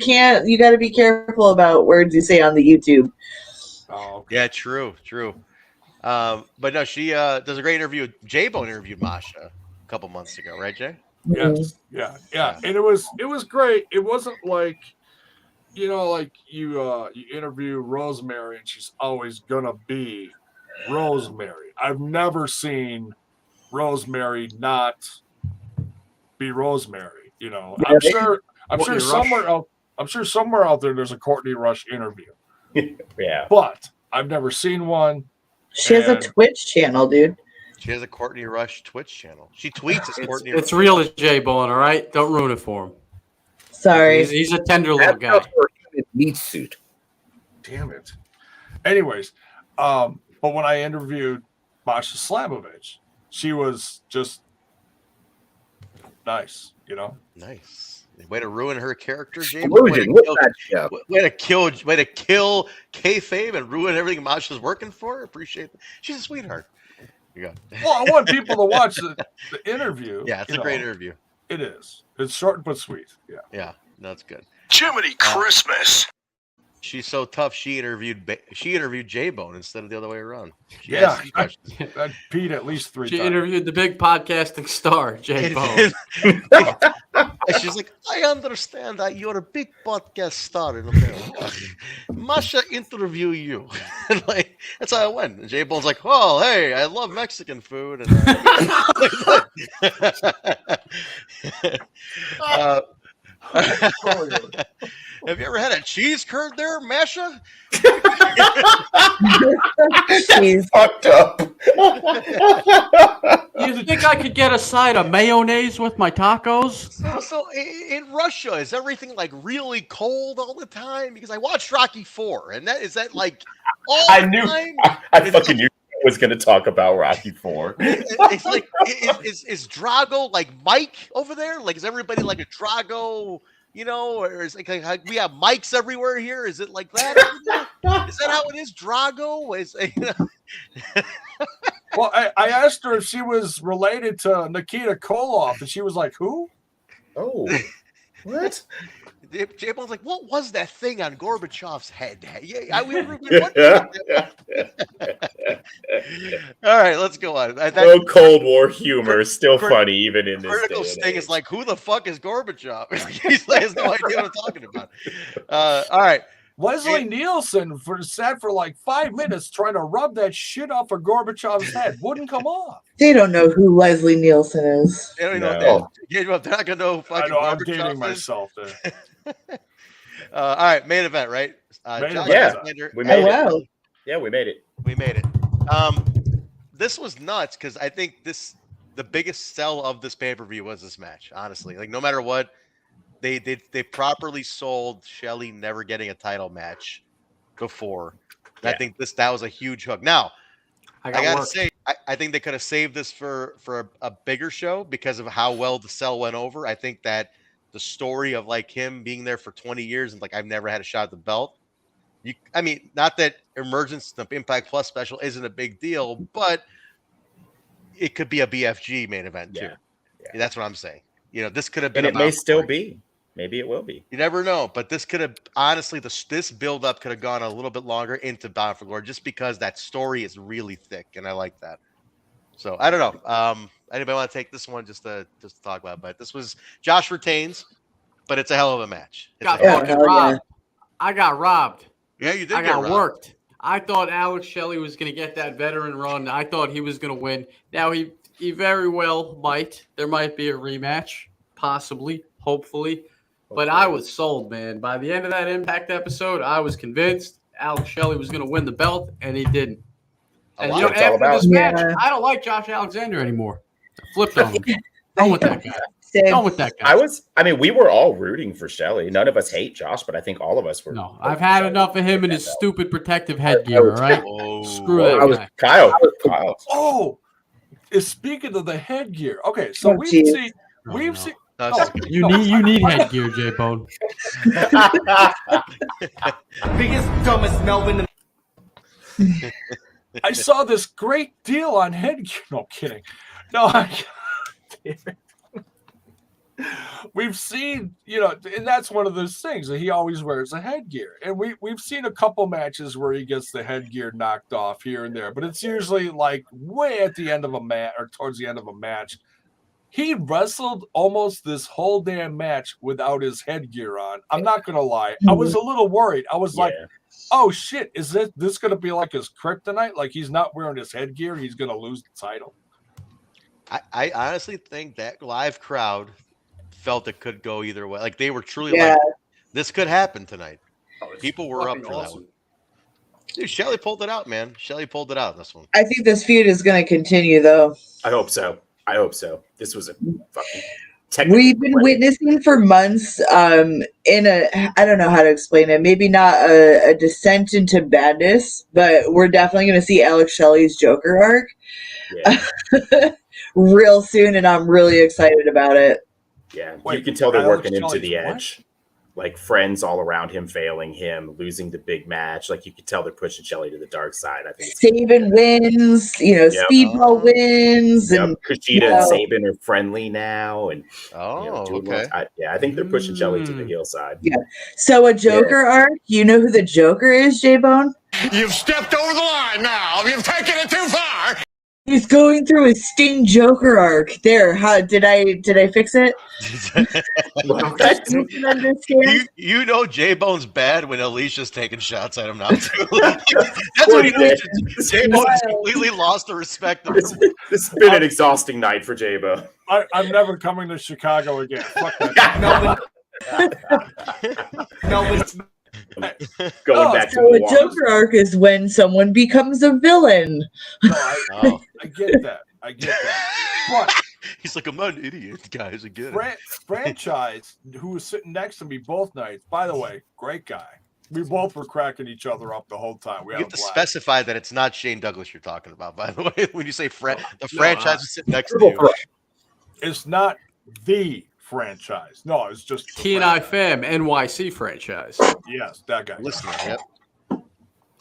got to be careful about words you say on the YouTube. Oh, okay. Yeah, true. But no, she does a great interview. Jaybone interviewed Masha a couple months ago, right, Jay? Yes, yeah, and it was great. It wasn't like, you know, like you interview Rosemary and she's always gonna be Rosemary. I've never seen Rosemary not be Rosemary. You know, I'm sure somewhere out there there's a Courtney Rush interview. Yeah, but I've never seen one. She has a Twitch channel, dude. She has a Courtney Rush Twitch channel. She tweets as Courtney. It's real as Jaybone, all right? Don't ruin it for him. Sorry. He's a tender little guy. Meat suit. Damn it. Anyways, but when I interviewed Masha Slamovich, she was just nice, you know? Nice. Way to ruin her character, James. Way to kill kayfabe and ruin everything Masha's working for. Appreciate it. She's a sweetheart. Well, I want people to watch the interview. Yeah, it's a great interview. It is. It's short but sweet. Yeah. Yeah, no, it's good. Jiminy Christmas. She's so tough. She interviewed Jaybone instead of the other way around. She Yeah, asked you questions. I peed at least 3 She times. interviewed the big podcasting star, Jaybone. And she's like, I understand that you're a big podcast star in America. Masha interview you. And like, that's how it went. And Jaybone's like, oh, hey, I love Mexican food. And, have you ever had a cheese curd there, Masha? She's fucked up. You think I could get a side of mayonnaise with my tacos? So in Russia, is everything like really cold all the time? Because I watched Rocky 4, and is that like all I the knew. time? I fucking knew I was going to talk about Rocky 4. It's like, is Drago like Mike over there? Like, is everybody like a Drago? You know, or is it like we have mics everywhere here? Is it like that? Is that how it is? Drago is. Well, I asked her if she was related to Nikita Koloff, and she was like, "Who?" Oh, what? Jaybone's like, what was that thing on Gorbachev's head? Yeah, all right, let's go on. No Cold War humor, still funny even in this. Critical Sting is like, who the fuck is Gorbachev? He has no idea what I'm talking about. All right. Leslie Nielsen sat for like 5 minutes trying to rub that shit off of Gorbachev's head. Wouldn't come off. They don't know who Leslie Nielsen is. They don't know they're not gonna know fucking I'm Gorbachev dating is. myself there. All right, main event, right? We made it. Yeah, we made it. We made it. This was nuts because I think the biggest sell of this pay-per-view was this match. Honestly, like no matter what, they properly sold Shelley never getting a title match before. Yeah. I think that was a huge hook. Now, I gotta say, I think they could have saved this for a bigger show because of how well the sell went over. I think that the story of like him being there for 20 years and like I've never had a shot at the belt. I mean, not that Emergence, the Impact Plus special isn't a big deal, but it could be a BFG main event too. Yeah. That's what I'm saying. You know, this could have been. And it may still be. Maybe it will be. You never know, but this could have honestly this build up could have gone a little bit longer into Bound for Glory just because that story is really thick, and I like that. So I don't know. Anybody want to take this one just to talk about? But this was Josh retains, but it's a hell of a match. Got fucking robbed. I got robbed. Yeah, you did. I got worked. I thought Alex Shelley was going to get that veteran run. I thought he was going to win. Now he very well might. There might be a rematch, possibly, hopefully. But I was sold, man. By the end of that Impact episode, I was convinced Alex Shelley was going to win the belt, and he didn't. And you know, after this match, I don't like Josh Alexander anymore. I flipped on him. Done with that guy. Done with that guy. We were all rooting for Shelley. None of us hate Josh, but I think all of us were. No, I've had enough of him and his stupid protective headgear, all right? Screw that guy. Kyle. Oh, speaking of the headgear. Okay, so we've seen. You need headgear, Jaybone. Biggest, dumbest Melvin. I saw this great deal on headgear. No kidding. No, we've seen, and that's one of those things that he always wears a headgear. And we've seen a couple matches where he gets the headgear knocked off here and there, but it's usually like way at the end of a match or towards the end of a match. He wrestled almost this whole damn match without his headgear on. I'm not going to lie. I was a little worried. I was like, oh, shit, is this going to be like his kryptonite? Like he's not wearing his headgear. He's going to lose the title. I honestly think that live crowd felt it could go either way. Like they were truly like, this could happen tonight. People were up for that one. Dude, Shelley pulled it out, man. Shelley pulled it out in this one. I think this feud is going to continue, though. I hope so. This was a fucking We've been witnessing for months in a, I don't know how to explain it, maybe not a descent into badness, but we're definitely going to see Alex Shelley's Joker arc real soon, and I'm really excited about it. Yeah, you can tell they're working into the edge. like friends all around him failing him, losing the big match. Like you could tell they're pushing Shelly to the dark side. I think Sabin wins, Speedball wins, and Kushida and Sabin are friendly now, and okay. I think they're pushing Shelly to the heel side. Yeah. So a Joker arc. You know who the Joker is, Jaybone? You've stepped over the line now. You've taken it too far. He's going through a Sting Joker arc. There, how did I fix it? You can understand. You know J-Bone's bad when Alicia's taking shots at him now too. That's what he did. J-Bone's completely lost the respect of him. This has been an exhausting night for J-Bone. I'm never coming to Chicago again. Fuck that. Going back to a Joker arc is when someone becomes a villain. I get that. But he's like, I'm not an idiot, guys. I get it. Franchise, who was sitting next to me both nights, by the way, great guy. We both were cracking each other up the whole time. You have to specify that it's not Shane Douglas you're talking about, by the way, when you say the franchise is sitting next to you. It's not the franchise. No, it's just TNI Fam NYC franchise. Yes, that guy. Listener, yep.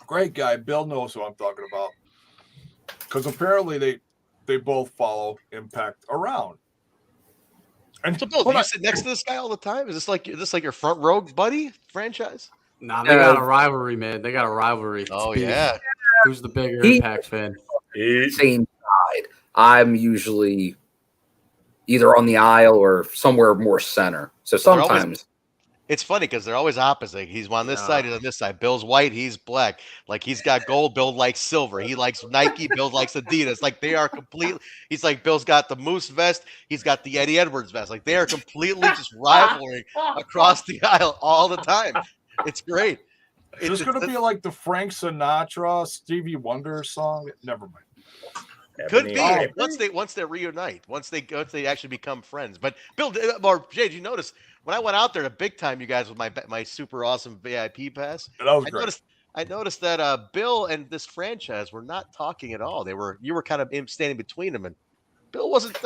Great guy. Bill knows who I'm talking about. Because apparently they both follow Impact around. And so Bill, do you sit next to this guy all the time? Is this like your front row buddy franchise? Nah, they got a rivalry, man. They got a rivalry. Oh yeah. Who's the bigger Impact fan? Same side. I'm usually either on the aisle or somewhere more center. So sometimes it's funny because they're always opposite. He's on this side, he's on this side. Bill's white, he's black. Like he's got gold, Bill likes silver. He likes Nike, Bill likes Adidas. Like they are completely. He's like Bill's got the Moose vest, he's got the Eddie Edwards vest. Like they are completely just rivaling across the aisle all the time. It's great. Is this going to be like the Frank Sinatra, Stevie Wonder song? Never mind. Could be once they reunite, once they actually become friends. But Bill or Jay, did you notice when I went out there to big time you guys with my super awesome VIP pass? That was great. I noticed that Bill and this franchise were not talking at all. You were kind of standing between them, and Bill wasn't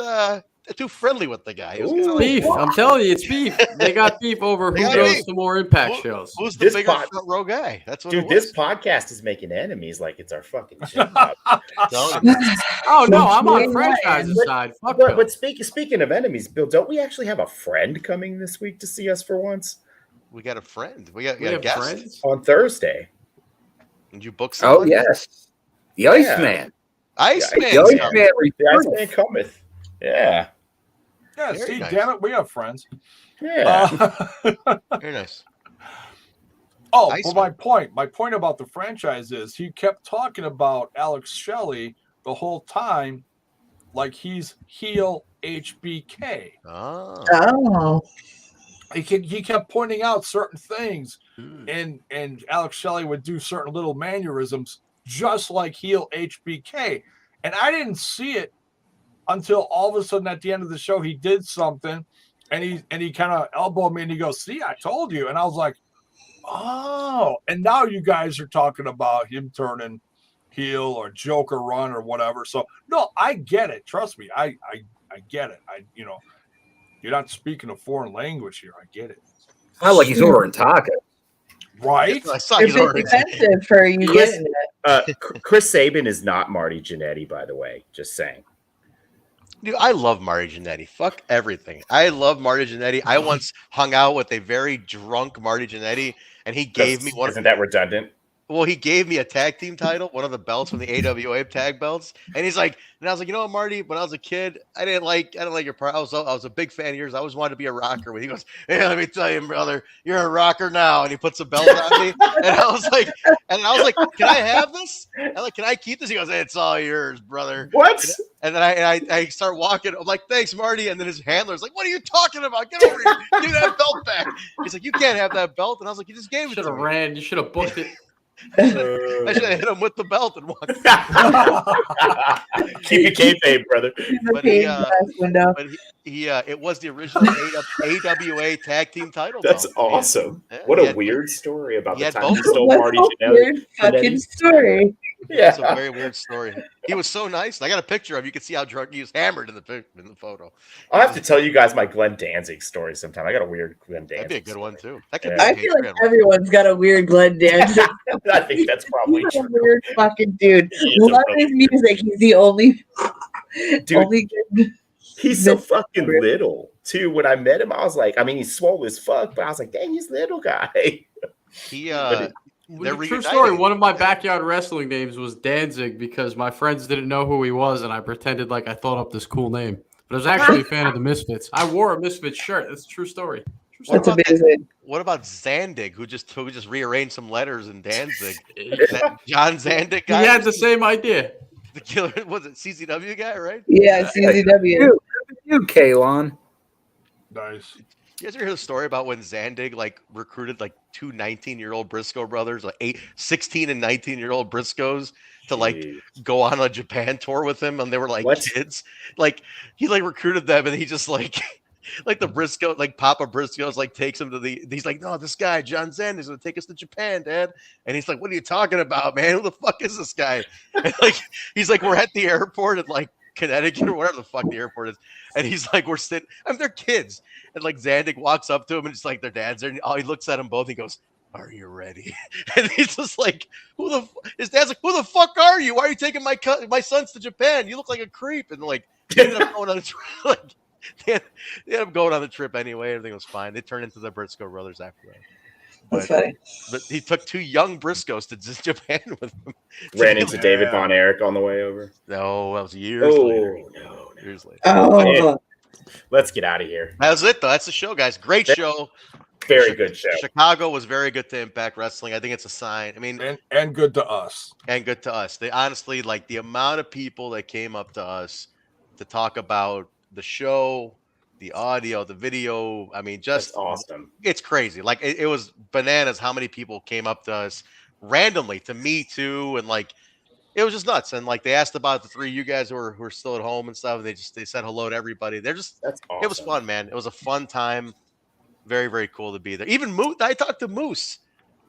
too friendly with the guy. It was It's beef. I'm telling you, it's beef. They got beef over who goes to more Impact shows. Who's the bigger front row guy? That's what. Dude, this podcast is making enemies like it's our fucking job. Oh no, I'm on franchise's side. Fuck Bill. But speaking of enemies, Bill, don't we actually have a friend coming this week to see us for once? We got a friend. We got a guest friends? On Thursday. Did you book someone? Oh yes, the Iceman. Iceman. The Iceman cometh. Yeah. Yeah, Very see, nice. damn it, we have friends. Yeah. Very nice. Oh, but my point about the franchise is he kept talking about Alex Shelley the whole time like he's heel HBK. Oh. He kept pointing out certain things, and Alex Shelley would do certain little mannerisms just like heel HBK. And I didn't see it until all of a sudden at the end of the show he did something, and he kind of elbowed me and he goes, "See, I told you." And I was like, "Oh!" And now you guys are talking about him turning heel or Joker run or whatever. So no, I get it. Trust me, I get it. You're not speaking a foreign language here. I get it. Not like he's ordering tacos. Right? I saw he's ordering. Expensive for you getting it. Chris Sabin is not Marty Jannetty, by the way. Just saying. Dude, I love Marty Jannetty. Fuck everything. I love Marty Jannetty. I once hung out with a very drunk Marty Jannetty, and he gave me one. Isn't that redundant? Well, he gave me a tag team title, one of the belts from the AWA tag belts, and he's like, and I was like, you know what, Marty? When I was a kid, I didn't like your part. I was a big fan of yours. I always wanted to be a rocker. When he goes, "Hey, let me tell you, brother, you're a rocker now," and he puts a belt on me, and I was like, can I have this? And like, can I keep this? He goes, "Hey, it's all yours, brother." What? And then I start walking. I'm like, "Thanks, Marty." And then his handler's like, "What are you talking about? Get over here! Give that belt back." He's like, "You can't have that belt." And I was like, "You just gave it to me." Should have ran. You should have booked it. I should have hit him with the belt and walked. Keep your kayfabe, brother. It was the original AWA tag team title. That's awesome. Yeah, what a weird story about the time he stole What Marty a weird fucking Jannetty. story. It's a very weird story. He was so nice. I got a picture of him. You can see how drunk he was hammered in the photo. I'll have to tell you guys my Glenn Danzig story sometime. I got a weird Glenn Danzig. That'd be a good story. one too. That could I feel like everyone's got a weird Glenn Danzig. I think that's probably He's true. a weird fucking dude. Love his music. He's the only good. He's so fucking little too. When I met him, I was like, I mean, he's swole as fuck, but I was like, dang, he's little guy. He True story. One of my backyard wrestling names was Danzig because my friends didn't know who he was, and I pretended like I thought up this cool name. But I was actually a fan of the Misfits. I wore a Misfits shirt. That's a true story. What about Zandig, who just rearranged some letters in Danzig? John Zandig guy? He had the same idea. The killer, was it CZW guy, right? Yeah, CZW. You, Callahan. Nice. You guys ever hear the story about when Zandig recruited two 19-year-old Briscoe brothers, 16 and 19-year-old Briscoes to go on a Japan tour with him, and they were kids. He recruited them, and he just the Briscoe, Papa Briscoe's takes him to he's like, no, this guy John Zandig's gonna take us to Japan, Dad. And he's like, what are you talking about, man? Who the fuck is this guy? And he's like, we're at the airport in Connecticut or whatever the fuck the airport is, and he's like, we're sitting. I mean, they're kids, and Zandig walks up to him, and it's their dad's there. And he looks at them both. And he goes, "Are you ready?" And he's just like, his dad's like, "Who the fuck are you? Why are you taking my sons to Japan? You look like a creep." And they ended up going on a trip. They ended up going on the trip anyway. Everything was fine. They turned into the Briscoe brothers after that. That's funny. But he took two young Briscoes to Japan with him. Ran into David Von Erich on the way over. No, that was years later. No. Years later. Oh. Let's get out of here. That was it, though. That's the show, guys. Great show. Very good show. Chicago was very good to Impact Wrestling. I think it's a sign. I mean, and good to us. And good to us. They honestly, the amount of people that came up to us to talk about the show, the audio, the video. I mean, just that's awesome. It's crazy. It was bananas how many people came up to us randomly to me too, and it was just nuts. And they asked about the three of you guys who are still at home and stuff. And they said hello to everybody. That's awesome. It was fun, man. It was a fun time. Very, very cool to be there. Even Moose, I talked to Moose.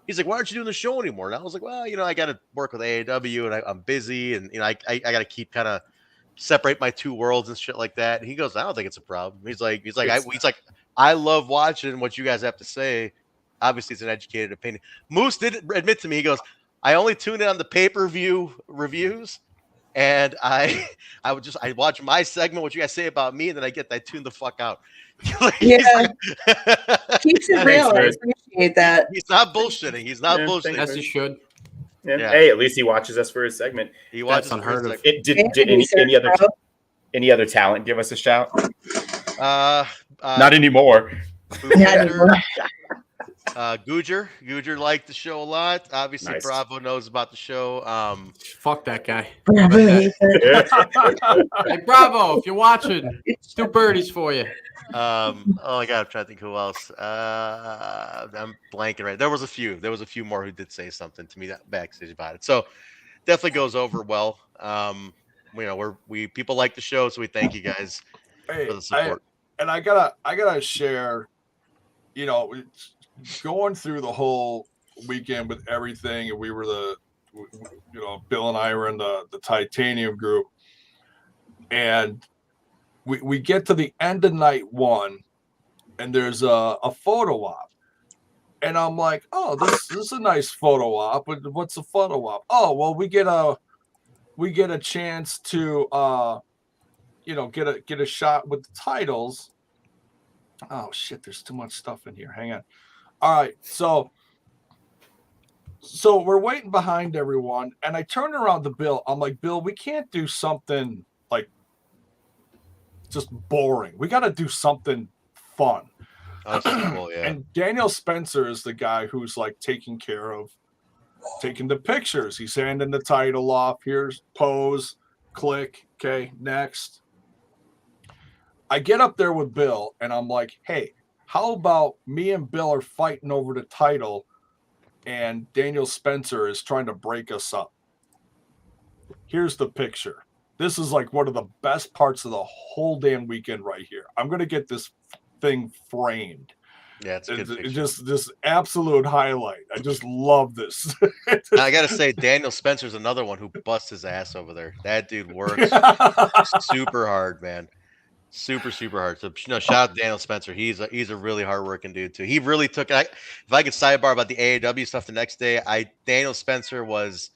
He's like, "Why aren't you doing the show anymore?" And I was like, "Well, I got to work with AAW, and I'm busy, and I got to keep kind of separate my two worlds and shit like that." And he goes, "I don't think it's a problem." He's like, I love watching what you guys have to say. Obviously, it's an educated opinion. Moose did admit to me. He goes, "I only tune in on the pay-per-view reviews, and I watch my segment, what you guys say about me, and then I tune the fuck out." Yeah, keeps it real. I appreciate that. He's not bullshitting. He's not bullshitting. As he should. Yeah. Hey, at least he watches us for his segment. He watches unheard of. Did any other talent give us a shout? Not anymore. Gujjar liked the show a lot. Obviously, nice. Bravo knows about the show. Fuck that guy. Bravo. Hey, Bravo, if you're watching, it's two birdies for you. Oh my god, I'm trying to think who else. I'm blanking right. There was a few more who did say something to me backstage about it. So definitely goes over well. People like the show, so we thank you guys for the support. I gotta share. Going through the whole weekend with everything, and we were Bill and I were in the Titanium group, and we get to the end of night one, and there's a photo op, and I'm like, oh, this is a nice photo op. What's a photo op? Oh, well, we get a chance to get a shot with the titles. Oh shit, there's too much stuff in here. Hang on. All right, so we're waiting behind everyone, and I turn around to Bill. I'm like, Bill, we can't do something just boring. We got to do something fun. That's cool, yeah. And Daniel Spencer is the guy who's taking the pictures. He's handing the title off. Here's pose, click. Okay, next. I get up there with Bill, and I'm like, hey, how about me and Bill are fighting over the title, and Daniel Spencer is trying to break us up? Here's the picture. This is one of the best parts of the whole damn weekend right here. I'm going to get this thing framed. Yeah, it's a good picture. Just absolute highlight. I just love this. I gotta say, Daniel Spencer's another one who busts his ass over there. That dude works super hard, man. Super hard. So shout out to Daniel Spencer. He's a really hardworking dude too. He really took it. If I could sidebar about the AAW stuff the next day, Daniel Spencer was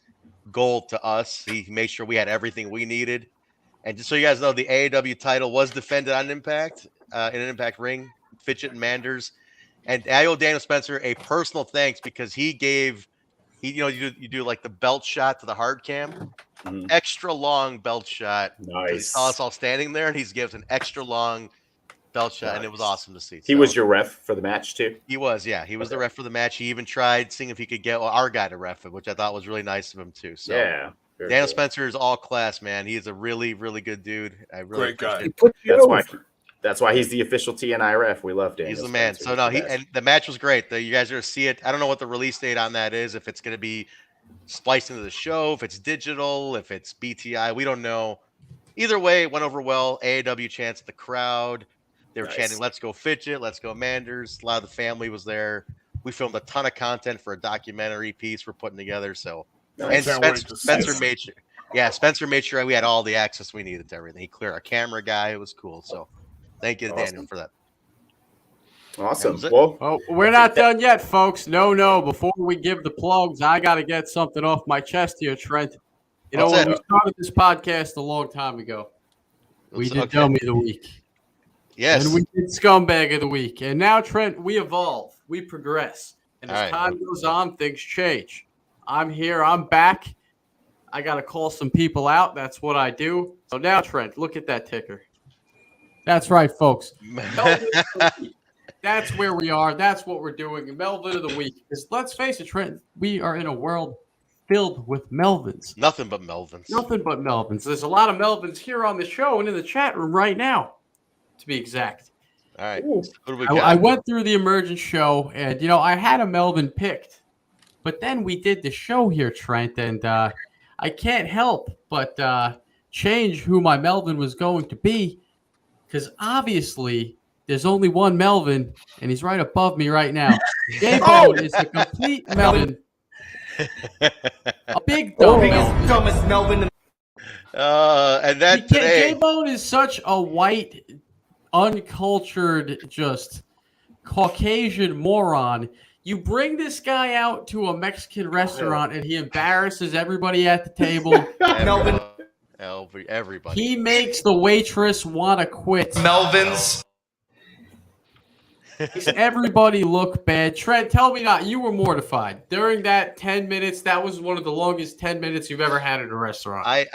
gold to us. He made sure we had everything we needed. And just so you guys know, the AAW title was defended on Impact in an Impact ring, Fitchett and Manders. And I owe Daniel Spencer a personal thanks because you do like the belt shot to the hard cam, extra long belt shot. Nice. He saw us all standing there, and he's given an extra long belt shot, and it was awesome to see. He was your ref for the match too. He was, yeah. He was the ref for the match. He even tried seeing if he could get our guy to ref it, which I thought was really nice of him too. So yeah, Daniel Spencer is all class, man. He is a really, really good dude. I really great guy. That's why he's the official TNI ref. We love Daniel. He's the man. Spencer. So and the match was great. You guys are gonna see it. I don't know what the release date on that is. If it's gonna be spliced into the show, if it's digital, if it's BTI, we don't know. Either way, it went over well. AAW chants at the crowd. They were chanting, "Let's go Fitchett, let's go Manders." A lot of the family was there. We filmed a ton of content for a documentary piece we're putting together. So, and Spencer made sure. Yeah, Spencer made sure we had all the access we needed to everything. He cleared our camera guy. It was cool. So. Thank you, Daniel, for that. Awesome. Well, we're not done yet, folks. No. Before we give the plugs, I got to get something off my chest here, Trent. You know, when we started this podcast a long time ago, we did Dummy of the Week. Yes. And we did Scumbag of the Week. And now, Trent, we evolve. We progress. And as time goes on, things change. I'm here. I'm back. I got to call some people out. That's what I do. So now, Trent, look at that ticker. That's right, folks. That's where we are. That's what we're doing. Melvin of the Week. Because let's face it, Trent, we are in a world filled with Melvins. Nothing but Melvins. Nothing but Melvins. There's a lot of Melvins here on the show and in the chat room right now, to be exact. All right. I went through the Emergence show, and, I had a Melvin picked. But then we did the show here, Trent, and I can't help but change who my Melvin was going to be. Because obviously, there's only one Melvin, and he's right above me right now. Jaybone is a complete Melvin. A big dumb Melvin. Dumbest Melvin. And that today. Jaybone is such a white, uncultured, just Caucasian moron. You bring this guy out to a Mexican restaurant, and he embarrasses everybody at the table. Melvin. Everybody. He makes the waitress want to quit. Melvins. Makes everybody look bad. Trent, tell me not. You were mortified during that 10 minutes. That was one of the longest 10 minutes you've ever had at a restaurant. I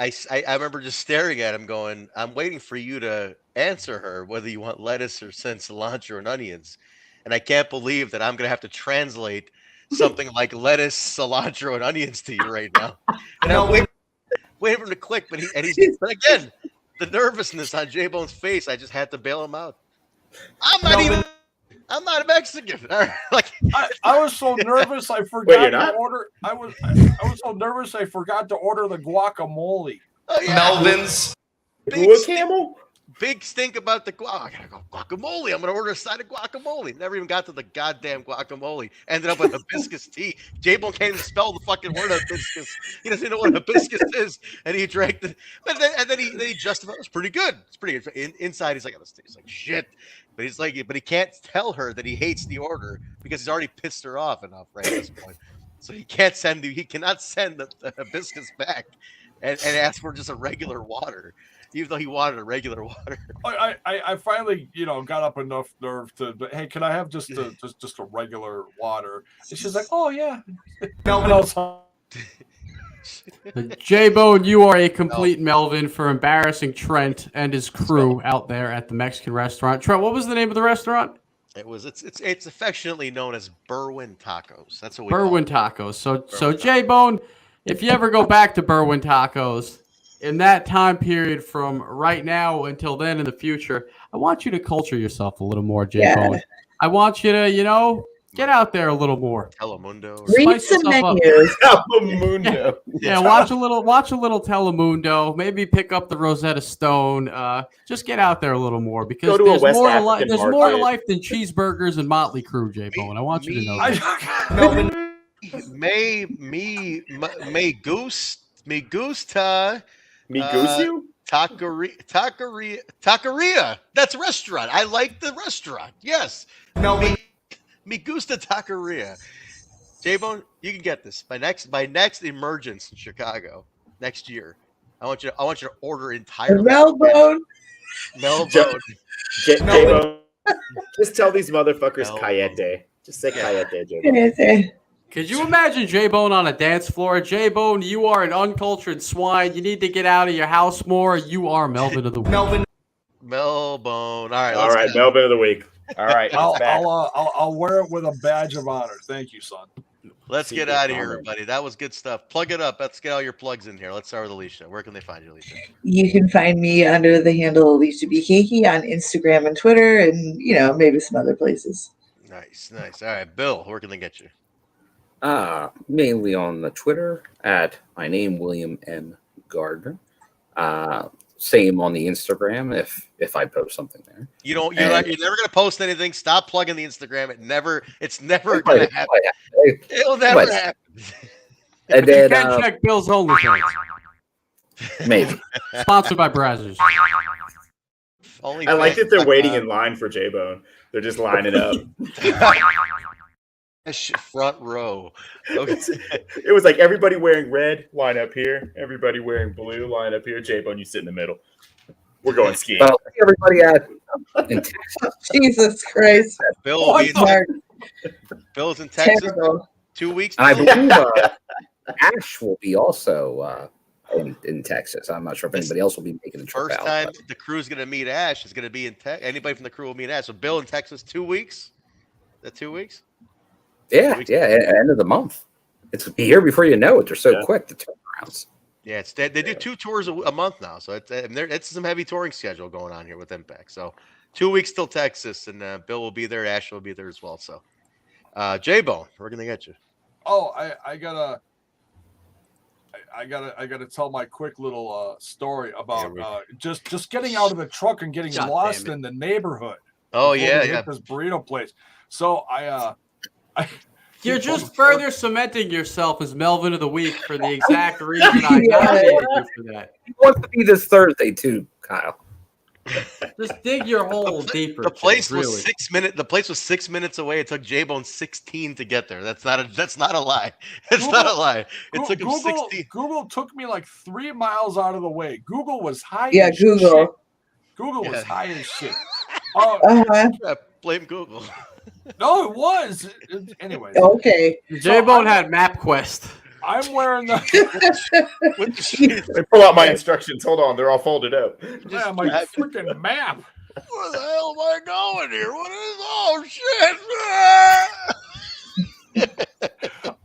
remember just staring at him, going, "I'm waiting for you to answer her whether you want lettuce or send cilantro and onions," and I can't believe that I'm gonna have to translate something like lettuce, cilantro, and onions to you right now. And I'm waiting for him to click, but again, the nervousness on Jaybone's face, I just had to bail him out. I'm not a Mexican. I was so nervous I forgot to order. I was so nervous I forgot to order the guacamole. Oh, yeah. Melvins. Big stink about the I gotta go guacamole. I'm gonna order a side of guacamole. Never even got to the goddamn guacamole. Ended up with hibiscus tea. Jaybone can't even spell the fucking word hibiscus. He doesn't even know what hibiscus is, and he drank it. And then he justified. It's pretty good. It's pretty good. Inside, he's like, "Oh, this tastes like shit." But he can't tell her that he hates the order because he's already pissed her off enough right at this point. So he cannot send the hibiscus back and ask for just a regular water. Even though he wanted a regular water. I finally, got up enough nerve to, hey, can I have just a regular water? And she's like, oh, yeah. Jaybone, you are a complete Melvin for embarrassing Trent and his crew out there at the Mexican restaurant. Trent, what was the name of the restaurant? It's affectionately known as Berwyn Tacos. That's what we Berwyn Tacos. So Jaybone, if you ever go back to Berwyn Tacos, in that time period from right now until then in the future, I want you to culture yourself a little more, Jaybone. I want you to, Get out there a little more. Telemundo. Read some menus. Telemundo. Yeah, watch a little Telemundo. Maybe pick up the Rosetta Stone. Just get out there a little more because Go to a there's West more to African life. There's market. more to life than cheeseburgers and Motley Crue, Jaybone. I want you to know that. Me gusta. Migusu? Taqueria. That's a restaurant. I like the restaurant. Yes. Me gusta taqueria. Jaybone, you can get this by next Emergence in Chicago next year. I want you to order entirely. Melbone. Jaybone. Just tell these motherfuckers Cayete. Just say Cayete, Jaybone. Could you imagine Jaybone on a dance floor? Jaybone, you are an uncultured swine. You need to get out of your house more. You are Melvin of the Week. Melbone. All right. Melvin of the Week. All right. I'll wear it with a badge of honor. Thank you, son. Let's get out of here, everybody. That was good stuff. Plug it up. Let's get all your plugs in here. Let's start with Alicia. Where can they find you, Alicia? You can find me under the handle Alicia BKK on Instagram and Twitter, and maybe some other places. Nice. All right, Bill. Where can they get you? Mainly on the Twitter at my name William M. Gardner. Same on the Instagram if I post something there. You're never gonna post anything. Stop plugging the Instagram. It's never gonna happen. It'll never happen. And then you can check Bill's OnlyFans. Maybe. Sponsored by Brazzers. I like that they're waiting in line for Jaybone. They're just lining up. Front row. Okay. It was like everybody wearing red, line up here. Everybody wearing blue, line up here. Jaybone, you sit in the middle. We're going skiing. Well, everybody Jesus Christ. Bill's in Texas. Terrible. 2 weeks. And I believe Ash will be also in Texas. I'm not sure if anybody else will be making the trip First out. time the crew's going to meet Ash is going to be in Texas. Anybody from the crew will meet Ash. So Bill in Texas, 2 weeks. Is that 2 weeks? Yeah, end of the month. It's here before you know it. They're so quick, the turnarounds. Yeah, they do 2 tours a month now, so it's some heavy touring schedule going on here with Impact. So 2 weeks till Texas, and Bill will be there. Ash will be there as well. So, Jaybone, where can they get you? Oh, I gotta tell my quick little story about just getting out of the truck and getting lost in the neighborhood. Oh yeah. This burrito place. So You're just further cementing yourself as Melvin of the Week for the exact reason I nominated you for that. He wants to be this Thursday too, Kyle. Just dig your hole deeper. The place was 6 minutes. The place was 6 minutes away. It took Jaybone 16 to get there. That's not a lie. It's not a lie. It took him 16. Google took me like 3 miles out of the way. Google was high. Yeah, as Google. Shit. Google was high as shit. Blame Google. No, it was. Anyway. Okay. Jaybone had MapQuest. I'm wearing the. Pull out my instructions. Hold on, they're all folded up. Yeah, my freaking map. Where the hell am I going here? What is? Oh shit!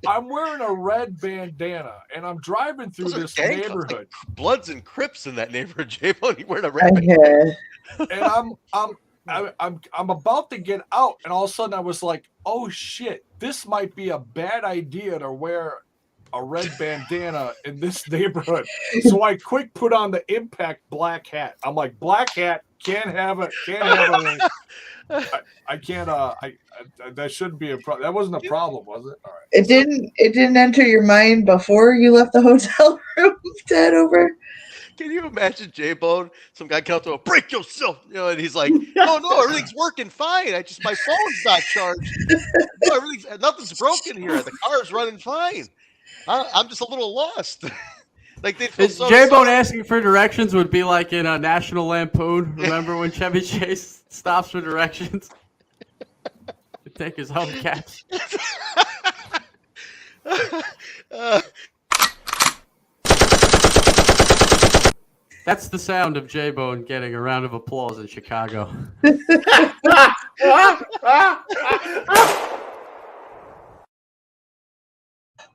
I'm wearing a red bandana, and I'm driving through this neighborhood. Bloods and Crips in that neighborhood. Jaybone, you wearing a red bandana? And I'm about to get out, and all of a sudden I was like, "Oh shit! This might be a bad idea to wear a red bandana in this neighborhood." So I quick put on the Impact black hat. I'm like, "Black hat, can't have it. Can't have it." I can't. That shouldn't be a problem. That wasn't a problem, was it? All right. It didn't enter your mind before you left the hotel room to head over. Can you imagine Jaybone? Some guy comes to him, break yourself, and he's like, "No, everything's working fine. My phone's not charged. No, nothing's broken here. The car's running fine. I'm just a little lost." Like they feel so Jaybone asking for directions would be like in a National Lampoon. Remember when Chevy Chase stops for directions? To take his hubcaps. That's the sound of Jaybone getting a round of applause in Chicago.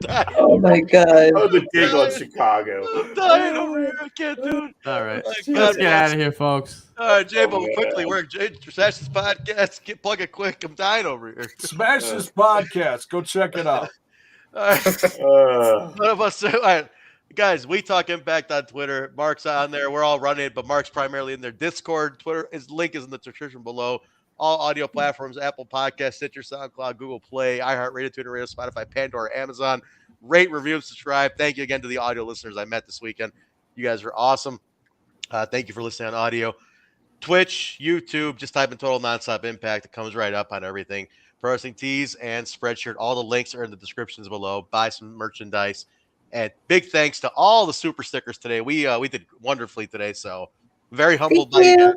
Oh my god. Oh, the dig on Chicago. I'm dying over here. I can't do it. All right. God Let's get bless. out of here, folks. All right, Jaybone, quickly. We're Smash this podcast. Plug it quick. I'm dying over here. Smash this podcast. Go check it out. All right. One of us. All right. Guys, we talk Impact on Twitter. Mark's on there. We're all running it, but Mark's primarily in their Discord. Twitter, his link is in the description below. All audio platforms: Apple Podcasts, Stitcher, SoundCloud, Google Play, iHeartRadio, Twitter Radio, Spotify, Pandora, Amazon. Rate, review, and subscribe. Thank you again to the audio listeners I met this weekend. You guys are awesome. Thank you for listening on audio. Twitch, YouTube, just type in Total Nonstop Impact. It comes right up on everything. Pro Wrestling Tees and Spreadshirt. All the links are in the descriptions below. Buy some merchandise. And big thanks to all the super stickers today. We did wonderfully today, so very humbled by you.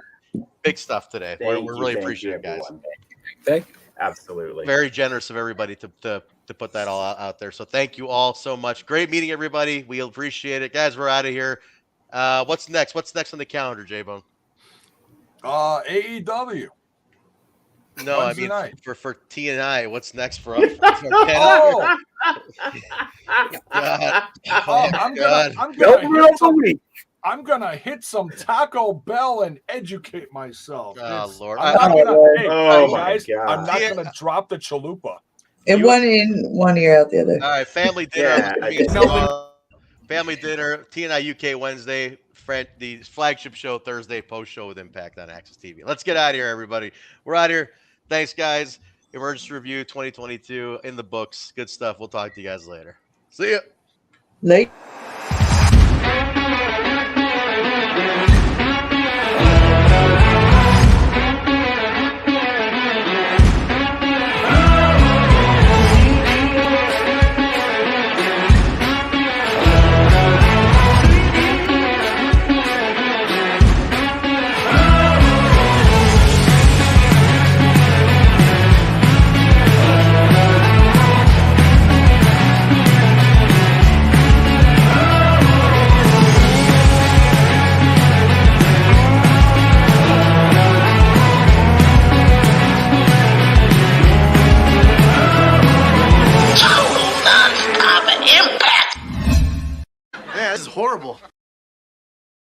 Big stuff today. We're really appreciative, guys. Thank you. Absolutely. Very generous of everybody to put that all out there. So thank you all so much. Great meeting everybody. We appreciate it, guys. We're out of here. What's next? What's next on the calendar, Jaybone? AEW. No, Wednesday I mean night. for TNI. What's next for us? Oh. God. I'm gonna hit some Taco Bell and educate myself. Oh, Lord. I'm not God. gonna drop the chalupa. It went in one ear out the other. All right, family dinner. Family dinner. TNI UK Wednesday. The flagship show Thursday. Post show with Impact on Access TV. Let's get out of here, everybody. We're out of here. Thanks, guys. Emergence Review 2022 in the books. Good stuff. We'll talk to you guys later. See ya. Late. Man, this is horrible.